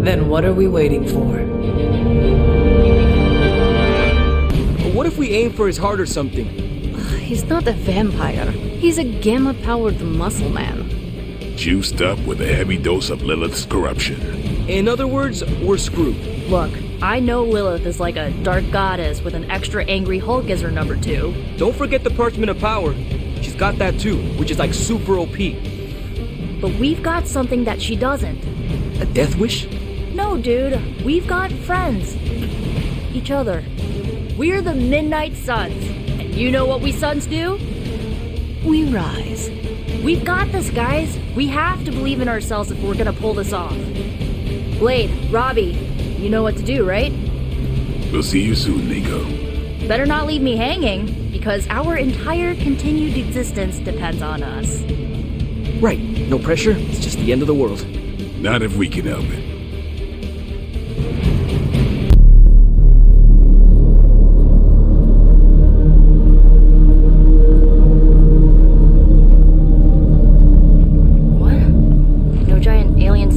Then what are we waiting for? What if we aim for his heart or something? He's not a vampire. He's a gamma-powered muscle man. Juiced up with a heavy dose of Lilith's corruption. In other words, we're screwed. Look, I know Lilith is like a dark goddess with an extra angry Hulk as her number 2. Don't forget the Parchment of Power. She's got that too, which is like super OP. But we've got something that she doesn't. A death wish? No, dude. We've got friends. Each other. We're the Midnight Suns. And you know what we Suns do? We rise. We've got this, guys. We have to believe in ourselves if we're gonna pull this off. Blade, Robbie, you know what to do, right? We'll see you soon, Nico. Better not leave me hanging, because our entire continued existence depends on us. Right. No pressure. It's just the end of the world. Not if we can help it.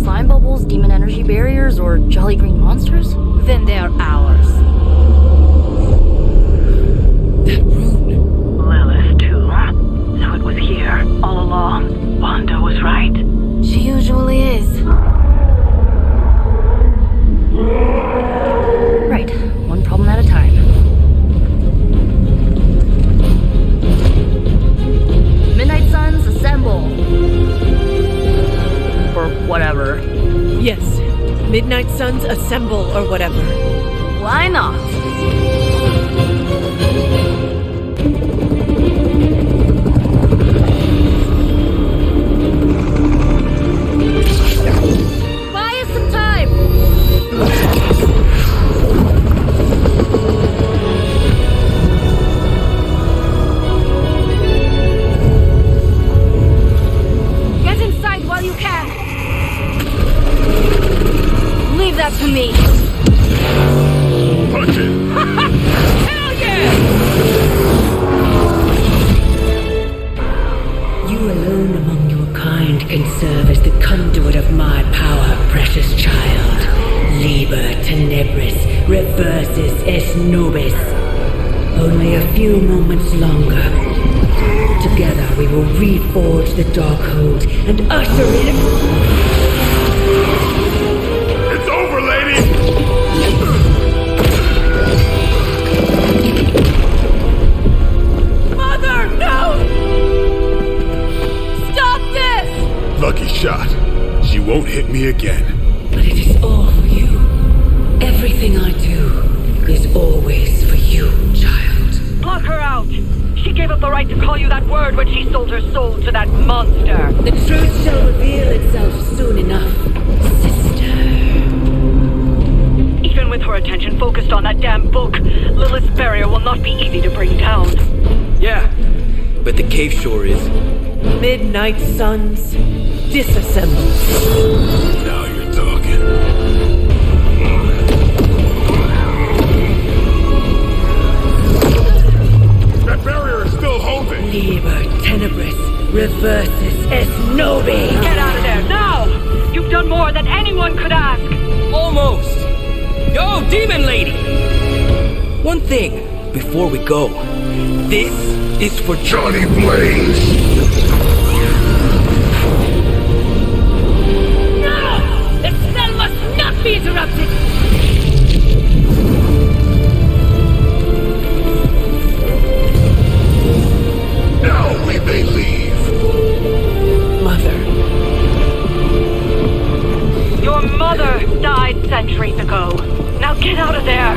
Slime bubbles, demon energy barriers, or jolly green monsters? Then they're ours. That rune. Lilith, too. So it was here, all along. Wanda was right. She usually is. Right, one problem at a time. Midnight Suns, assemble! Or whatever. Yes. Midnight Suns assemble or whatever. Why not? Buy us some time! Get inside while you can! Leave that to me! Punch it! Hell yeah! You alone among your kind can serve as the conduit of my power, precious child. Liber tenebris reversus es nobis. Only a few moments longer. Together we will reforge the Darkhold and usher in... It's over, lady! Mother, no! Stop this! Lucky shot. She won't hit me again. But it is all for you. Everything I do is always for you, child. Block her out! She gave up the right to call you that word when she sold her soul to that monster. The truth shall reveal itself soon enough, sister. Even with her attention focused on that damn book, Lilith's barrier will not be easy to bring down. Yeah, but the cave shore is. Midnight Suns, disassemble. Now you're talking. That barrier is still holding. Liber tenebris reversus es nobi. Get out of there, now! You've done more than anyone could ask! Almost! Yo, demon lady! One thing, before we go. This is for Johnny Blaze! No! The spell must not be interrupted! Now we may leave. Mother. Your mother died centuries ago. Now get out of there!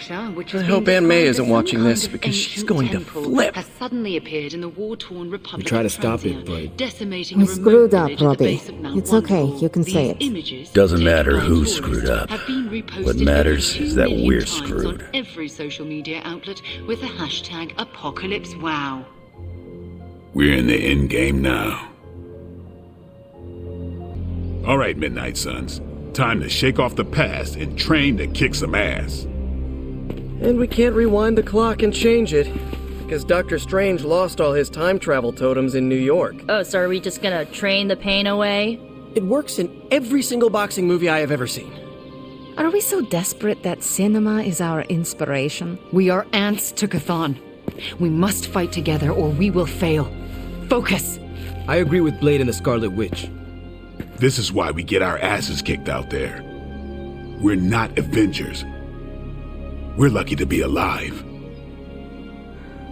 structure, which I has hope been Aunt May described isn't as watching some this kind of because she's ancient going to temple, flip. has suddenly appeared in the war-torn Republic try to of stop Transia, it, but- decimating We a remote screwed up, village at the Robbie. base of Mount It's okay, Wonderful. you can say These it. images, Doesn't taken matter by who tourists, screwed up. have been reposted What over matters 2 is that million we're times screwed. on every social media outlet with the hashtag #ApocalypseWow. We're in the end game now. All right, Midnight Suns. Time to shake off the past and train to kick some ass. And we can't rewind the clock and change it, because Dr. Strange lost all his time travel totems in New York. Oh, so are we just gonna train the pain away? It works in every single boxing movie I have ever seen. Are we so desperate that cinema is our inspiration? We are ants to Chthon. We must fight together or we will fail. Focus! I agree with Blade and the Scarlet Witch. This is why we get our asses kicked out there. We're not Avengers. We're lucky to be alive.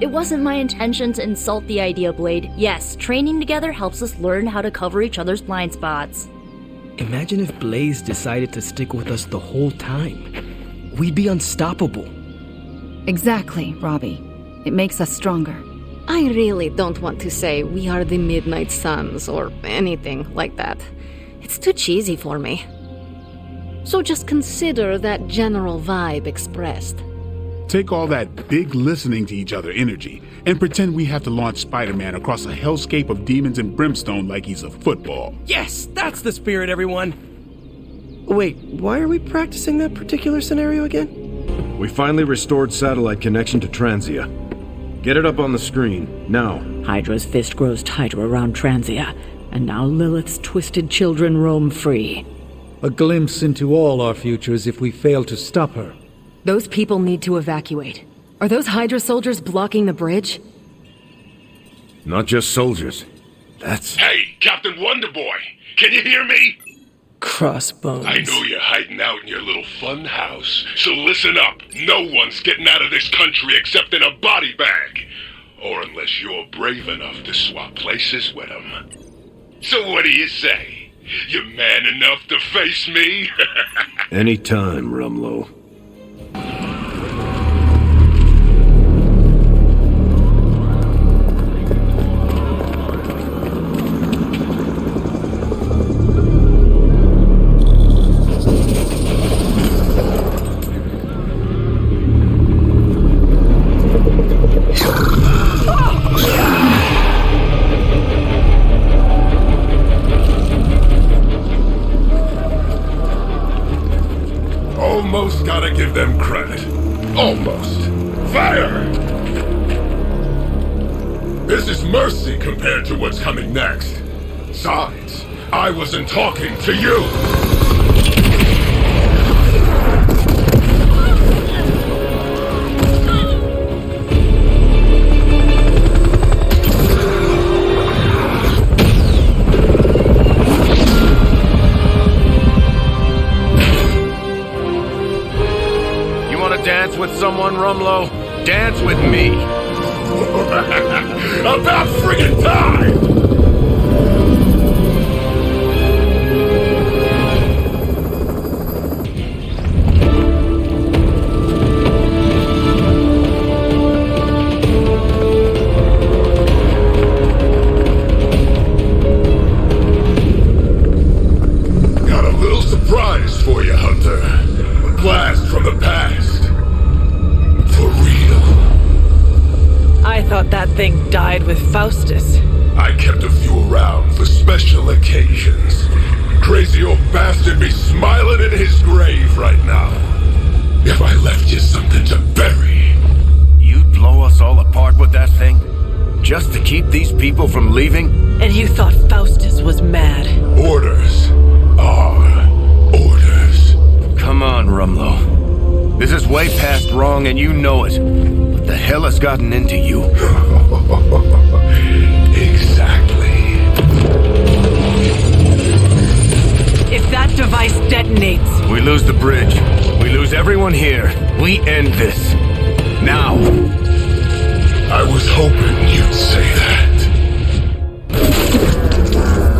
It wasn't my intention to insult the idea, Blade. Yes, training together helps us learn how to cover each other's blind spots. Imagine if Blaze decided to stick with us the whole time. We'd be unstoppable. Exactly, Robbie. It makes us stronger. I really don't want to say we are the Midnight Suns or anything like that. It's too cheesy for me. So just consider that general vibe expressed. Take all that big listening to each other energy and pretend we have to launch Spider-Man across a hellscape of demons and brimstone like he's a football. Yes, that's the spirit, everyone! Wait, why are we practicing that particular scenario again? We finally restored satellite connection to Transia. Get it up on the screen, now. Hydra's fist grows tighter around Transia, and now Lilith's twisted children roam free. A glimpse into all our futures if we fail to stop her. Those people need to evacuate. Are those Hydra soldiers blocking the bridge? Not just soldiers. That's... Hey, Captain Wonderboy! Can you hear me? Crossbones. I know you're hiding out in your little fun house, so listen up. No one's getting out of this country except in a body bag. Or unless you're brave enough to swap places with them. So what do you say? You man enough to face me? Anytime, Rumlow. Almost gotta give them credit. Almost. Fire! This is mercy compared to what's coming next. Besides, I wasn't talking to you! Dance with someone, Rumlow? Dance with me. About friggin' time! Got a little surprise for you, Hunter. A blast from the past. For real. I thought that thing died with Faustus. I kept a few around for special occasions. Crazy old bastard be smiling in his grave right now. If I left you something to bury. You'd blow us all apart with that thing? Just to keep these people from leaving? And you thought Faustus was mad. Orders are orders. Come on, Rumlow. This is way past wrong and you know it. What the hell has gotten into you? Exactly. If that device detonates... We lose the bridge. We lose everyone here. We end this. Now. I was hoping you'd say that.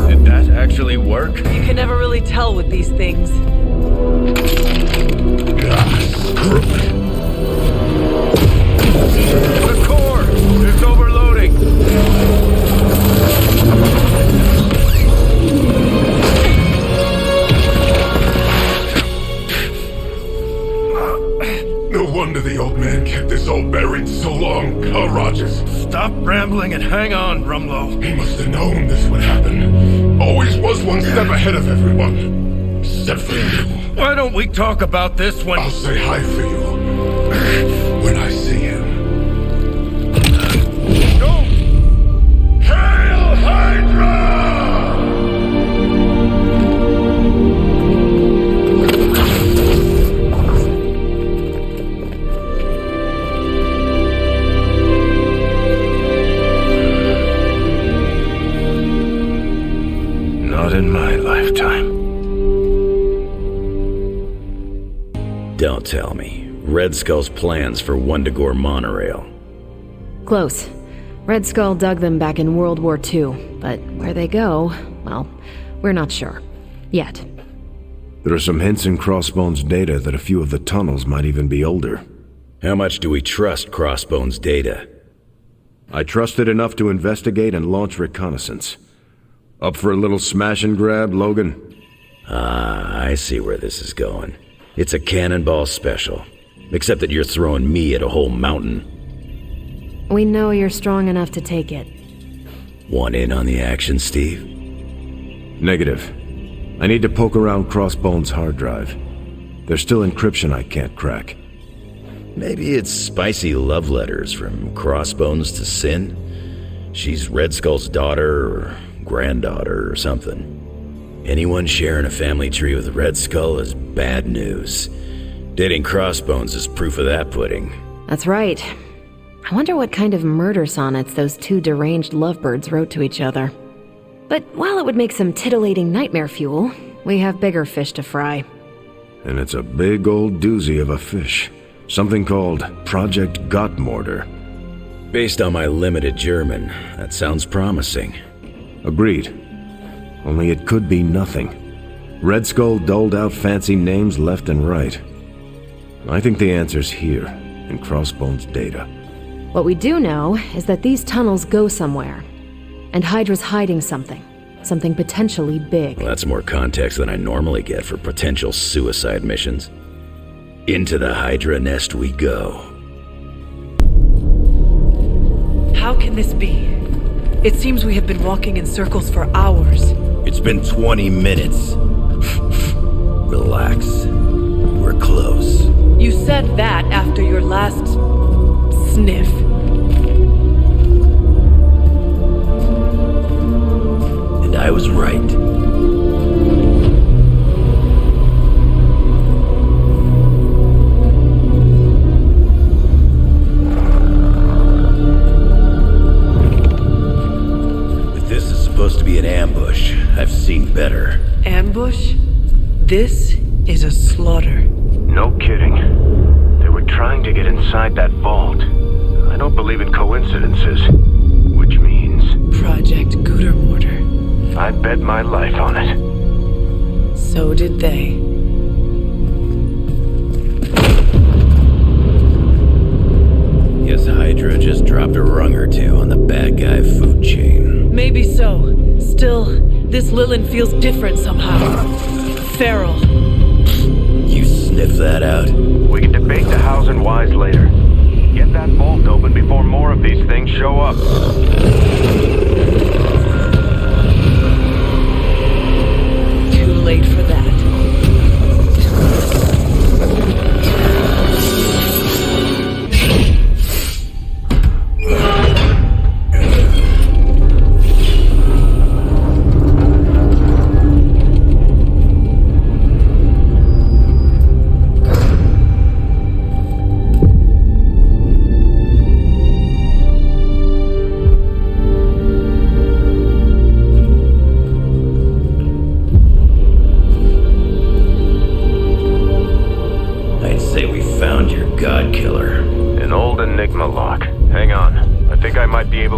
Did that actually work? You can never really tell with these things. Screw it. The core is overloading. No wonder the old man kept this all buried so long, huh, Rogers? Stop rambling and hang on, Rumlow. He must have known this would happen. Always was one step ahead of everyone. Except for you. Why don't we talk about this when... I'll say hi for you. When I see him. Go! Hail Hydra! Not in my lifetime. Don't tell me. Red Skull's plans for Wundagore monorail. Close. Red Skull dug them back in World War II, but where they go, well, we're not sure. Yet. There are some hints in Crossbone's data that a few of the tunnels might even be older. How much do we trust Crossbone's data? I trust it enough to investigate and launch reconnaissance. Up for a little smash and grab, Logan? Ah, I see where this is going. It's a cannonball special. Except that you're throwing me at a whole mountain. We know you're strong enough to take it. Want in on the action, Steve? Negative. I need to poke around Crossbone's hard drive. There's still encryption I can't crack. Maybe it's spicy love letters from Crossbones to Sin? She's Red Skull's daughter or granddaughter or something. Anyone sharing a family tree with Red Skull is bad news. Dating Crossbones is proof of that pudding. That's right. I wonder what kind of murder sonnets those two deranged lovebirds wrote to each other. But while it would make some titillating nightmare fuel, we have bigger fish to fry. And it's a big old doozy of a fish. Something called Project Gottmorder. Based on my limited German, that sounds promising. Agreed. Only it could be nothing. Red Skull doled out fancy names left and right. I think the answer's here, in Crossbone's data. What we do know is that these tunnels go somewhere. And Hydra's hiding something. Something potentially big. Well, that's more context than I normally get for potential suicide missions. Into the Hydra nest we go. How can this be? It seems we have been walking in circles for hours. It's been 20 minutes. Relax. We're close. You said that after your last sniff. And I was right. If this is supposed to be an ambush, I've seen better. Ambush? This is a slaughter. No kidding. They were trying to get inside that vault. I don't believe in coincidences. Which means... Project Gutermorder. I bet my life on it. So did they. Guess Hydra just dropped a rung or two on the bad guy food chain. Maybe so. Still, this Lilin feels different somehow. Feral. You sniff that out? We can debate the hows and whys later. Get that vault open before more of these things show up. Too late for that.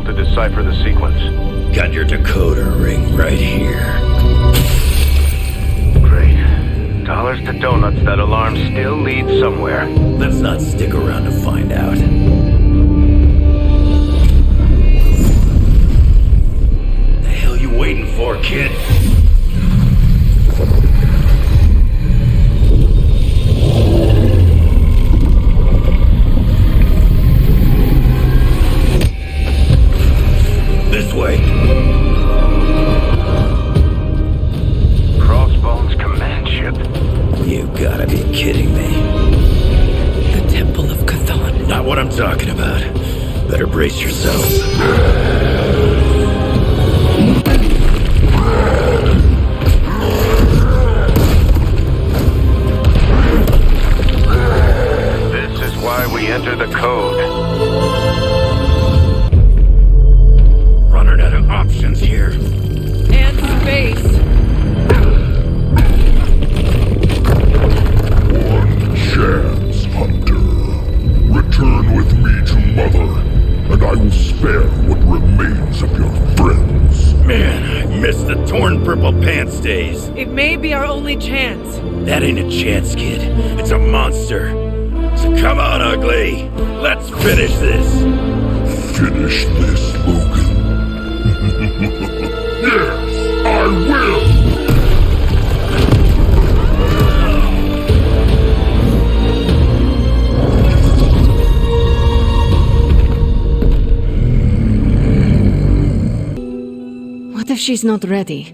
To decipher the sequence. Got your decoder ring right here. Great. Dollars to donuts, that alarm still leads somewhere. Let's not stick around to find out. kid. This way. Crossbones command ship. You gotta be kidding me. The Temple of Chthon. Not what I'm talking about. Better brace yourself. This is why we enter the code. Running out of options here. And space. Chance, Hunter. Return with me to Mother, and I will spare what remains of your friends. Man, I miss the torn purple pants days. It may be our only chance. That ain't a chance, kid. It's a monster. So come on, ugly. Let's finish this. Finish this, Logan. Yes, I will! What if she's not ready?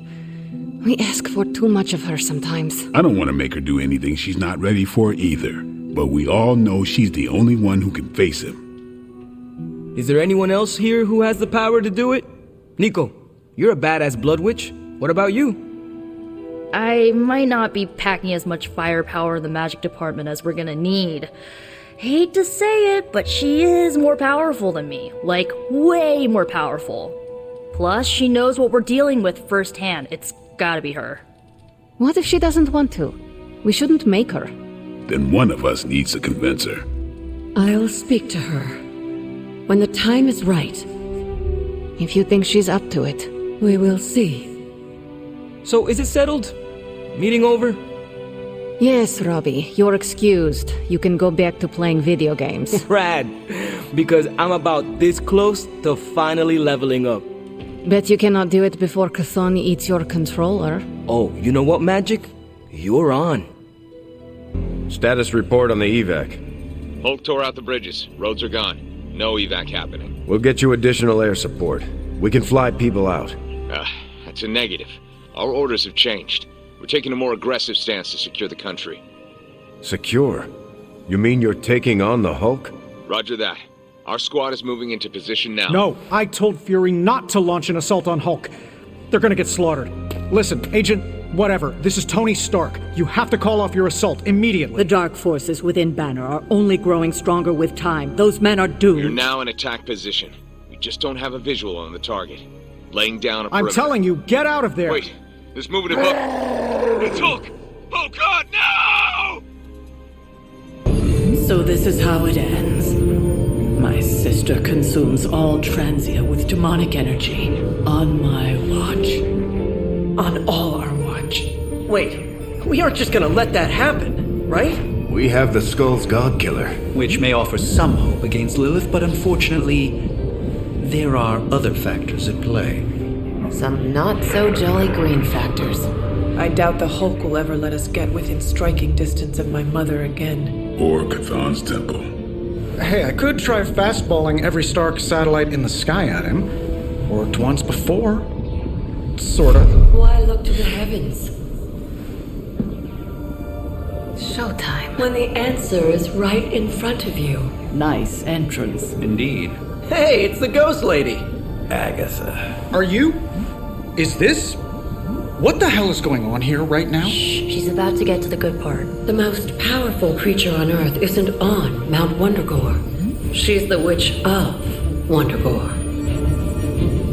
We ask for too much of her sometimes. I don't want to make her do anything she's not ready for either, but we all know she's the only one who can face him. Is there anyone else here who has the power to do it? Nico, you're a badass blood witch. What about you? I might not be packing as much firepower in the magic department as we're gonna need. Hate to say it, but she is more powerful than me. Like, way more powerful. Plus, she knows what we're dealing with firsthand. It's gotta be her. What if she doesn't want to? We shouldn't make her. Then one of us needs to convince her. I'll speak to her. When the time is right. If you think she's up to it. We will see. So, is it settled? Meeting over? Yes, Robbie, you're excused. You can go back to playing video games. Rad! Because I'm about this close to finally leveling up. Bet you cannot do it before Chthon eats your controller. Oh, you know what, Magic? You're on. Status report on the evac. Hulk tore out the bridges. Roads are gone. No evac happening. We'll get you additional air support. We can fly people out. That's a negative. Our orders have changed. We're taking a more aggressive stance to secure the country. Secure? You mean you're taking on the Hulk? Roger that. Our squad is moving into position now. No, I told Fury not to launch an assault on Hulk. They're gonna get slaughtered. Listen, Agent, whatever, this is Tony Stark. You have to call off your assault immediately. The dark forces within Banner are only growing stronger with time. Those men are doomed. We're now in attack position. We just don't have a visual on the target. Laying down a perimeter. I'm telling you, get out of there! Wait, there's movement above. It's Hulk! Oh God, no! So this is how it ends. My sister consumes all Transia with demonic energy on my watch. On all our watch. Wait, we aren't just gonna let that happen, right? We have the Skull's Godkiller. Which may offer some hope against Lilith, but unfortunately, there are other factors at play. Some not-so-jolly green factors. I doubt the Hulk will ever let us get within striking distance of my mother again. Or Chthon's temple. Hey, I could try fastballing every Stark satellite in the sky at him. Worked once before. Sorta. Why look to the heavens? Showtime. When the answer is right in front of you. Nice entrance. Indeed. Hey, it's the Ghost Lady! Agatha. Are you? Is this? What the hell is going on here right now? She's about to get to the good part. The most powerful creature on Earth isn't on Mount Wondergore. She's the witch of Wondergore.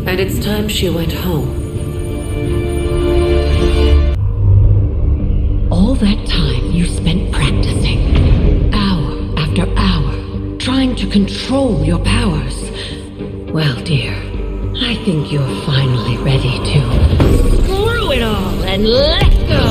And it's time she went home. All that time you spent practicing, hour after hour, trying to control your powers. Well, dear, I think you're finally ready to Screw it all and let go!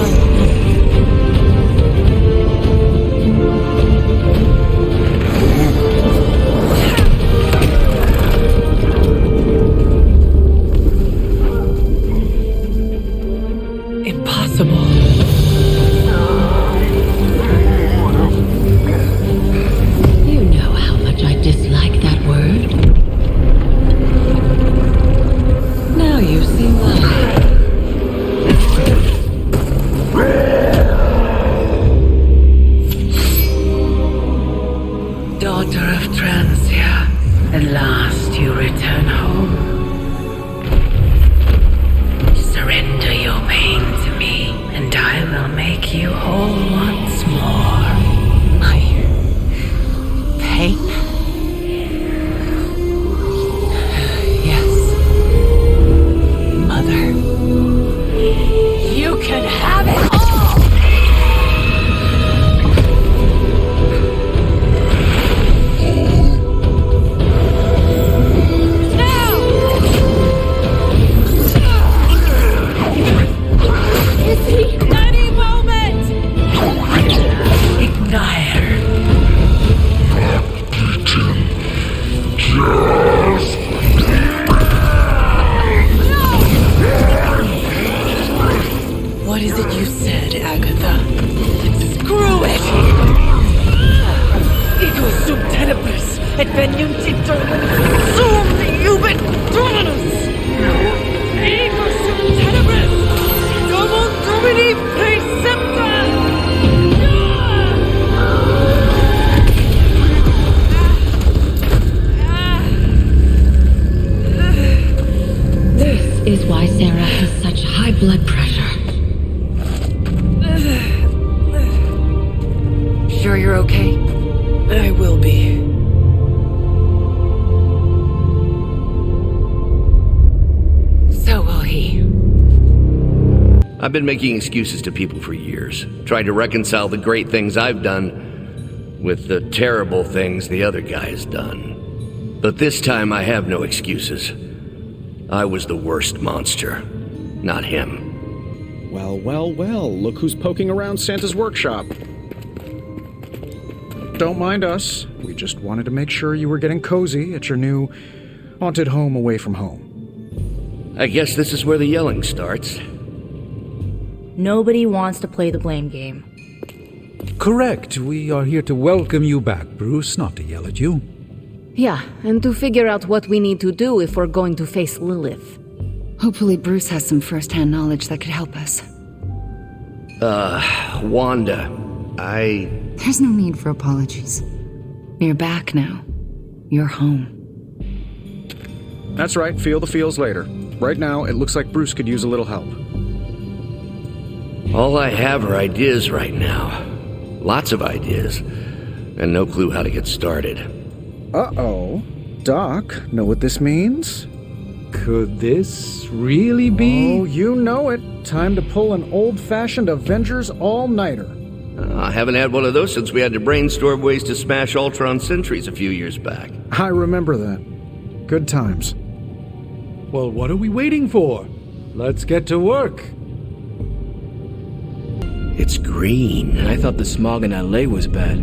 and I'll make you whole once more. My pain? Yes. Mother. You can have it all! Any moment! Ignite. What is it you said, Agatha? Screw it! Ego sum tenebris, et veniunt aeternum sum iubit dominus! Ego sum tenebris, domum domini precepta! This is why Sarah has such high blood pressure. Sure you're okay? I will be. So will he. I've been making excuses to people for years, trying to reconcile the great things I've done with the terrible things the other guy has done. But this time I have no excuses. I was the worst monster, not him. Well, well, well, look who's poking around Santa's workshop. Don't mind us. We just wanted to make sure you were getting cozy at your new haunted home away from home. I guess this is where the yelling starts. Nobody wants to play the blame game. Correct. We are here to welcome you back, Bruce, not to yell at you. Yeah, and to figure out what we need to do if we're going to face Lilith. Hopefully Bruce has some first-hand knowledge that could help us. Wanda, There's no need for apologies. You're back now. You're home. That's right, feel the feels later. Right now, it looks like Bruce could use a little help. All I have are ideas right now. Lots of ideas. And no clue how to get started. Uh-oh. Doc, know what this means? Could this really be? Oh, you know it. Time to pull an old-fashioned Avengers all-nighter. I haven't had one of those since we had to brainstorm ways to smash Ultron sentries a few years back. I remember that. Good times. Well, what are we waiting for? Let's get to work. It's green. I thought the smog in LA was bad.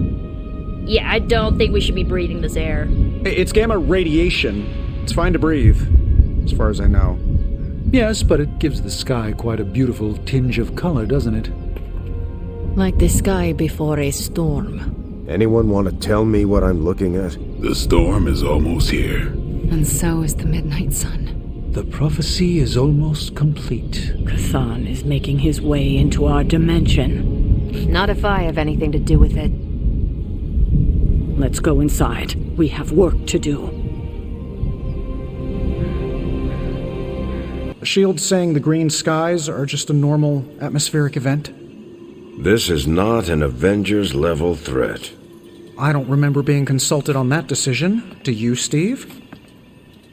Yeah, I don't think we should be breathing this air. It's gamma radiation. It's fine to breathe, as far as I know. Yes, but it gives the sky quite a beautiful tinge of color, doesn't it? Like the sky before a storm. Anyone want to tell me what I'm looking at? The storm is almost here. And so is the midnight sun. The prophecy is almost complete. Chthon is making his way into our dimension. Not if I have anything to do with it. Let's go inside. We have work to do. The shield's saying the green skies are just a normal atmospheric event? This is not an Avengers-level threat. I don't remember being consulted on that decision. Do you, Steve?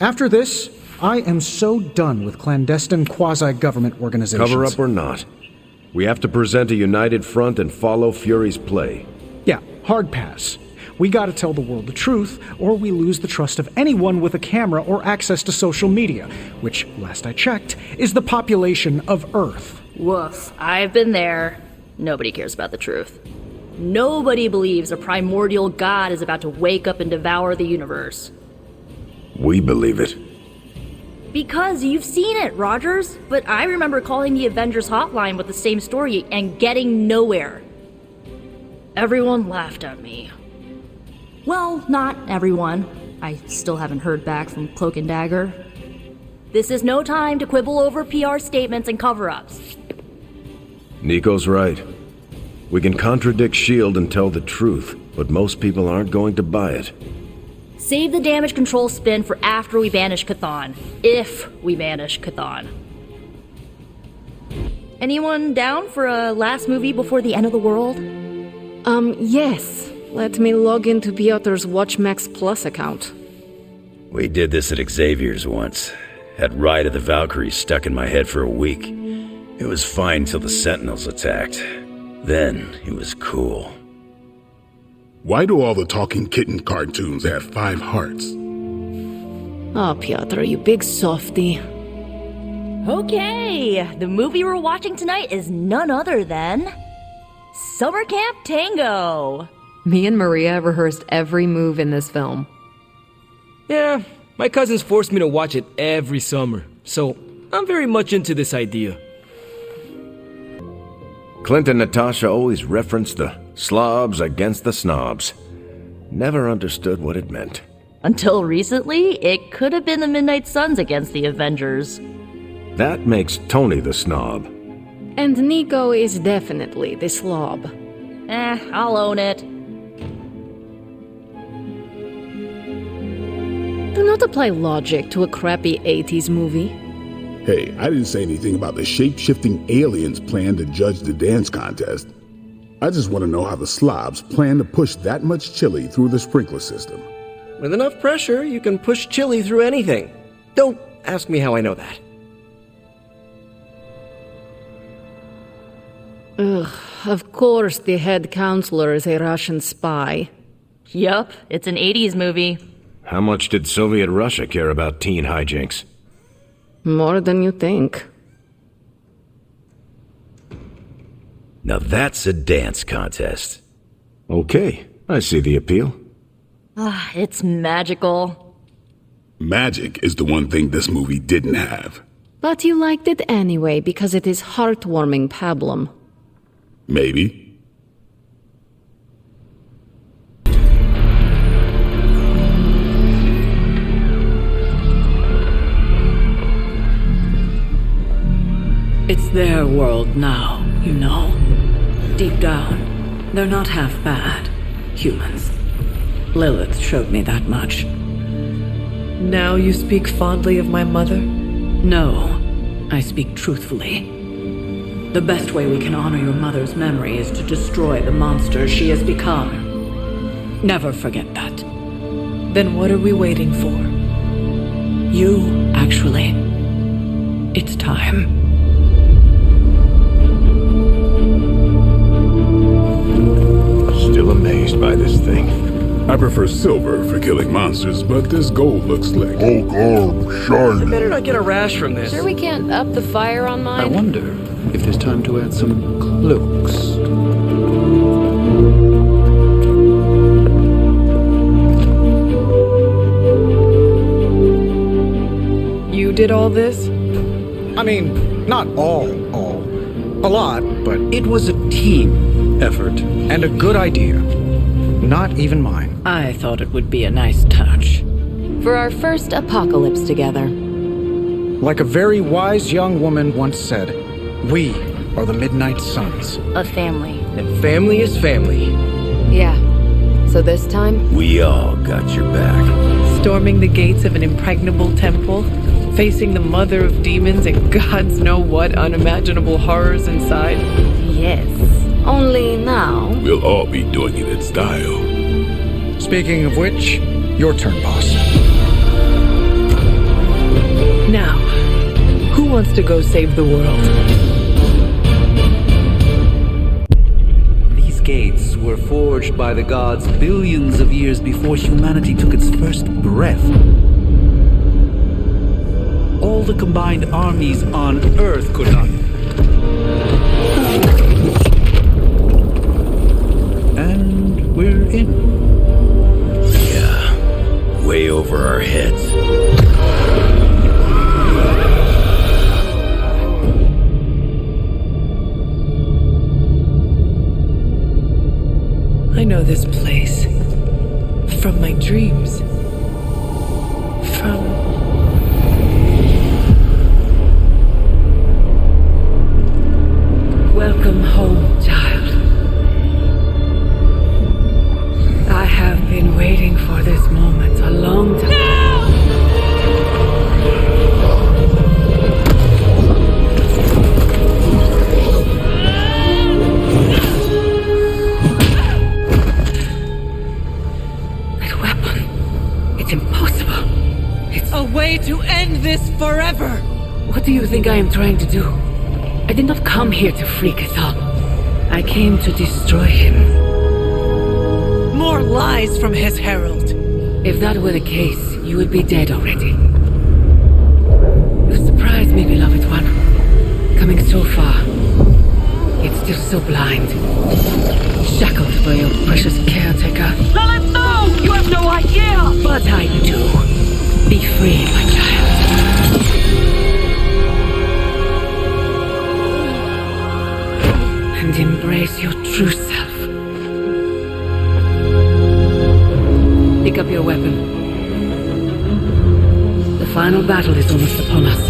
After this, I am so done with clandestine quasi-government organizations. Cover up or not, we have to present a united front and follow Fury's play. Yeah, hard pass. We gotta tell the world the truth, or we lose the trust of anyone with a camera or access to social media, which, last I checked, is the population of Earth. Woof. I've been there. Nobody cares about the truth. Nobody believes a primordial god is about to wake up and devour the universe. We believe it. Because you've seen it, Rogers. But I remember calling the Avengers hotline with the same story and getting nowhere. Everyone laughed at me. Well, not everyone. I still haven't heard back from Cloak and Dagger. This is no time to quibble over PR statements and cover-ups. Nico's right. We can contradict S.H.I.E.L.D. and tell the truth, but most people aren't going to buy it. Save the damage control spin for after we banish Chthon. If we banish Chthon. Anyone down for a last movie before the end of the world? Yes. Let me log into Piotr's WatchMax Plus account. We did this at Xavier's once. Had Ride of the Valkyries stuck in my head for a week. It was fine till the Sentinels attacked. Then it was cool. Why do all the talking kitten cartoons have 5 hearts? Oh, Piotr, you big softy. Okay, the movie we're watching tonight is none other than Summer Camp Tango. Me and Maria rehearsed every move in this film. Yeah, my cousins forced me to watch it every summer, so I'm very much into this idea. Clint and Natasha always referenced the slobs against the snobs. Never understood what it meant. Until recently, it could have been the Midnight Suns against the Avengers. That makes Tony the snob. And Nico is definitely the slob. I'll own it. Do not apply logic to a crappy 80s movie. Hey, I didn't say anything about the shape-shifting aliens' plan to judge the dance contest. I just want to know how the slobs plan to push that much chili through the sprinkler system. With enough pressure, you can push chili through anything. Don't ask me how I know that. Ugh, of course the head counselor is a Russian spy. Yup, it's an 80s movie. How much did Soviet Russia care about teen hijinks? More than you think. Now that's a dance contest. Okay, I see the appeal. It's magical. Magic is the one thing this movie didn't have. But you liked it anyway because it is heartwarming pablum. Maybe. It's their world now, you know. Deep down, they're not half bad. Humans. Lilith showed me that much. Now you speak fondly of my mother? No, I speak truthfully. The best way we can honor your mother's memory is to destroy the monster she has become. Never forget that. Then what are we waiting for? You, actually. It's time. Still amazed by this thing. I prefer silver for killing monsters, but this gold looks slick. You better not get a rash from this. Sure we can't up the fire on mine? I wonder if there's time to add some cloaks. You did all this? I mean, not all. A lot, but It was a team effort. and a good idea. Not even mine. I thought it would be a nice touch. For our first apocalypse together. Like a very wise young woman once said, we are the Midnight Suns. A family. And family is family. Yeah. So this time? We all got your back. Storming the gates of an impregnable temple? Facing the mother of demons and gods know what unimaginable horrors inside? Yes. Only now... We'll all be doing it in style. Speaking of which, your turn, boss. Now, who wants to go save the world? These gates were forged by the gods billions of years before humanity took its first breath. All the combined armies on Earth could not. And we're in. Yeah, way over our heads. I know this place. From my dreams. From... Welcome home, child. I have been waiting for this moment a long time. No! this forever! What do you think I am trying to do? I did not come here to free Cathal. I came to destroy him. More lies from his herald. If that were the case, you would be dead already. You surprise me, beloved one. Coming so far, yet still so blind. Shackled by your precious caretaker. Lilith, no! You have no idea! But I do. Be free, my child. And embrace your true self. Pick up your weapon. The final battle is almost upon us.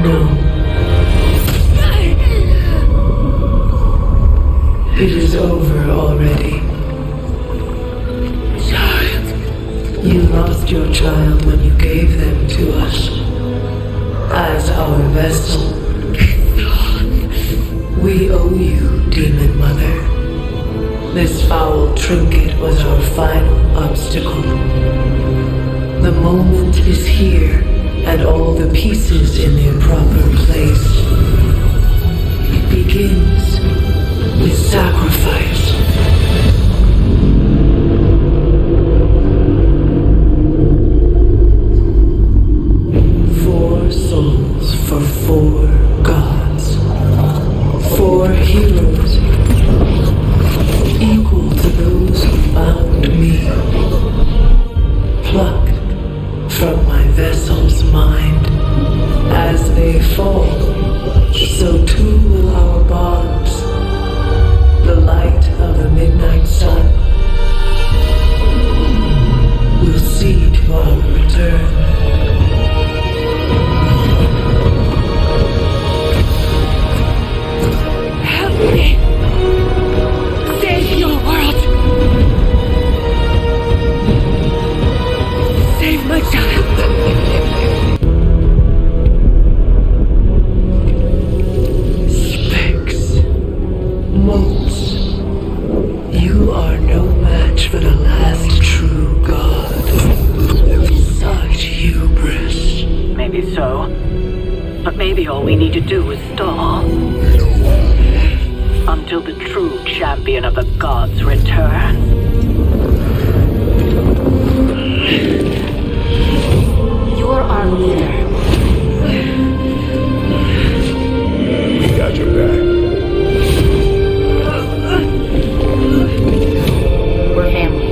No. It is over already. Child. You lost your child when you gave them to us. As our vessel. We owe you, Demon Mother. This foul trinket was our final obstacle. The moment is here, and all the pieces in their proper place. It begins with sacrifice. Four souls for 4 gods. 4 heroes, equal to those who found me. Plucked from my vessel's mind. As they fall, so too will our bonds. The light of the midnight sun will see to our return. Save your world! Save my child! Spix, Motes, you are no match for the last true god. Such hubris. Maybe so. But maybe all we need to do is stall. Until the true champion of the gods returns. You're our leader. We got your back. We're family.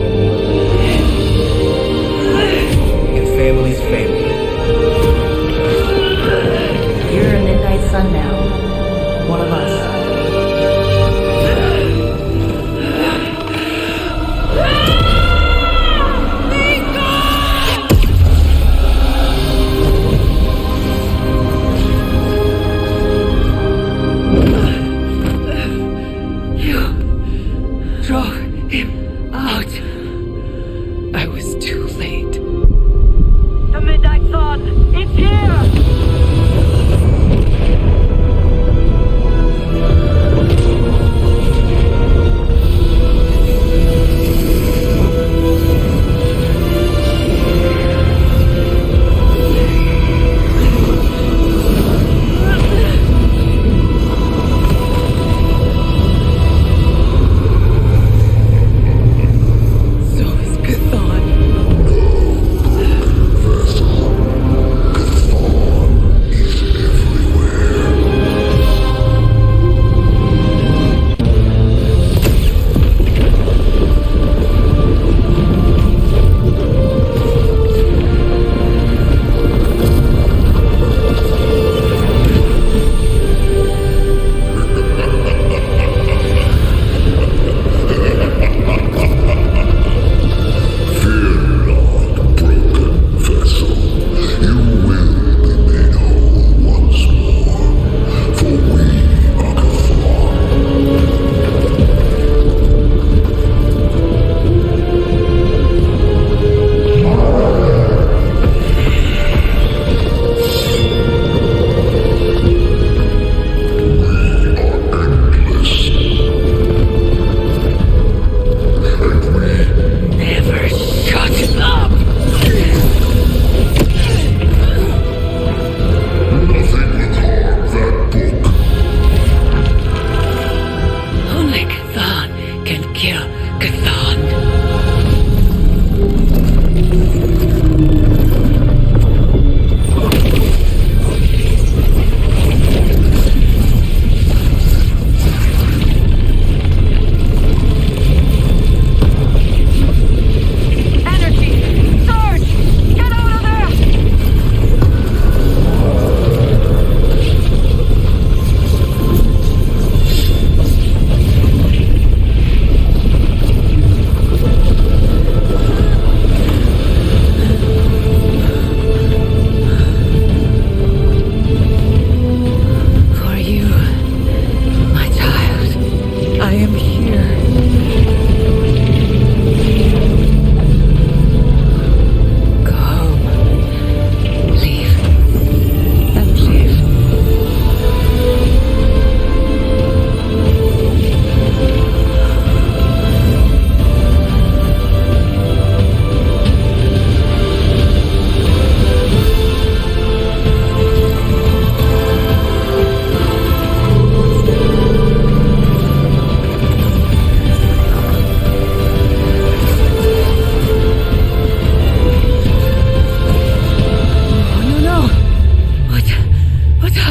And family's family. You're a Midnight Sun now. One of us.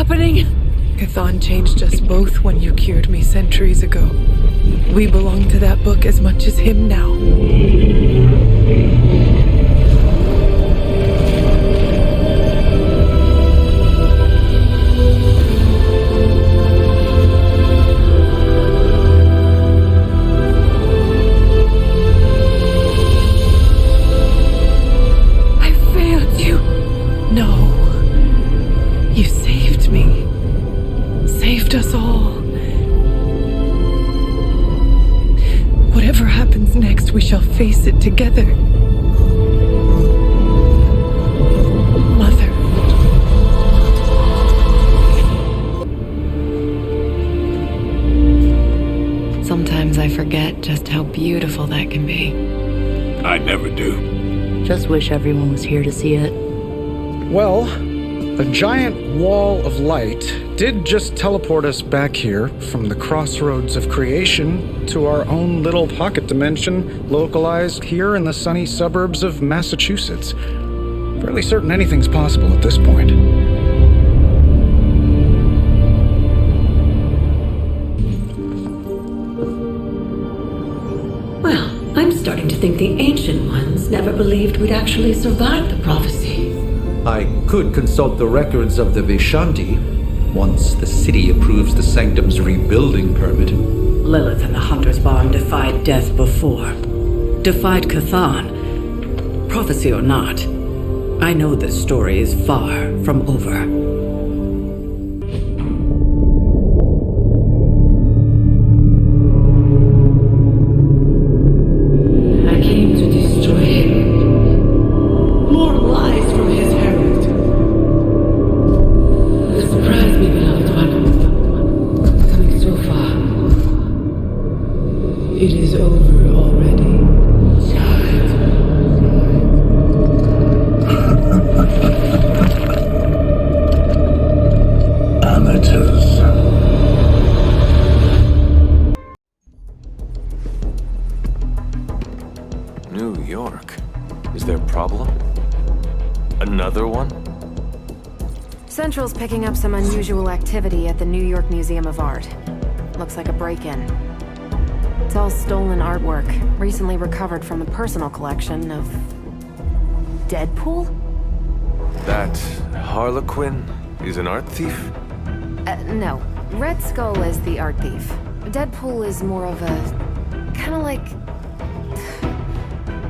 happening? Chthon changed us both when you cured me centuries ago. We belong to that book as much as him now. I failed you. No. You saved me. Saved us all. Whatever happens next, we shall face it together. Mother. Sometimes I forget just how beautiful that can be. I never do. Just wish everyone was here to see it. Well, a giant wall of light did just teleport us back here from the crossroads of creation to our own little pocket dimension localized here in the sunny suburbs of Massachusetts. Fairly certain anything's possible at this point. Well, I'm starting to think the Ancient Ones never believed we'd actually survive the prophecy. I could consult the records of the Vishanti once the city approves the Sanctum's rebuilding permit. Lilith and the Hunter's Barn defied death before. Defied Chthon. Prophecy or not, I know this story is far from over. It is over already. Amateurs. New York. Is there a problem? Another one? Central's picking up some unusual activity at the New York Museum of Art. Looks like a break-in. It's all stolen artwork, recently recovered from the personal collection of... Deadpool? That Harlequin is an art thief? No. Red Skull is the art thief. Deadpool is more of a... kinda like...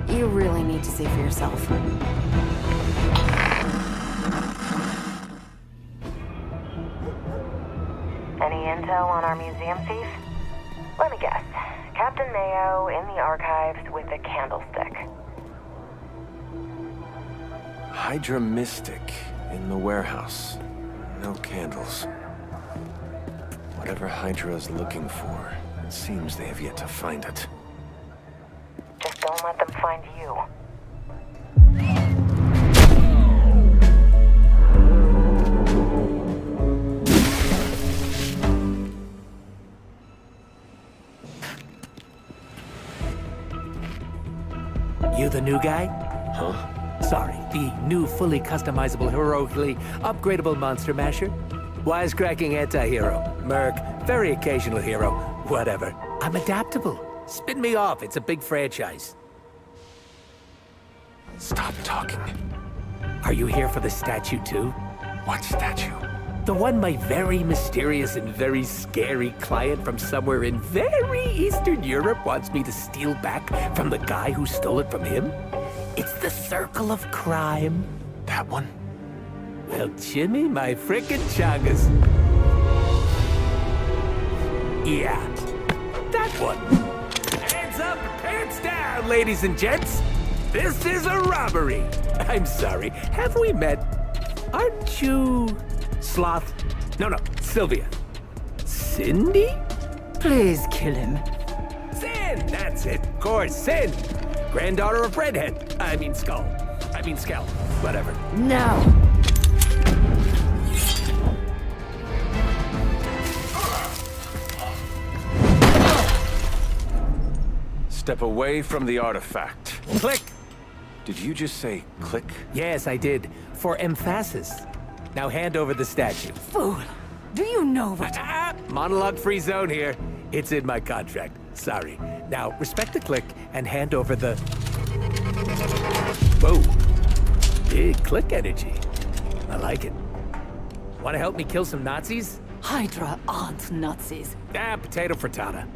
You really need to see for yourself. Any intel on our museum thief? Let me guess. Captain Mayo in the archives with a candlestick. Hydra Mystic in the warehouse. No candles. Whatever Hydra is looking for, it seems they have yet to find it. Just don't let them find you. You the new guy? Huh? Sorry, the new fully customizable, heroically upgradable Monster Masher? Wisecracking anti-hero. Merc, very occasional hero. Whatever. I'm adaptable. Spin me off, it's a big franchise. Stop talking. Are you here for the statue too? What statue? The one my very mysterious and very scary client from somewhere in very Eastern Europe wants me to steal back from the guy who stole it from him? It's the Circle of Crime. That one? Well, Jimmy, my frickin' chungus. Yeah, that one. Hands up, pants down, ladies and gents. This is a robbery. I'm sorry, have we met? Aren't you... Sloth? No, Sylvia. Cindy? Please kill him. Sin, that's it. Of course, Sin. Granddaughter of Redhead. I mean Skull. Whatever. No. Step away from the artifact. Click. Did you just say click? Yes, I did. For emphasis. Now hand over the statue. Fool! Do you know what? Monologue-free zone here. It's in my contract. Sorry. Now, respect the click and hand over the... Whoa. Big click energy. I like it. Want to help me kill some Nazis? Hydra aren't Nazis. Potato frittata.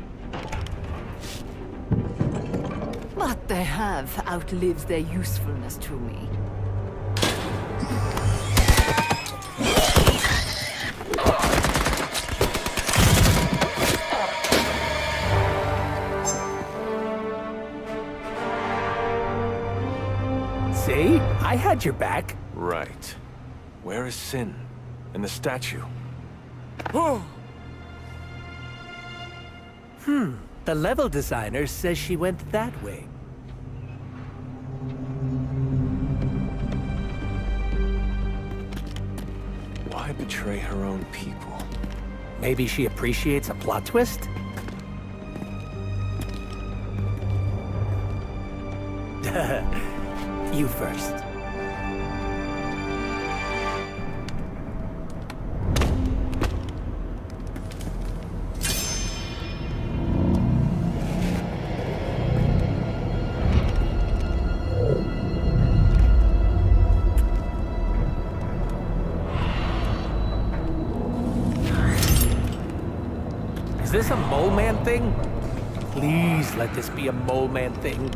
What they have outlives their usefulness to me. See? I had your back. Right. Where is Sin? And the statue? The level designer says she went that way. Why betray her own people? Maybe she appreciates a plot twist? You first. Is this a mole man thing? Please let this be a mole man thing.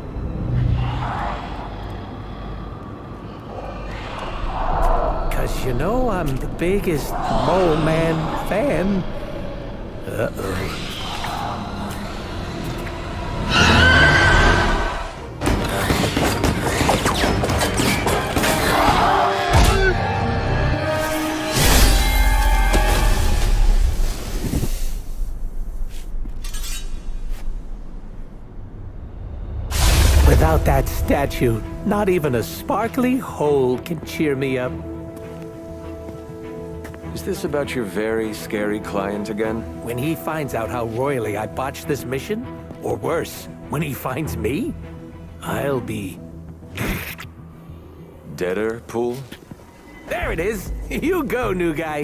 Cause you know I'm the biggest mole man fan. Uh-oh. Without that statue, not even a sparkly hole can cheer me up. Is this about your very scary client again? When he finds out how royally I botched this mission, or worse, when he finds me, I'll be... Deader pool? There it is! You go, new guy!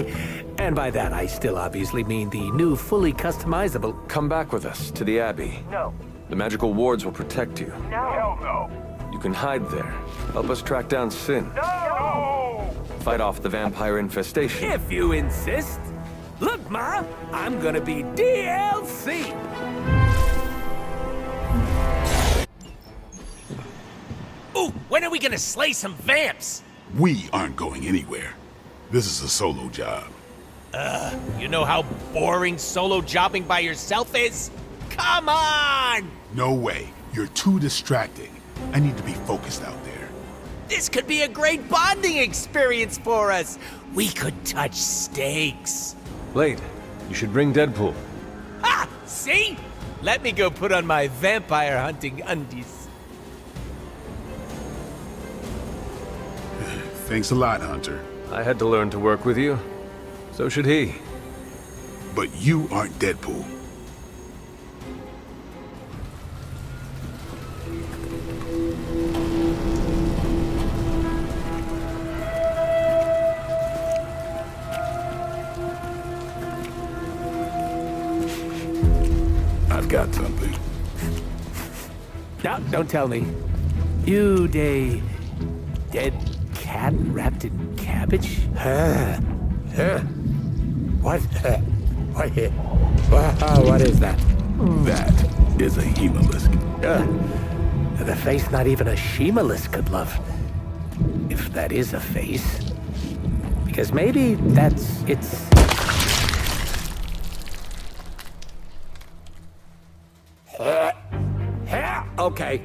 And by that, I still obviously mean the new, fully customizable... Come back with us to the Abbey. No. The magical wards will protect you. No! Hell no! You can hide there. Help us track down Sin. No! Fight off the vampire infestation. If you insist. Look, Ma, I'm gonna be DLC! Ooh, when are we gonna slay some vamps? We aren't going anywhere. This is a solo job. You know how boring solo jobbing by yourself is? Come on! No way. You're too distracting. I need to be focused out there. This could be a great bonding experience for us. We could touch steaks. Blade, you should bring Deadpool. Ha! See? Let me go put on my vampire hunting undies. Thanks a lot, Hunter. I had to learn to work with you. So should he. But you aren't Deadpool. I've got something. No, don't tell me. You dead cat wrapped in cabbage? What? What is that? That is a Hemolisk. The face not even a Shemalisk could love. If that is a face. Because maybe it's... Okay.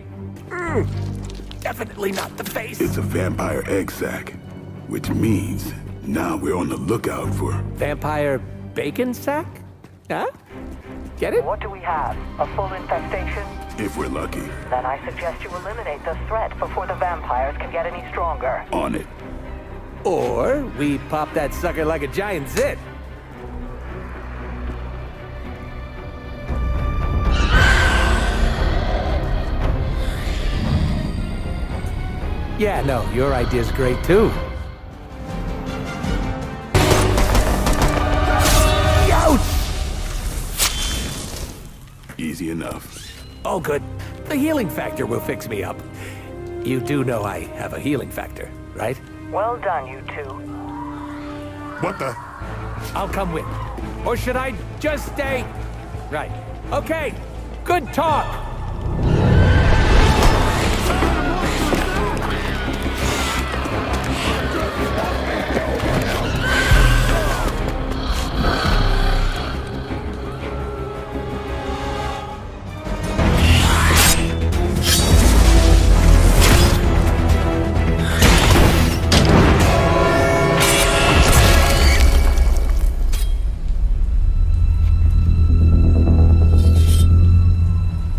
Definitely not the face. It's a vampire egg sac, which means now we're on the lookout for... Vampire bacon sack? Huh? Get it? What do we have? A full infestation? If we're lucky. Then I suggest you eliminate the threat before the vampires can get any stronger. On it. Or we pop that sucker like a giant zit. Yeah, no, your idea's great too. crazy enough. Oh, good. The healing factor will fix me up. You do know I have a healing factor, right? Well done, you two. What the? I'll come with. Or should I just stay? Right. Okay. Good talk.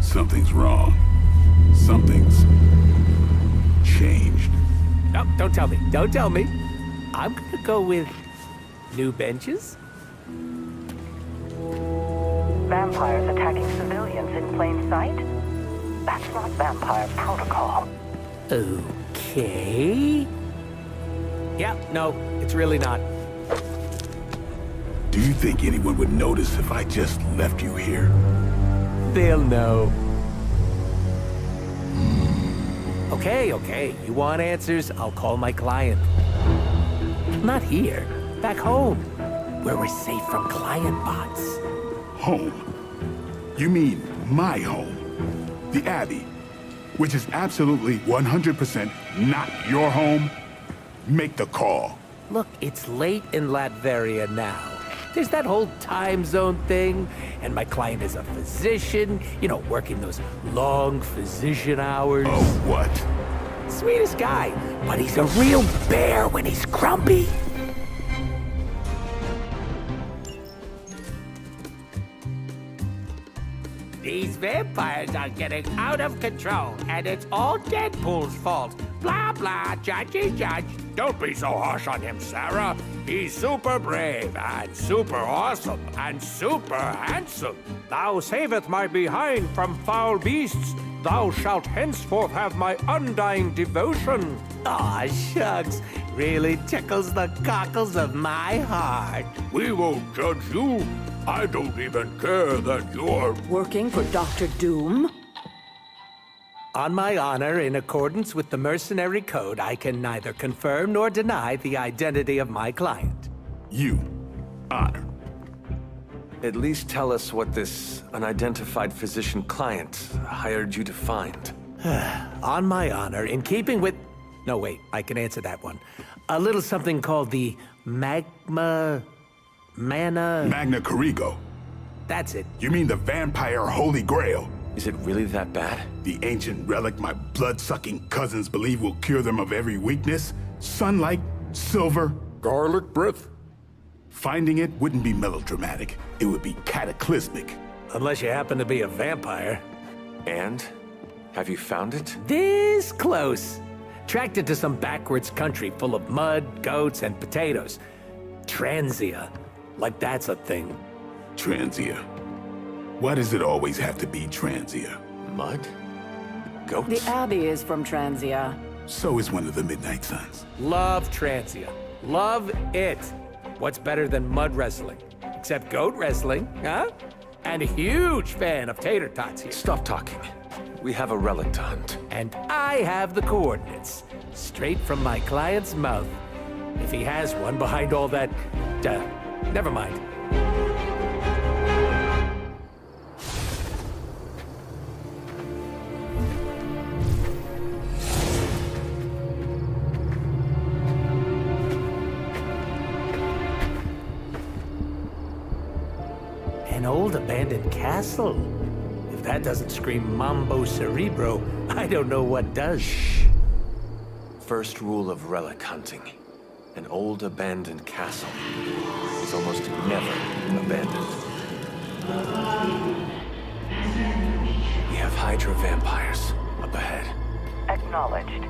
Something's wrong. Something's changed. No, don't tell me. Don't tell me. I'm gonna go with new benches. Vampires attacking civilians in plain sight? That's not vampire protocol. Okay. Yeah, no, it's really not. Do you think anyone would notice if I just left you here? They'll know. Okay. You want answers? I'll call my client. Not here. Back home. Where we're safe from client bots. Home? You mean my home? The Abbey, which is absolutely 100% not your home? Make the call. Look, it's late in Latveria now. There's that whole time zone thing, and my client is a physician, you know, working those long physician hours. Oh, what? Sweetest guy, but he's a real bear when he's grumpy. These vampires are getting out of control, and it's all Deadpool's fault. Blah, blah, judgy judge. Don't be so harsh on him, Sarah. He's super brave and super awesome and super handsome. Thou saveth my behind from foul beasts. Thou shalt henceforth have my undying devotion. Aw, shucks. Really tickles the cockles of my heart. We won't judge you. I don't even care that you're working for Dr. Doom. On my honor, in accordance with the mercenary code, I can neither confirm nor deny the identity of my client. You, Honor. At least tell us what this unidentified physician client hired you to find. On my honor, in keeping with... No, wait, I can answer that one. A little something called the Magna Corrigo. That's it. You mean the vampire Holy Grail? Is it really that bad? The ancient relic my blood-sucking cousins believe will cure them of every weakness? Sunlight, silver, garlic breath? Finding it wouldn't be melodramatic. It would be cataclysmic. Unless you happen to be a vampire. And? Have you found it? This close. Tracked it to some backwards country full of mud, goats, and potatoes. Transia. Like that's a thing. Transia. Why does it always have to be Transia? Mud? Goats? The Abbey is from Transia. So is one of the Midnight Suns. Love Transia. Love it. What's better than mud wrestling? Except goat wrestling, huh? And a huge fan of tater tots here. Stop talking. We have a relic to hunt. And I have the coordinates. Straight from my client's mouth. If he has one behind all that... never mind. An old abandoned castle. If that doesn't scream Mambo Cerebro, I don't know what does. Shh. First rule of relic hunting. An old abandoned castle is almost never abandoned. We have Hydra vampires up ahead. Acknowledged.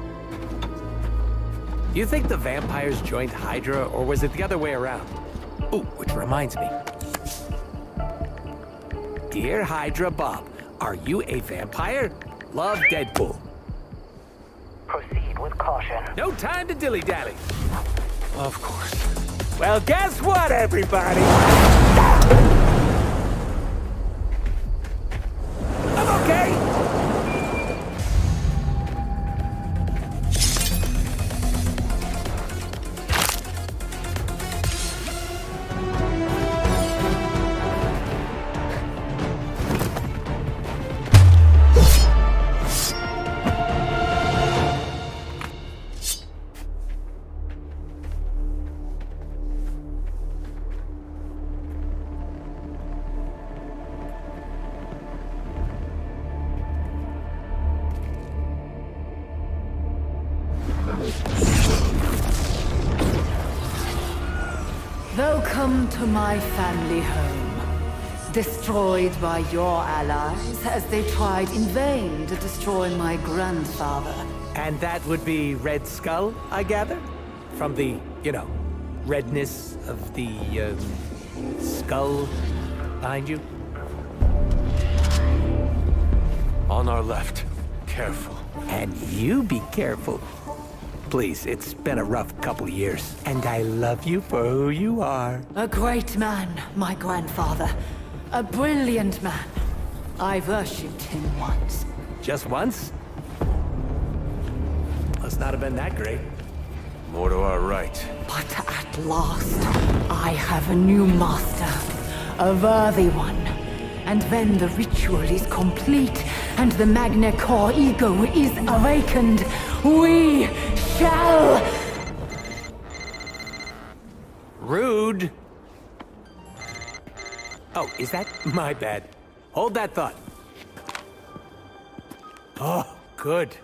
Do you think the vampires joined Hydra, or was it the other way around? Ooh, which reminds me. Dear Hydra Bob, are you a vampire? Love, Deadpool. Proceed with caution. No time to dilly-dally. Of course. Well, guess what, everybody? Welcome to my family home. Destroyed by your allies as they tried in vain to destroy my grandfather. And that would be Red Skull, I gather? From the, redness of the, skull behind you? On our left. Careful. And you be careful. Please, it's been a rough couple years, and I love you for who you are. A great man, my grandfather. A brilliant man. I worshipped him once. Just once? Must not have been that great. More to our right. But at last, I have a new master. A worthy one. And when the ritual is complete, and the Magna Core Ego is awakened, we shall... Rude. Oh, is that my bad? Hold that thought. Oh, good.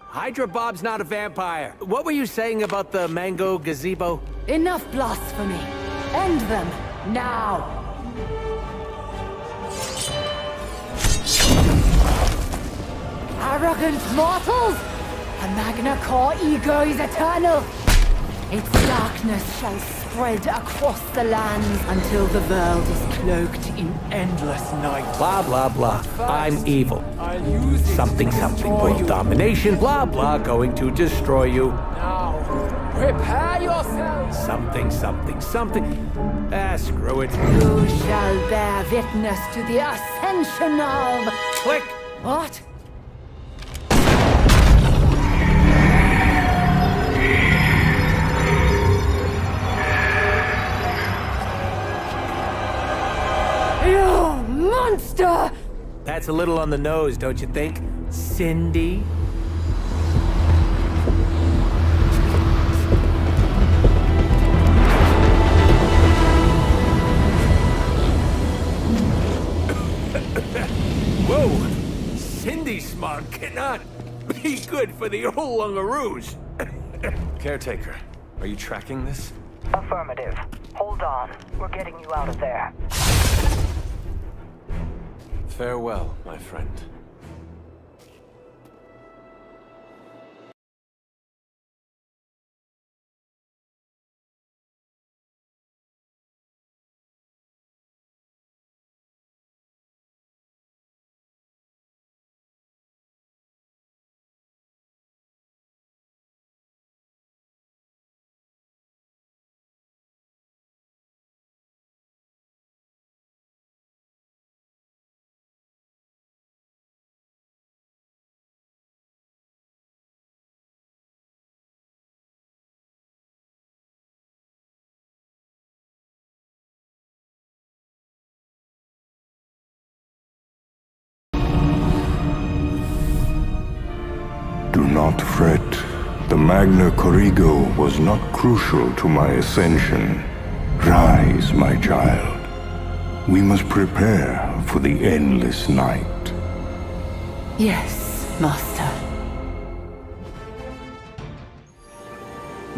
Hydra Bob's not a vampire. What were you saying about the mango gazebo? Enough blasphemy. End them, now. Arrogant mortals! The Magna Core Ego is eternal. Its darkness shall spread across the lands until the world is cloaked in endless night. Blah, blah, blah. I'm evil. Something, world domination, blah, blah, going to destroy you. Now, prepare yourselves. Something. Screw it. You shall bear witness to the ascension of... Click! What? You monster! That's a little on the nose, don't you think, Cindy? Whoa! Cindy smog cannot be good for the old Lungaroos. Caretaker, are you tracking this? Affirmative. Hold on. We're getting you out of there. Farewell, my friend. Do not fret. The Magna Corrigo was not crucial to my ascension. Rise, my child. We must prepare for the endless night. Yes, Master.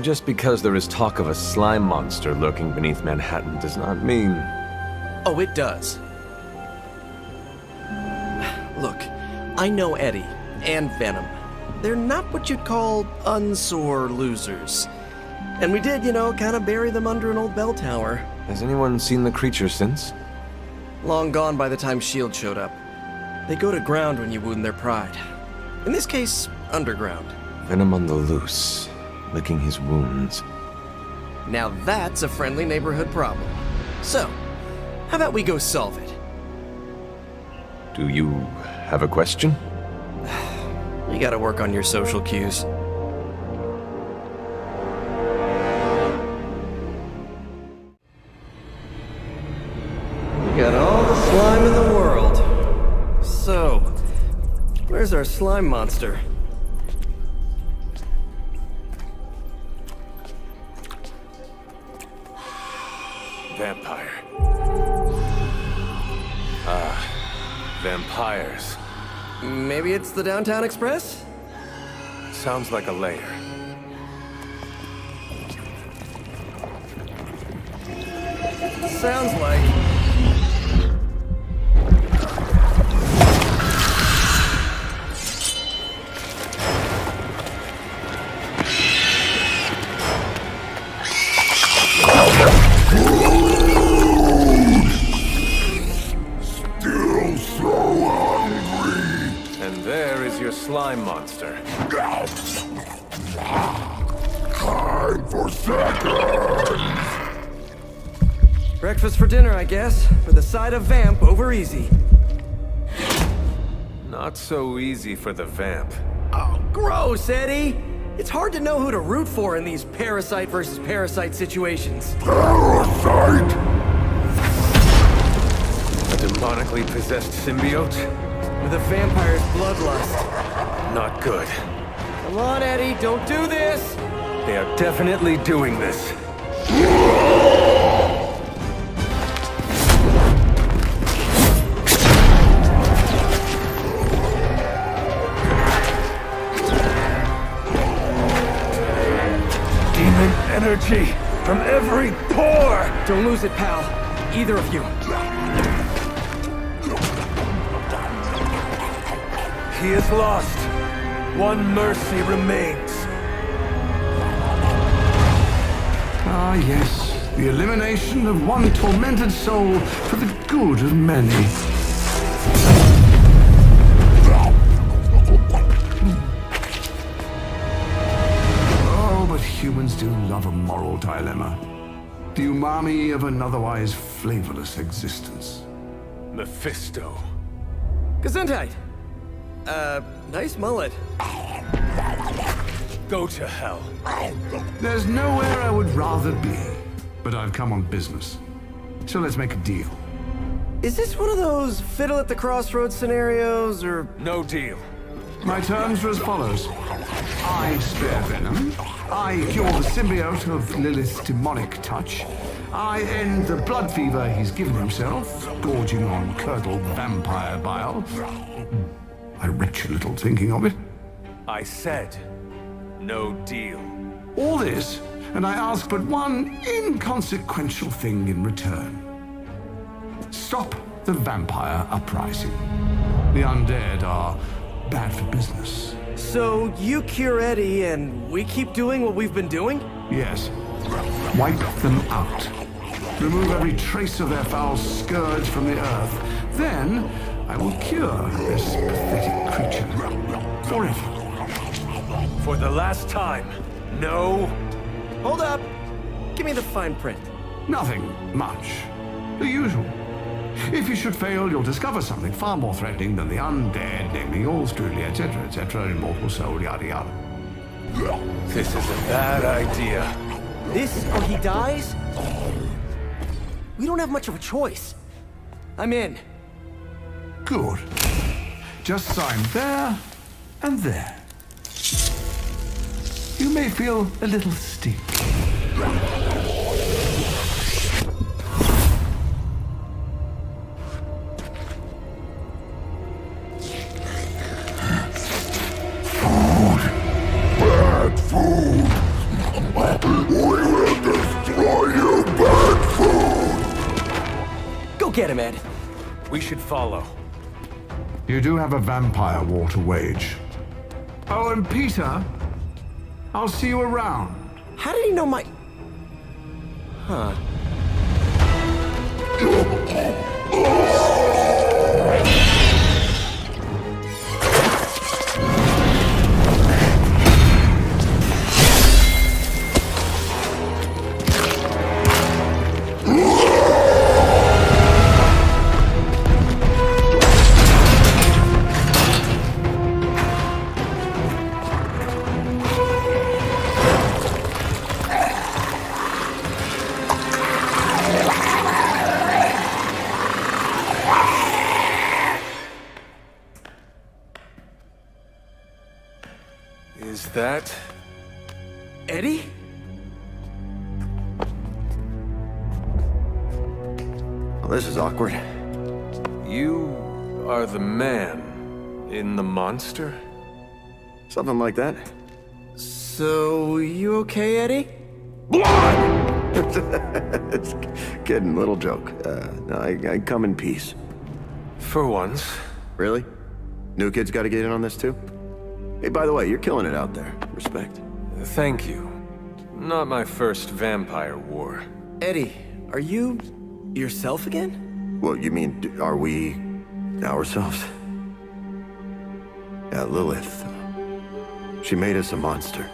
Just because there is talk of a slime monster lurking beneath Manhattan does not mean... Oh, it does. Look, I know Eddie and Venom. They're not what you'd call unsore losers. And we did, kind of bury them under an old bell tower. Has anyone seen the creature since? Long gone by the time S.H.I.E.L.D. showed up. They go to ground when you wound their pride. In this case, underground. Venom on the loose, licking his wounds. Now that's a friendly neighborhood problem. So, how about we go solve it? Do you have a question? You gotta work on your social cues. We got all the slime in the world. So, where's our slime monster? Vampire. Vampires. Maybe it's the Downtown Express? Sounds like a lair. sounds like. Still so hungry. And there is your slime monster. Time for seconds. Breakfast for dinner, I guess, with a side of vamp over easy. Not so easy for the vamp. Oh, gross, Eddie! It's hard to know who to root for in these parasite versus parasite situations. Parasite? A demonically possessed symbiote? With a vampire's bloodlust. Not good. Come on, Eddie, don't do this! They are definitely doing this. Demon energy from every pore! Don't lose it, pal. Either of you. He is lost. One mercy remains. Ah, yes. The elimination of one tormented soul for the good of many. Oh, but humans do love a moral dilemma. The umami of an otherwise flavorless existence. Mephisto. Gesundheit! Nice mullet. Go to hell. There's nowhere I would rather be, but I've come on business. So let's make a deal. Is this one of those fiddle at the crossroads scenarios, or...? No deal. My terms are as follows. I spare Venom. I cure the symbiote of Lilith's demonic touch. I end the blood fever he's given himself, gorging on curdled vampire bile. I retch a little thinking of it. I said, no deal. All this, and I ask but one inconsequential thing in return. Stop the vampire uprising. The undead are bad for business. So you cure Eddie and we keep doing what we've been doing? Yes. Wipe them out. Remove every trace of their foul scourge from the earth. Then I will cure this pathetic creature forever. For the last time, no. Hold up. Give me the fine print. Nothing much. The usual. If you should fail, you'll discover something far more threatening than the undead, namely yours truly, etc., immortal soul, yada yada. This is a bad idea. This or he dies? We don't have much of a choice. I'm in. Good. Just sign there and there. You may feel a little sting. Bad food! We will destroy you, bad food! Go get him, Ed. We should follow. You do have a vampire war to wage. Oh, and Peter, I'll see you around. How did he know my... Huh. Is that... Eddie? Well, this is awkward. You are the man in the monster? Something like that. So, you okay, Eddie? Blood! kidding, little joke. No, I come in peace. For once. Really? New kids gotta get in on this too? Hey, by the way, you're killing it out there. Respect. Thank you. Not my first vampire war. Eddie, are you yourself again? Well, you mean, are we ourselves? Yeah, Lilith. She made us a monster.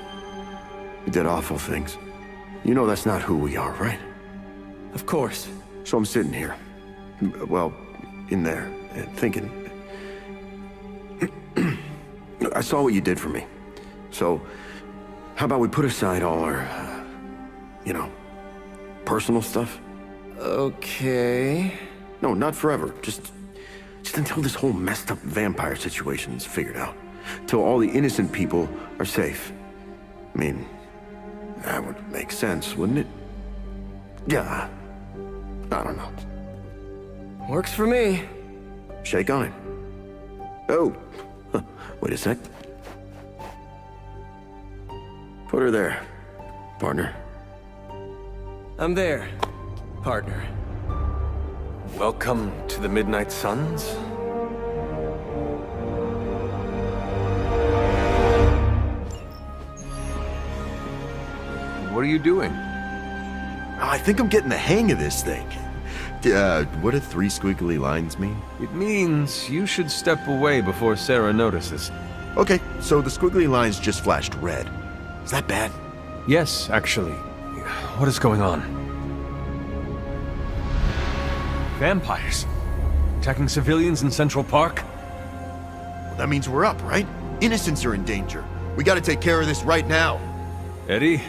We did awful things. You know that's not who we are, right? Of course. So I'm sitting here, well, in there, and thinking. I saw what you did for me. So, how about we put aside all our, personal stuff? Okay. No, not forever. Just until this whole messed up vampire situation is figured out. Till all the innocent people are safe. I mean, that would make sense, wouldn't it? Yeah. I don't know. Works for me. Shake on it. Oh, wait a sec. Put her there, partner. I'm there, partner. Welcome to the Midnight Suns. What are you doing? I think I'm getting the hang of this thing. What do 3 squiggly lines mean? It means you should step away before Sarah notices. Okay, so the squiggly lines just flashed red. Is that bad? Yes, actually. What is going on? Vampires? Attacking civilians in Central Park? Well, that means we're up, right? Innocents are in danger. We gotta take care of this right now. Eddie,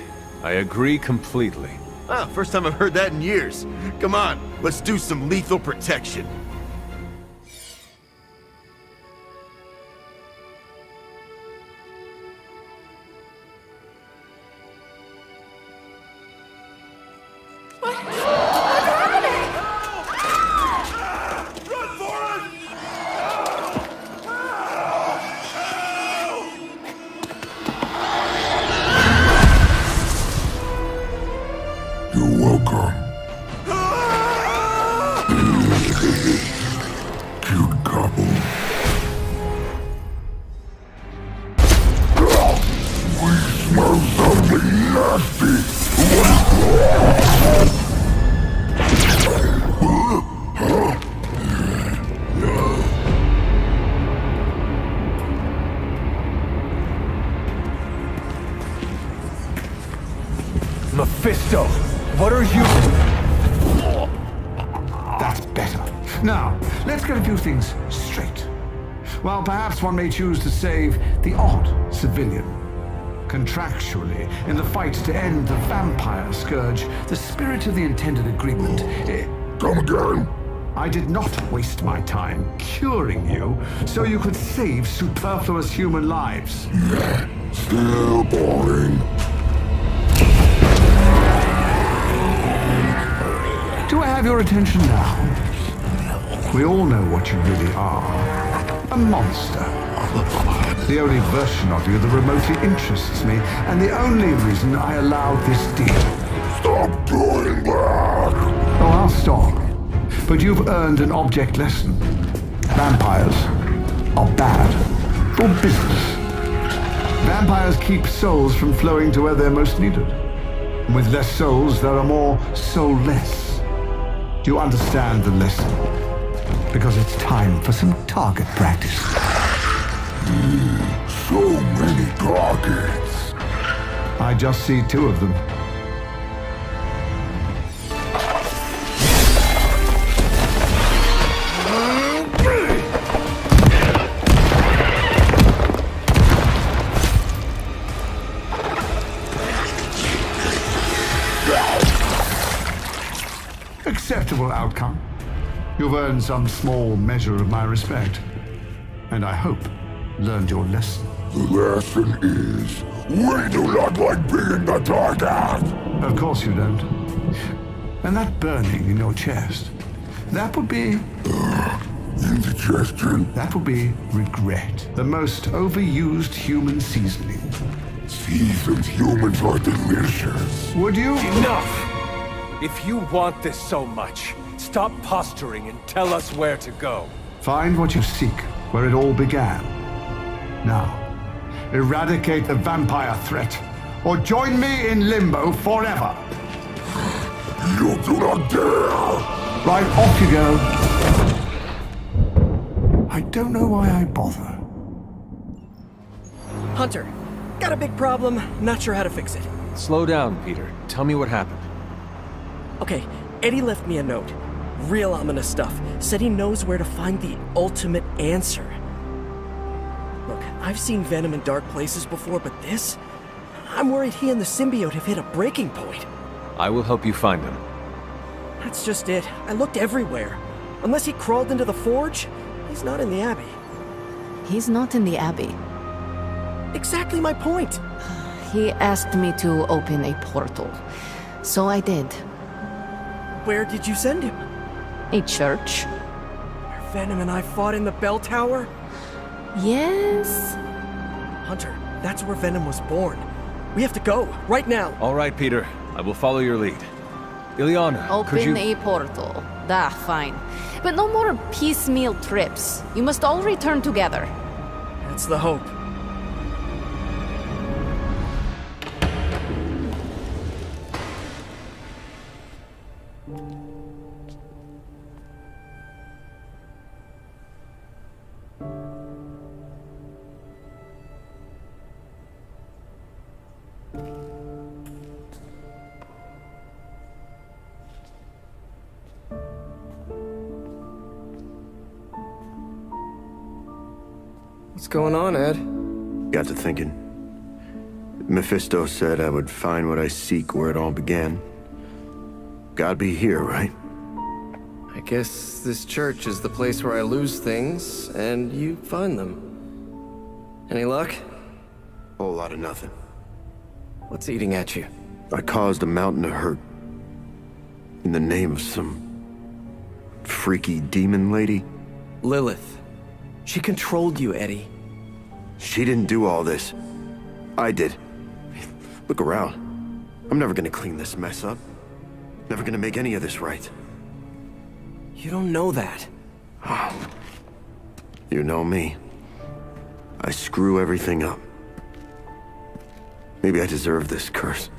I agree completely. Ah, first time I've heard that in years. Come on, let's do some lethal protection. You're welcome. Cute couple. We smell something nasty. Mephisto, what are you... That's better. Now, let's get a few things straight. While perhaps one may choose to save the odd civilian, contractually, in the fight to end the vampire scourge, the spirit of the intended agreement... Come again? I did not waste my time curing you so you could save superfluous human lives. Still boring. Do I have your attention now? We all know what you really are. A monster. The only version of you that remotely interests me, and the only reason I allowed this deal. Stop doing that! Oh, I'll stop. But you've earned an object lesson. Vampires are bad for business. Vampires keep souls from flowing to where they're most needed. With less souls, there are more soulless. Do you understand the lesson? Because it's time for some target practice. So many targets. I just see 2 of them. Acceptable outcome. You've earned some small measure of my respect. And I hope learned your lesson. The lesson is, we do not like being the target. Of course you don't. And that burning in your chest, that would be... indigestion. That would be regret. The most overused human seasoning. Seasoned humans are delicious. Would you? Enough! If you want this so much, stop posturing and tell us where to go. Find what you seek, where it all began. Now, eradicate the vampire threat, or join me in limbo forever. You do not dare! Right, off you go. I don't know why I bother. Hunter, got a big problem, not sure how to fix it. Slow down, Peter. Tell me what happened. Okay, Eddie left me a note. Real ominous stuff. Said he knows where to find the ultimate answer. Look, I've seen Venom in dark places before, but this? I'm worried he and the symbiote have hit a breaking point. I will help you find him. That's just it. I looked everywhere. Unless he crawled into the forge, he's not in the Abbey. He's not in the Abbey. Exactly my point. He asked me to open a portal, so I did. Where did you send him? A church. Where Venom and I fought in the bell tower? Yes? Hunter, that's where Venom was born. We have to go, right now. All right, Peter. I will follow your lead. Ileana, could you... Open a portal. Fine. But no more piecemeal trips. You must all return together. That's the hope. What's going on, Ed? Got to thinking. Mephisto said I would find what I seek where it all began. Gotta be here, right? I guess this church is the place where I lose things, and you find them. Any luck? Whole lot of nothing. What's eating at you? I caused a mountain of hurt. In the name of some... freaky demon lady? Lilith. She controlled you, Eddie. She didn't do all this. I did. Look around. I'm never gonna clean this mess up. Never gonna make any of this right. You don't know that. You know me. I screw everything up. Maybe I deserve this curse.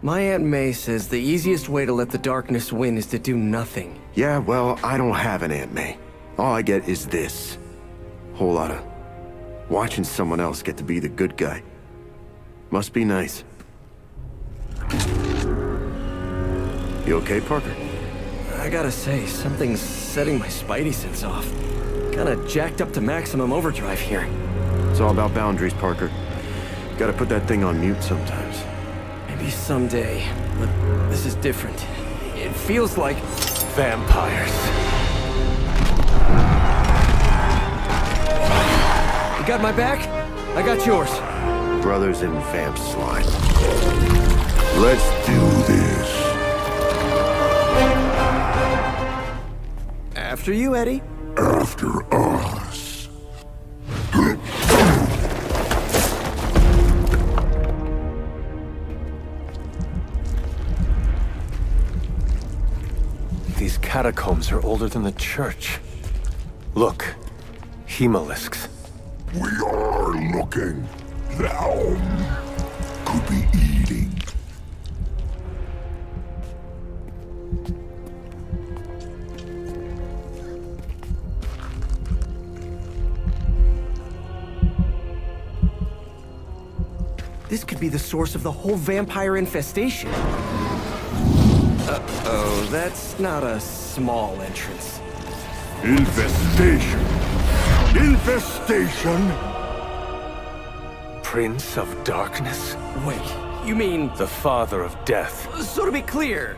My Aunt May says the easiest way to let the darkness win is to do nothing. Yeah, well, I don't have an Aunt May. All I get is this. Whole lot of watching someone else get to be the good guy. Must be nice. You okay, Parker? I gotta say, something's setting my spidey sense off. Kinda jacked up to maximum overdrive here. It's all about boundaries, Parker. Gotta put that thing on mute sometimes. Maybe someday, but this is different. It feels like... Vampires. You got my back? I got yours. Brothers in vamp slime. Let's do this. After you, Eddie. After us. These catacombs are older than the church. Look, hemolisks. We are looking. Thou could be eating. This could be the source of the whole vampire infestation. Uh-oh, that's not a small entrance. Infestation. Infestation. Prince of Darkness? Wait, you mean... The father of death. So to be clear...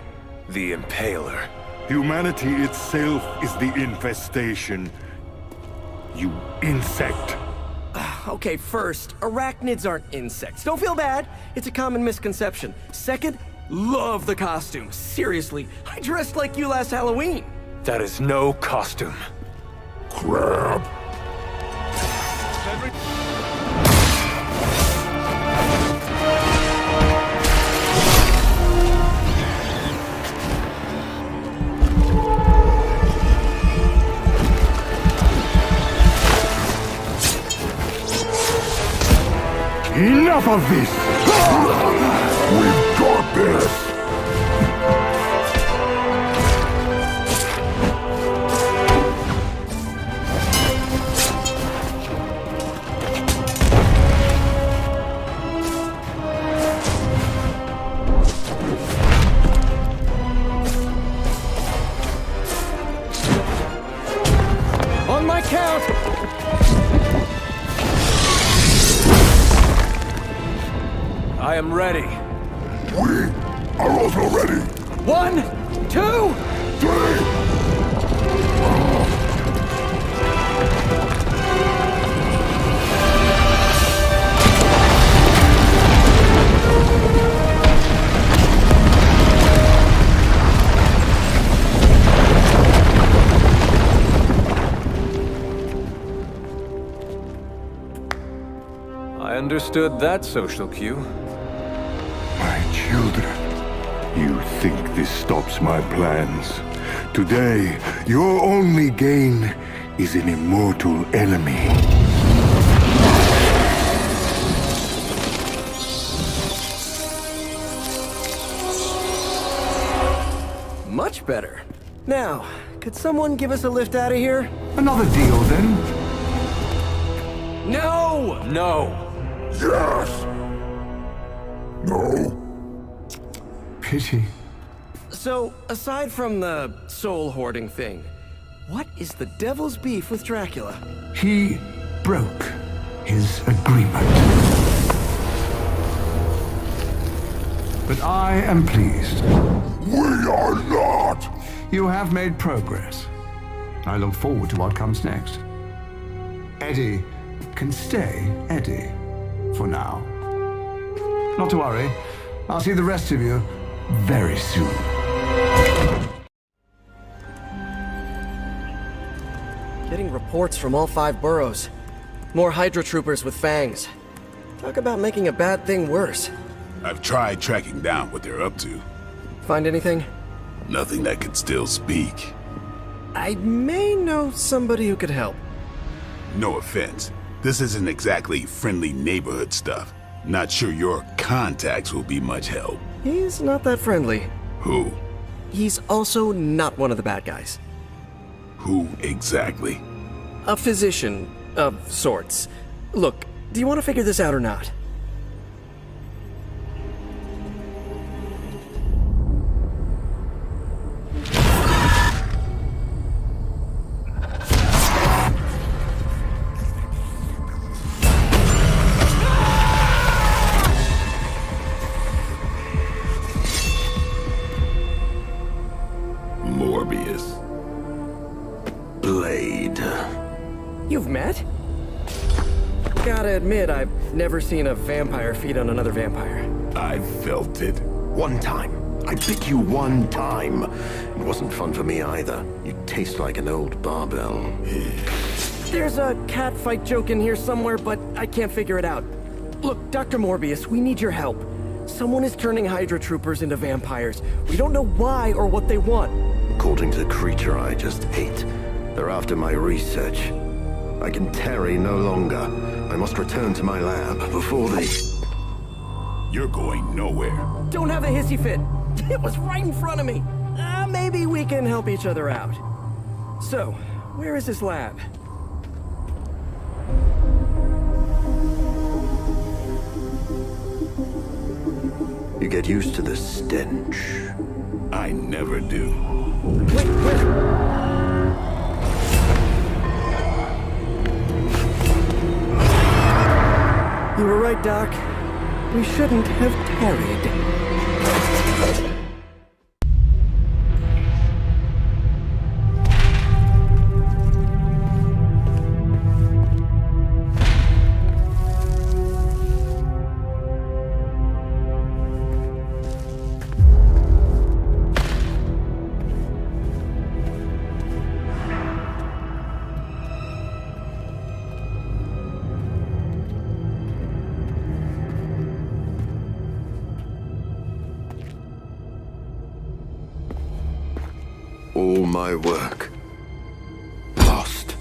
The Impaler. Humanity itself is the infestation. You insect. Okay, first, arachnids aren't insects. Don't feel bad. It's a common misconception. Second, love the costume. Seriously, I dressed like you last Halloween. That is no costume. Crab. enough of this! We've got this! On my count! I am ready. We are also ready! 1, 2, 3! I understood that social cue. My children, you think this stops my plans? Today, your only gain is an immortal enemy. Much better. Now, could someone give us a lift out of here? Another deal, then? No! No. Yes! No? Pity. So, aside from the soul hoarding thing, what is the devil's beef with Dracula? He broke his agreement. But I am pleased. We are not! You have made progress. I look forward to what comes next. Eddie can stay Eddie for now. Not to worry. I'll see the rest of you very soon. Getting reports from all 5 boroughs. More Hydra troopers with fangs. Talk about making a bad thing worse. I've tried tracking down what they're up to. Find anything? Nothing that could still speak. I may know somebody who could help. No offense. This isn't exactly friendly neighborhood stuff. Not sure your contacts will be much help. He's not that friendly. Who? He's also not one of the bad guys. Who exactly? A physician of sorts. Look, do you want to figure this out or not? Morbius. Blade. You've met? Gotta admit, I've never seen a vampire feed on another vampire. I felt it. One time. I bit you one time. It wasn't fun for me either. You taste like an old barbell. There's a cat fight joke in here somewhere, but I can't figure it out. Look, Dr. Morbius, we need your help. Someone is turning Hydra troopers into vampires. We don't know why or what they want. According to the creature I just ate, they're after my research. I can tarry no longer. I must return to my lab before they... You're going nowhere. Don't have a hissy fit. It was right in front of me. Maybe we can help each other out. So, where is his lab? You get used to the stench. I never do. Wait, You were right, Doc. We shouldn't have tarried. All my work lost.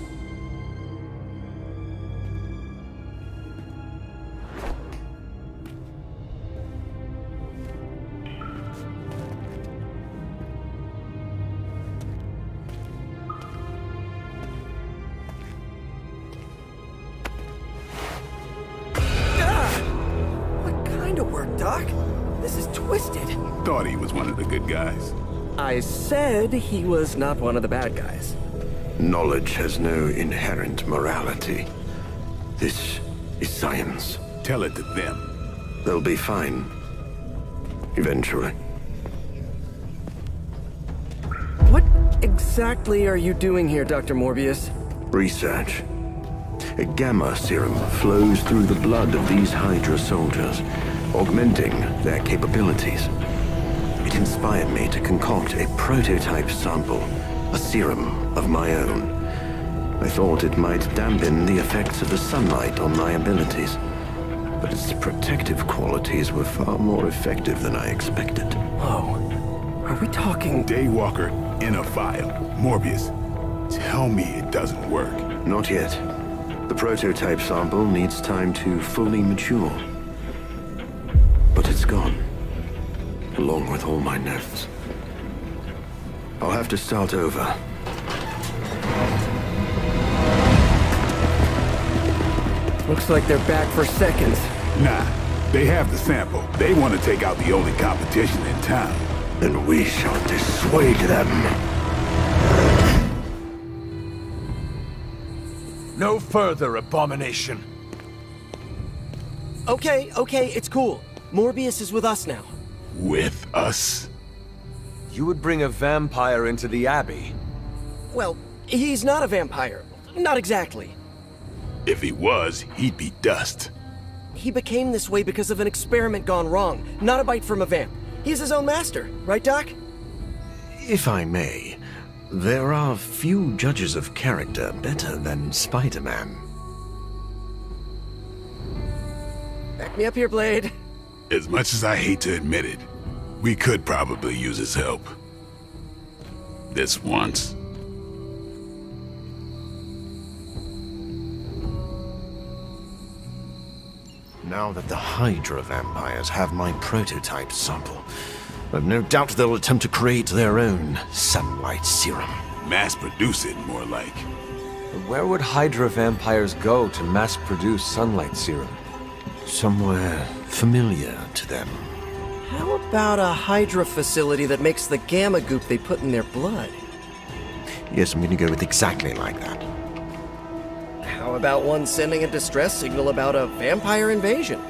twisted. Thought he was one of the good guys. I said he was not one of the bad guys. Knowledge has no inherent morality. This is science. Tell it to them. They'll be fine. Eventually. What exactly are you doing here, Dr. Morbius? Research. A gamma serum flows through the blood of these Hydra soldiers, augmenting their capabilities. It inspired me to concoct a prototype sample, a serum of my own. I thought it might dampen the effects of the sunlight on my abilities, but its protective qualities were far more effective than I expected. Whoa. Are we talking... Daywalker in a vial. Morbius, tell me it doesn't work. Not yet. The prototype sample needs time to fully mature. But it's gone, along with all my notes. I'll have to start over. Looks like they're back for seconds. Nah, they have the sample. They want to take out the only competition in town. Then we shall dissuade them. No further, abomination. Okay, it's cool. Morbius is with us now. With us? You would bring a vampire into the Abbey? Well, he's not a vampire. Not exactly. If he was, he'd be dust. He became this way because of an experiment gone wrong, not a bite from a vamp. He's his own master, right, Doc? If I may, there are few judges of character better than Spider-Man. Back me up here, Blade. As much as I hate to admit it, we could probably use his help. This once. Now that the Hydra vampires have my prototype sample, I've no doubt they'll attempt to create their own sunlight serum. Mass produce it, more like. Where would Hydra vampires go to mass produce sunlight serum? Somewhere familiar to them. How about a Hydra facility that makes the gamma goop they put in their blood? Yes, I'm gonna go with exactly like that. How about one sending a distress signal about a vampire invasion?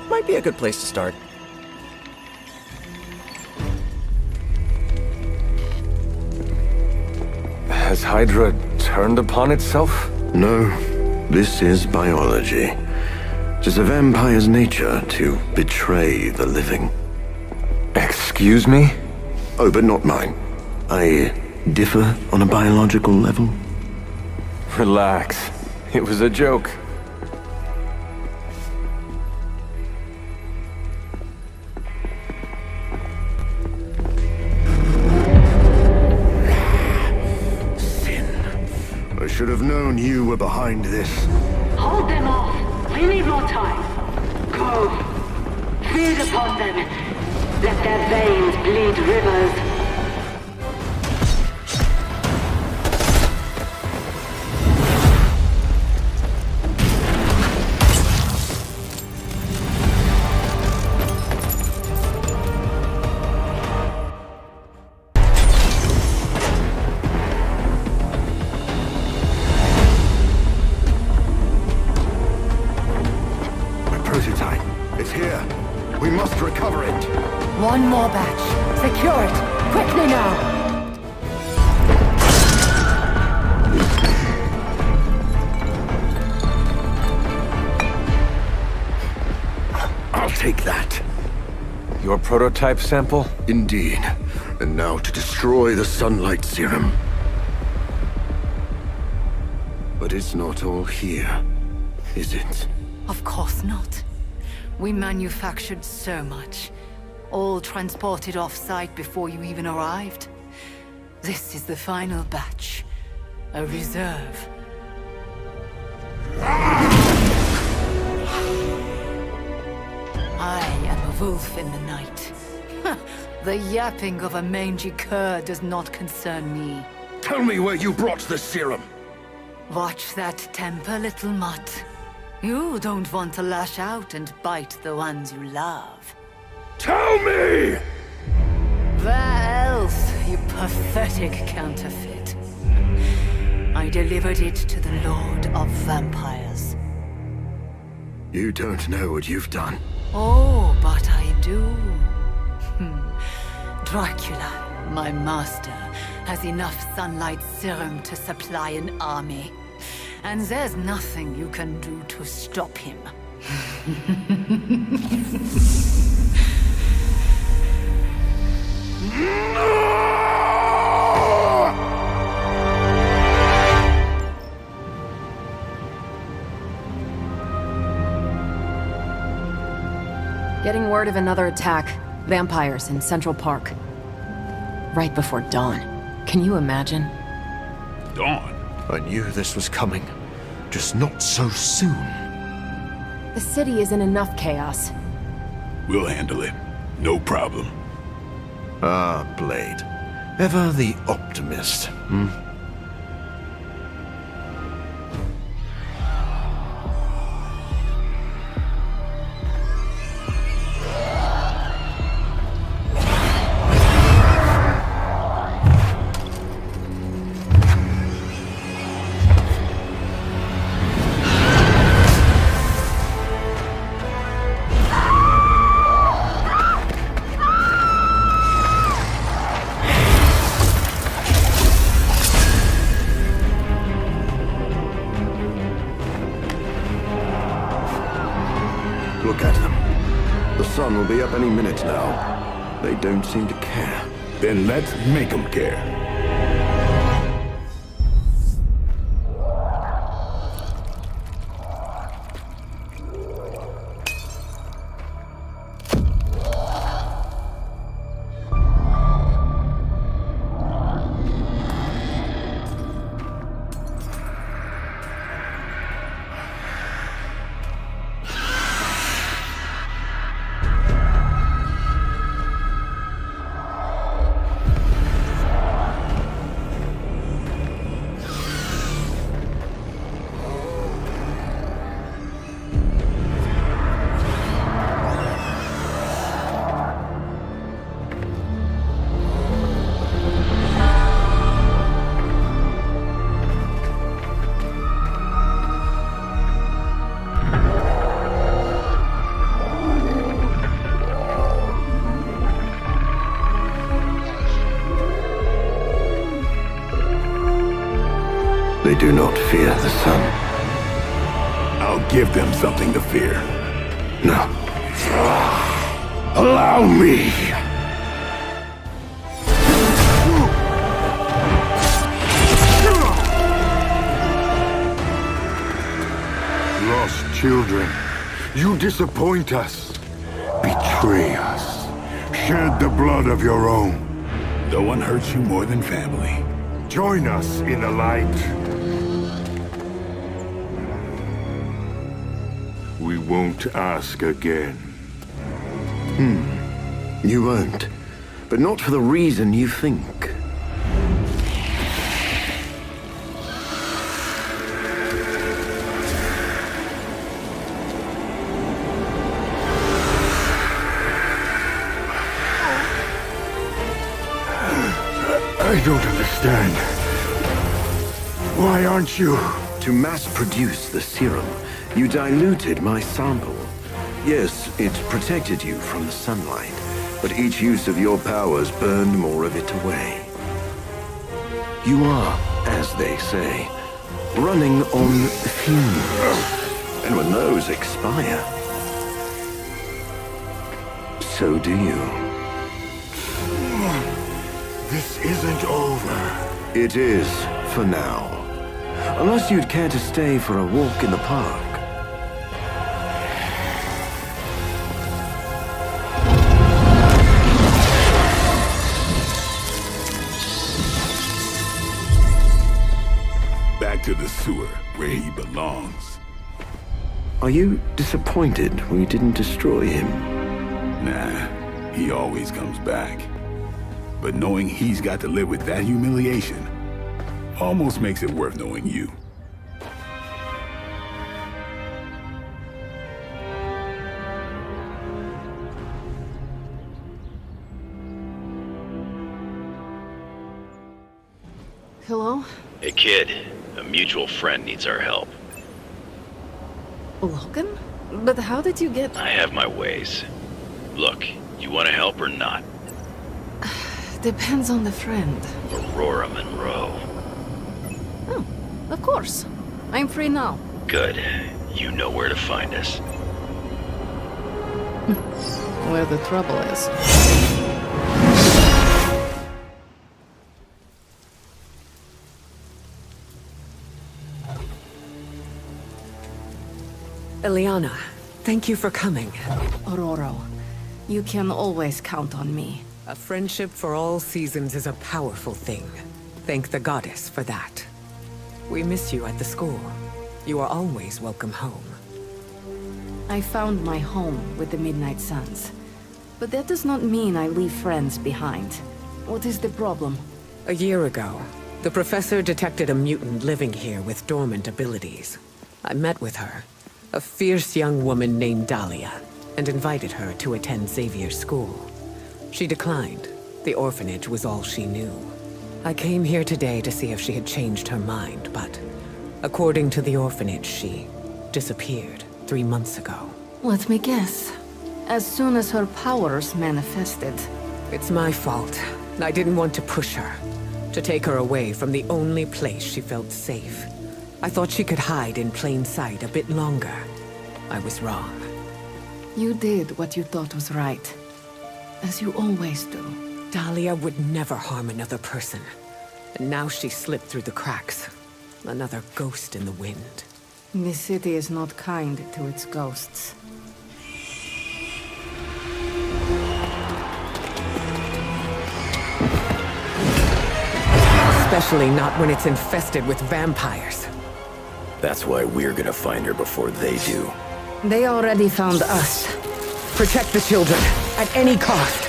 Might be a good place to start. Has Hydra turned upon itself? No, this is biology. It is a vampire's nature to betray the living. Excuse me? Oh, but not mine. I differ on a biological level. Relax. It was a joke. I should have known you were behind this. Hold them off. We need more time. Go. Feed upon them. Let their veins bleed rivers. One more batch. Secure it. Quickly now. I'll take that. Your prototype sample? Indeed. And now to destroy the sunlight serum. But it's not all here, is it? Of course not. We manufactured so much. All transported off-site before you even arrived. This is the final batch. A reserve. I am a wolf in the night. The yapping of a mangy cur does not concern me. Tell me where you brought the serum. Watch that temper, little mutt. You don't want to lash out and bite the ones you love. Tell me! Where else, you pathetic counterfeit? I delivered it to the Lord of Vampires. You don't know what you've done. Oh, but I do. Dracula, my master, has enough sunlight serum to supply an army. And there's nothing you can do to stop him. Getting word of another attack. Vampires in Central Park. Right before dawn. Can you imagine? Dawn? I knew this was coming. Just not so soon. The city is in enough chaos. We'll handle it. No problem. Ah, Blade. Ever the optimist, hmm? Look at them. The sun will be up any minute now. They don't seem to care. Then let's make them care. They do not fear the sun. I'll give them something to fear. No. Allow me! Lost children, you disappoint us, betray us, shed the blood of your own. No one hurts you more than family. Join us in the light. We won't ask again. You won't. But not for the reason you think. I don't understand. Why aren't you? To mass produce the serum, you diluted my sample. Yes, it protected you from the sunlight, but each use of your powers burned more of it away. You are, as they say, running on fumes. And when those expire, so do you. This isn't over. It is, for now. Unless you'd care to stay for a walk in the park. Back to the sewer, where he belongs. Are you disappointed we didn't destroy him? Nah, he always comes back. But knowing he's got to live with that humiliation almost makes it worth knowing you. Hello? Hey kid, a mutual friend needs our help. Logan? But how did you get... I have my ways. Look, you want to help or not? Depends on the friend. Aurora Monroe. Oh, of course. I'm free now. Good. You know where to find us. Where the trouble is. Illyana, thank you for coming. Aurora, you can always count on me. A friendship for all seasons is a powerful thing. Thank the goddess for that. We miss you at the school. You are always welcome home. I found my home with the Midnight Suns. But that does not mean I leave friends behind. What is the problem? A year ago, the professor detected a mutant living here with dormant abilities. I met with her, a fierce young woman named Dahlia, and invited her to attend Xavier's school. She declined. The orphanage was all she knew. I came here today to see if she had changed her mind, but according to the orphanage, she disappeared 3 months ago. Let me guess. As soon as her powers manifested. It's my fault. I didn't want to push her, to take her away from the only place she felt safe. I thought she could hide in plain sight a bit longer. I was wrong. You did what you thought was right. As you always do. Dahlia would never harm another person. And now she slipped through the cracks. Another ghost in the wind. This city is not kind to its ghosts. Especially not when it's infested with vampires. That's why we're gonna find her before they do. They already found us. Protect the children, at any cost.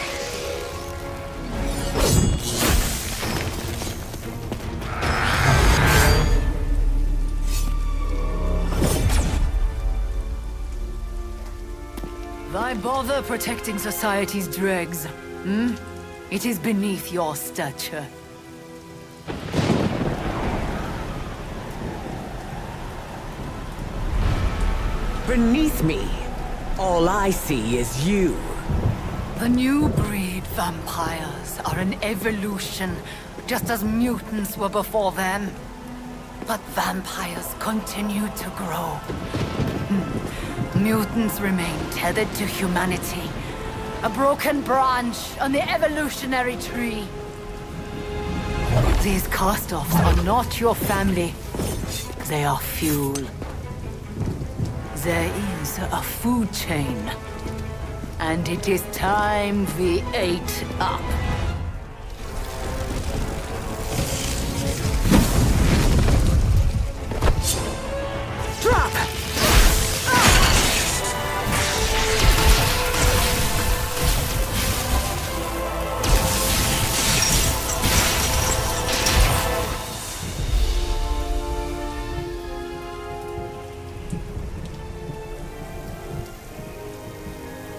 Why bother protecting society's dregs? Hmm? It is beneath your stature. Beneath me, all I see is you. The new breed vampires are an evolution, just as mutants were before them. But vampires continue to grow. Mutants remain tethered to humanity, a broken branch on the evolutionary tree. These cast-offs are not your family. They are fuel. There is a food chain. And it is time we ate up. Drop!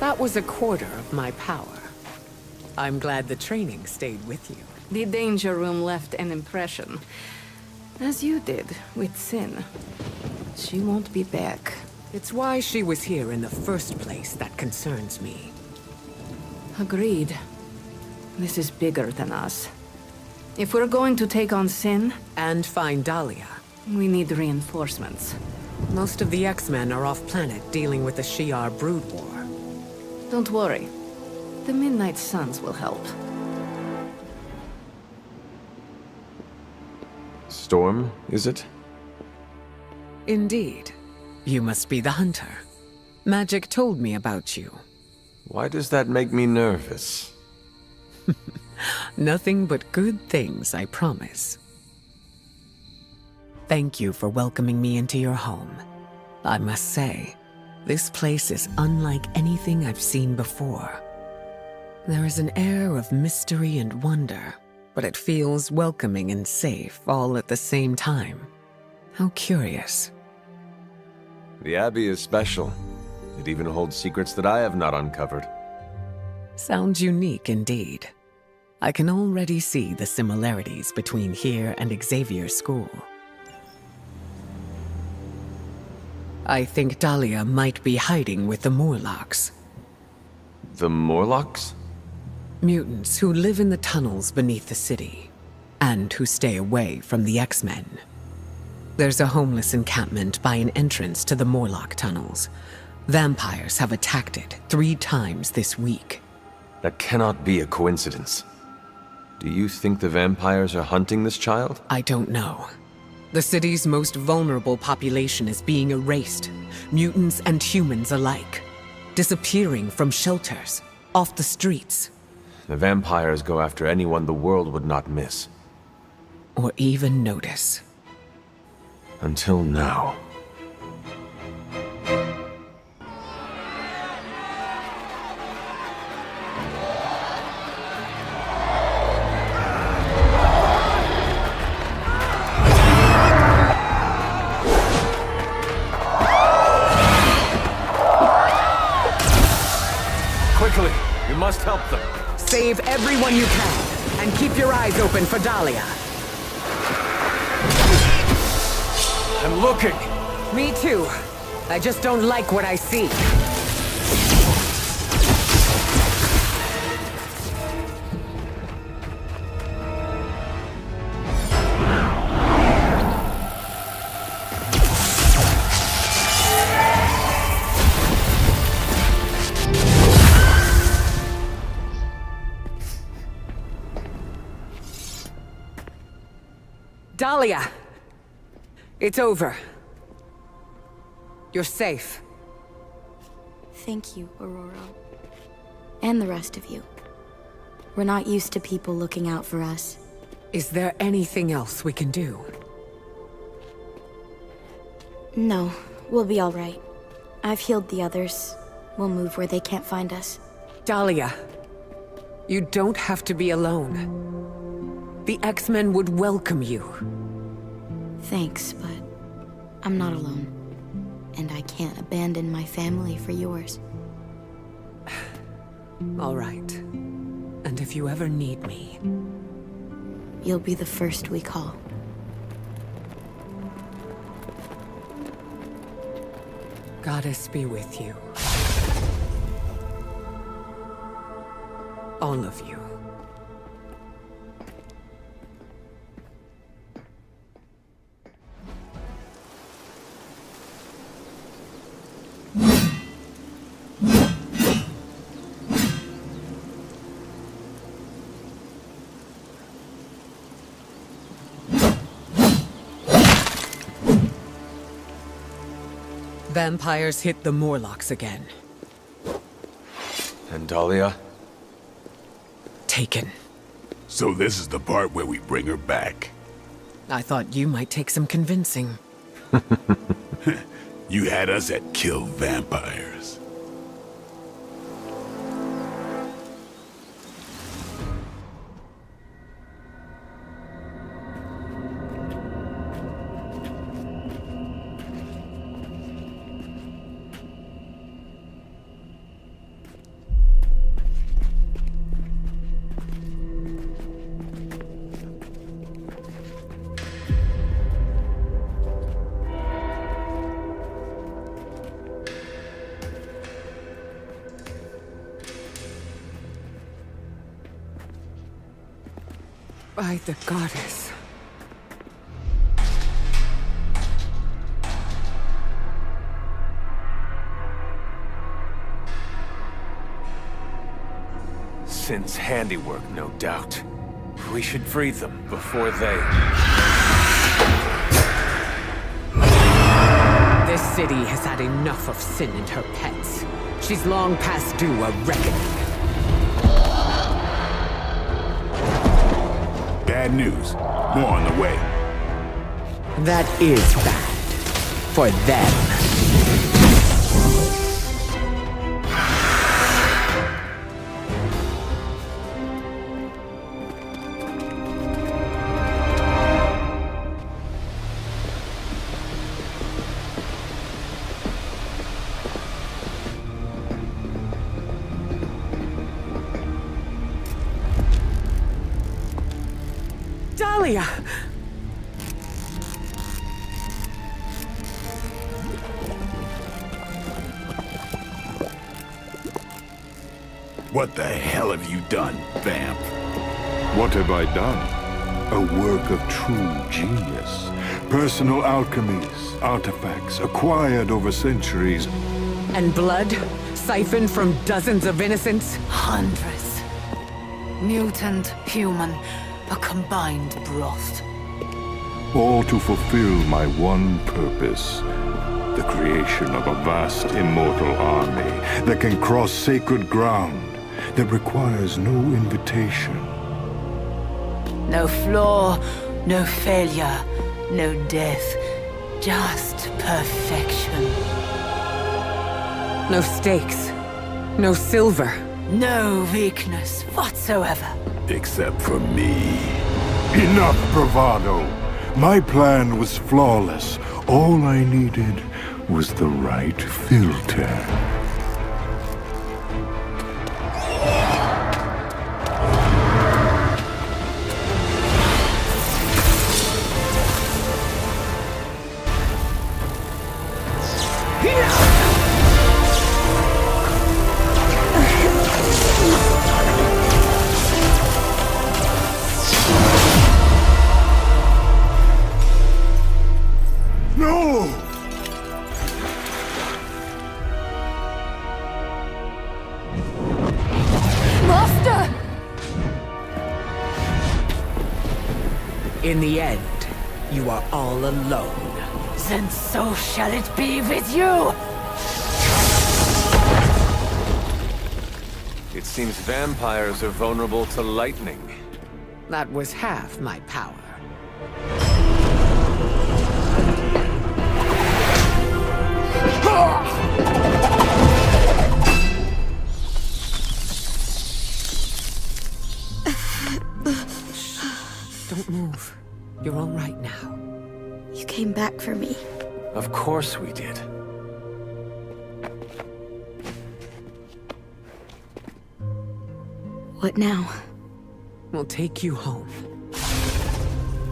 That was a quarter of my power. I'm glad the training stayed with you. The danger room left an impression. As you did with Sin. She won't be back. It's why she was here in the first place that concerns me. Agreed. This is bigger than us. If we're going to take on Sin... And find Dahlia. We need reinforcements. Most of the X-Men are off-planet dealing with the Shi'ar brood war. Don't worry. The Midnight Suns will help. Storm, is it? Indeed. You must be the hunter. Magic told me about you. Why does that make me nervous? Nothing but good things, I promise. Thank you for welcoming me into your home. I must say, this place is unlike anything I've seen before. There is an air of mystery and wonder, but it feels welcoming and safe all at the same time. How curious. The Abbey is special. It even holds secrets that I have not uncovered. Sounds unique indeed. I can already see the similarities between here and Xavier School. I think Dahlia might be hiding with the Morlocks. The Morlocks? Mutants who live in the tunnels beneath the city, and who stay away from the X-Men. There's a homeless encampment by an entrance to the Morlock tunnels. Vampires have attacked it 3 times this week. That cannot be a coincidence. Do you think the vampires are hunting this child? I don't know. The city's most vulnerable population is being erased, mutants and humans alike, disappearing from shelters, off the streets. The vampires go after anyone the world would not miss. Or even notice. Until now. Quickly, you must help them. Save everyone you can, and keep your eyes open for Dahlia. I'm looking. Me too. I just don't like what I see. Dahlia! It's over. You're safe. Thank you, Aurora. And the rest of you. We're not used to people looking out for us. Is there anything else we can do? No, we'll be all right. I've healed the others. We'll move where they can't find us. Dahlia, you don't have to be alone. The X-Men would welcome you. Thanks, but I'm not alone. And I can't abandon my family for yours. All right. And if you ever need me... You'll be the first we call. Goddess be with you. All of you. Vampires hit the Morlocks again. And Dahlia? Taken. So this is the part where we bring her back. I thought you might take some convincing. You had us at kill vampires. By the goddess. Sin's handiwork, no doubt. We should free them before they... This city has had enough of Sin and her pets. She's long past due a reckoning. Bad news. More on the way. That is bad. For them. Dahlia! What the hell have you done, Vamp? What have I done? A work of true genius. Personal alchemies, artifacts acquired over centuries. And blood? Siphoned from dozens of innocents? Hundreds. Mutant, human, a combined broth. All to fulfill my one purpose. The creation of a vast immortal army that can cross sacred ground, that requires no invitation. No flaw, no failure, no death. Just perfection. No stakes. No silver. No weakness whatsoever. Except for me. Enough bravado! My plan was flawless. All I needed was the right filter. No! Master! In the end, you are all alone. Then so shall it be with you! It seems vampires are vulnerable to lightning. That was half my power. Don't move. You're all right now. You came back for me. Of course we did. What now? We'll take you home.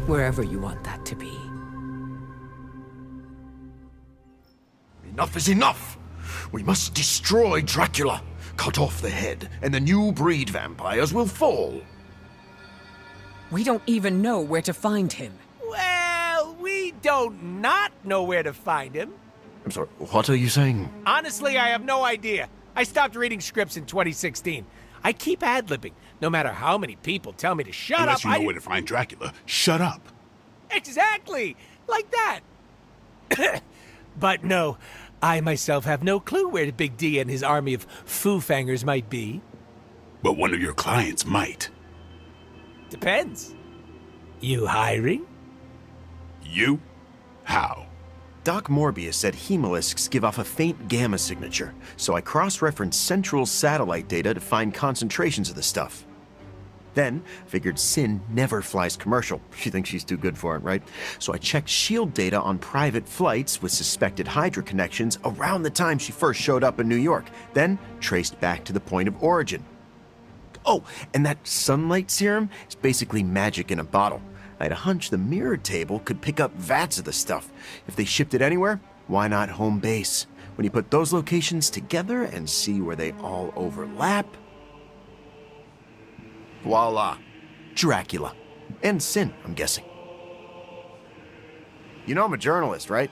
Wherever you want that to be. Enough is enough! We must destroy Dracula, cut off the head, and the new breed vampires will fall. We don't even know where to find him. Well, we don't not know where to find him. I'm sorry, what are you saying? Honestly, I have no idea. I stopped reading scripts in 2016. I keep ad-libbing, no matter how many people tell me to shut Unless up. you know where to find Dracula, shut up. Exactly! Like that! But no, I myself have no clue where the Big D and his army of Foo-Fangers might be. But one of your clients might. Depends. You hiring? You? How? Doc Morbius said hemolisks give off a faint gamma signature, so I cross-referenced Central's satellite data to find concentrations of the stuff. Then, figured Sin never flies commercial. She thinks she's too good for it, right? So I checked SHIELD data on private flights with suspected Hydra connections around the time she first showed up in New York, then traced back to the point of origin. Oh, and that sunlight serum is basically magic in a bottle. I had a hunch the mirror table could pick up vats of the stuff. If they shipped it anywhere, why not home base? When you put those locations together and see where they all overlap... voila. Dracula. And Sin, I'm guessing. You know I'm a journalist, right?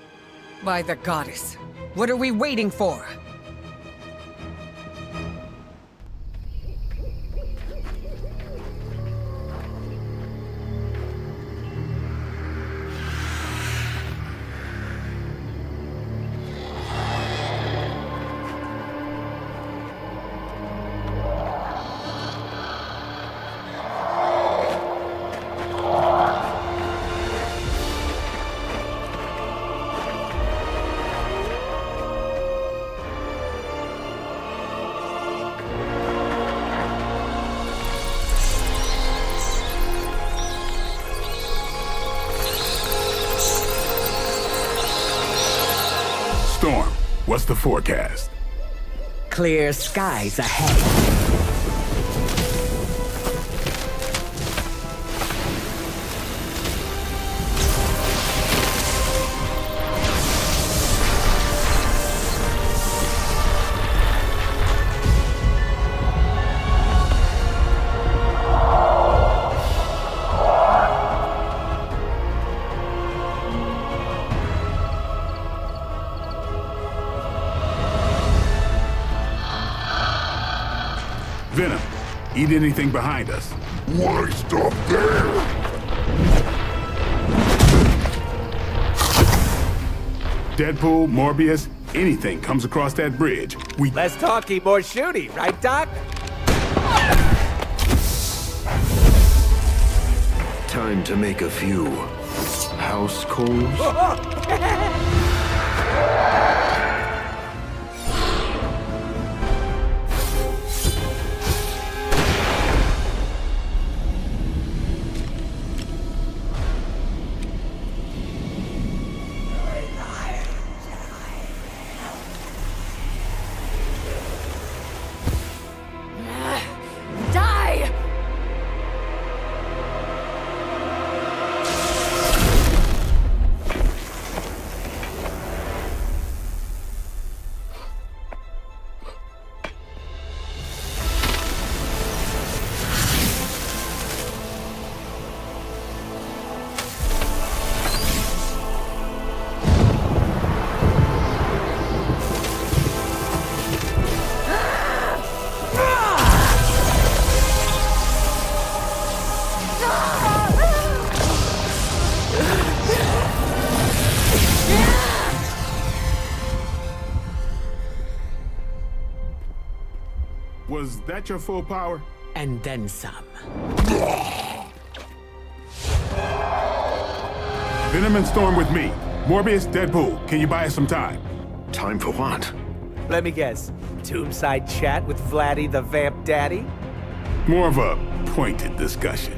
By the goddess. What are we waiting for? Storm, what's the forecast? Clear skies ahead. Eat anything behind us. Why stop there? Deadpool, Morbius, anything comes across that bridge. Less talky, more shooty, right, Doc? Time to make a few house calls. Die! Was that your full power? And then some. Venom and Storm with me. Morbius, Deadpool, can you buy us some time? Time for what? Let me guess. Tombside chat with Vladdy the Vamp Daddy? More of a pointed discussion.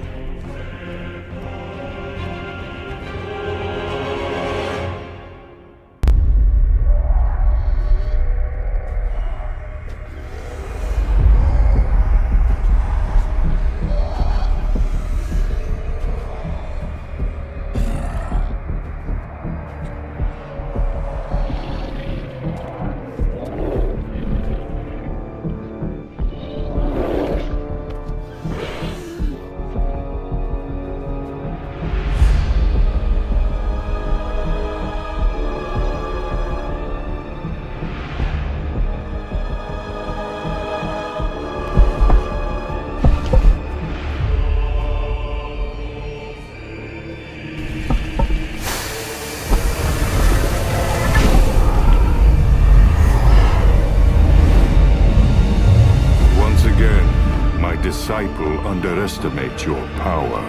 Disciple underestimate your power.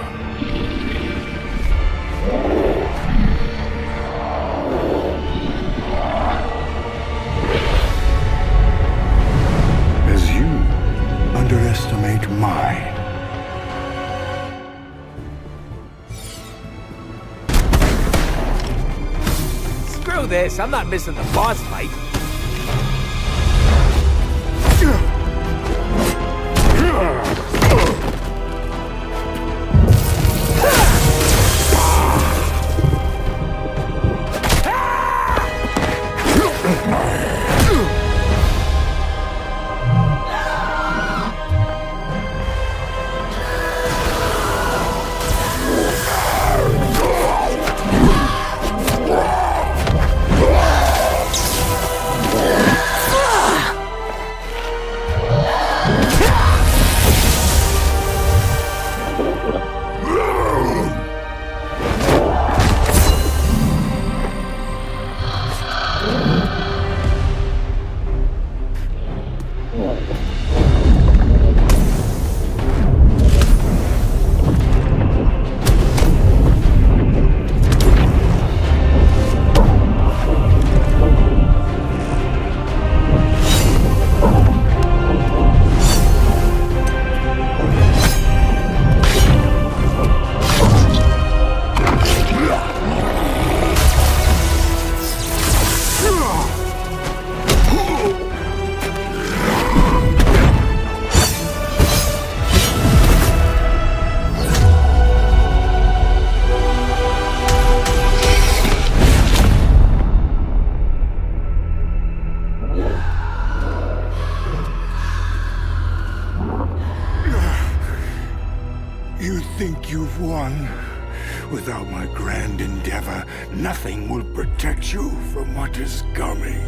As you underestimate mine. Screw this, I'm not missing the boss fight. You think you've won? Without my grand endeavor, nothing will protect you from what is coming.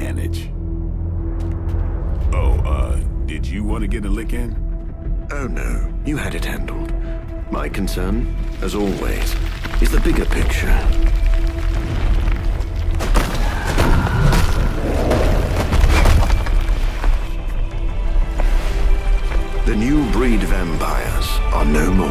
advantage. Oh, did you want to get a lick in? Oh no, you had it handled. My concern, as always, is the bigger picture. The new breed vampires are no more.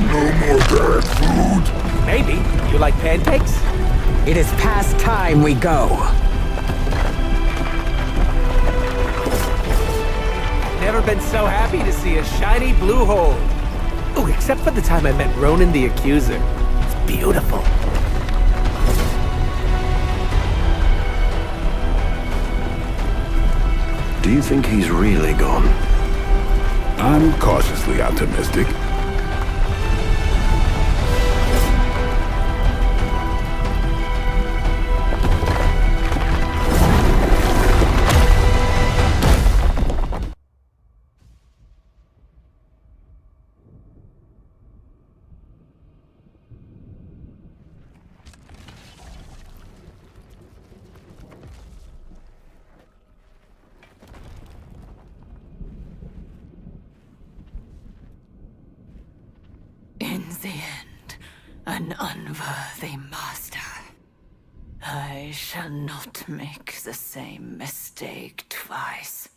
No more bad food. Maybe. You like pancakes? It is past time we go. Never been so happy to see a shiny blue hole. Oh, except for the time I met Ronan the Accuser. It's beautiful. Do you think he's really gone? I'm cautiously optimistic. In the end, an unworthy master. I shall not make the same mistake twice.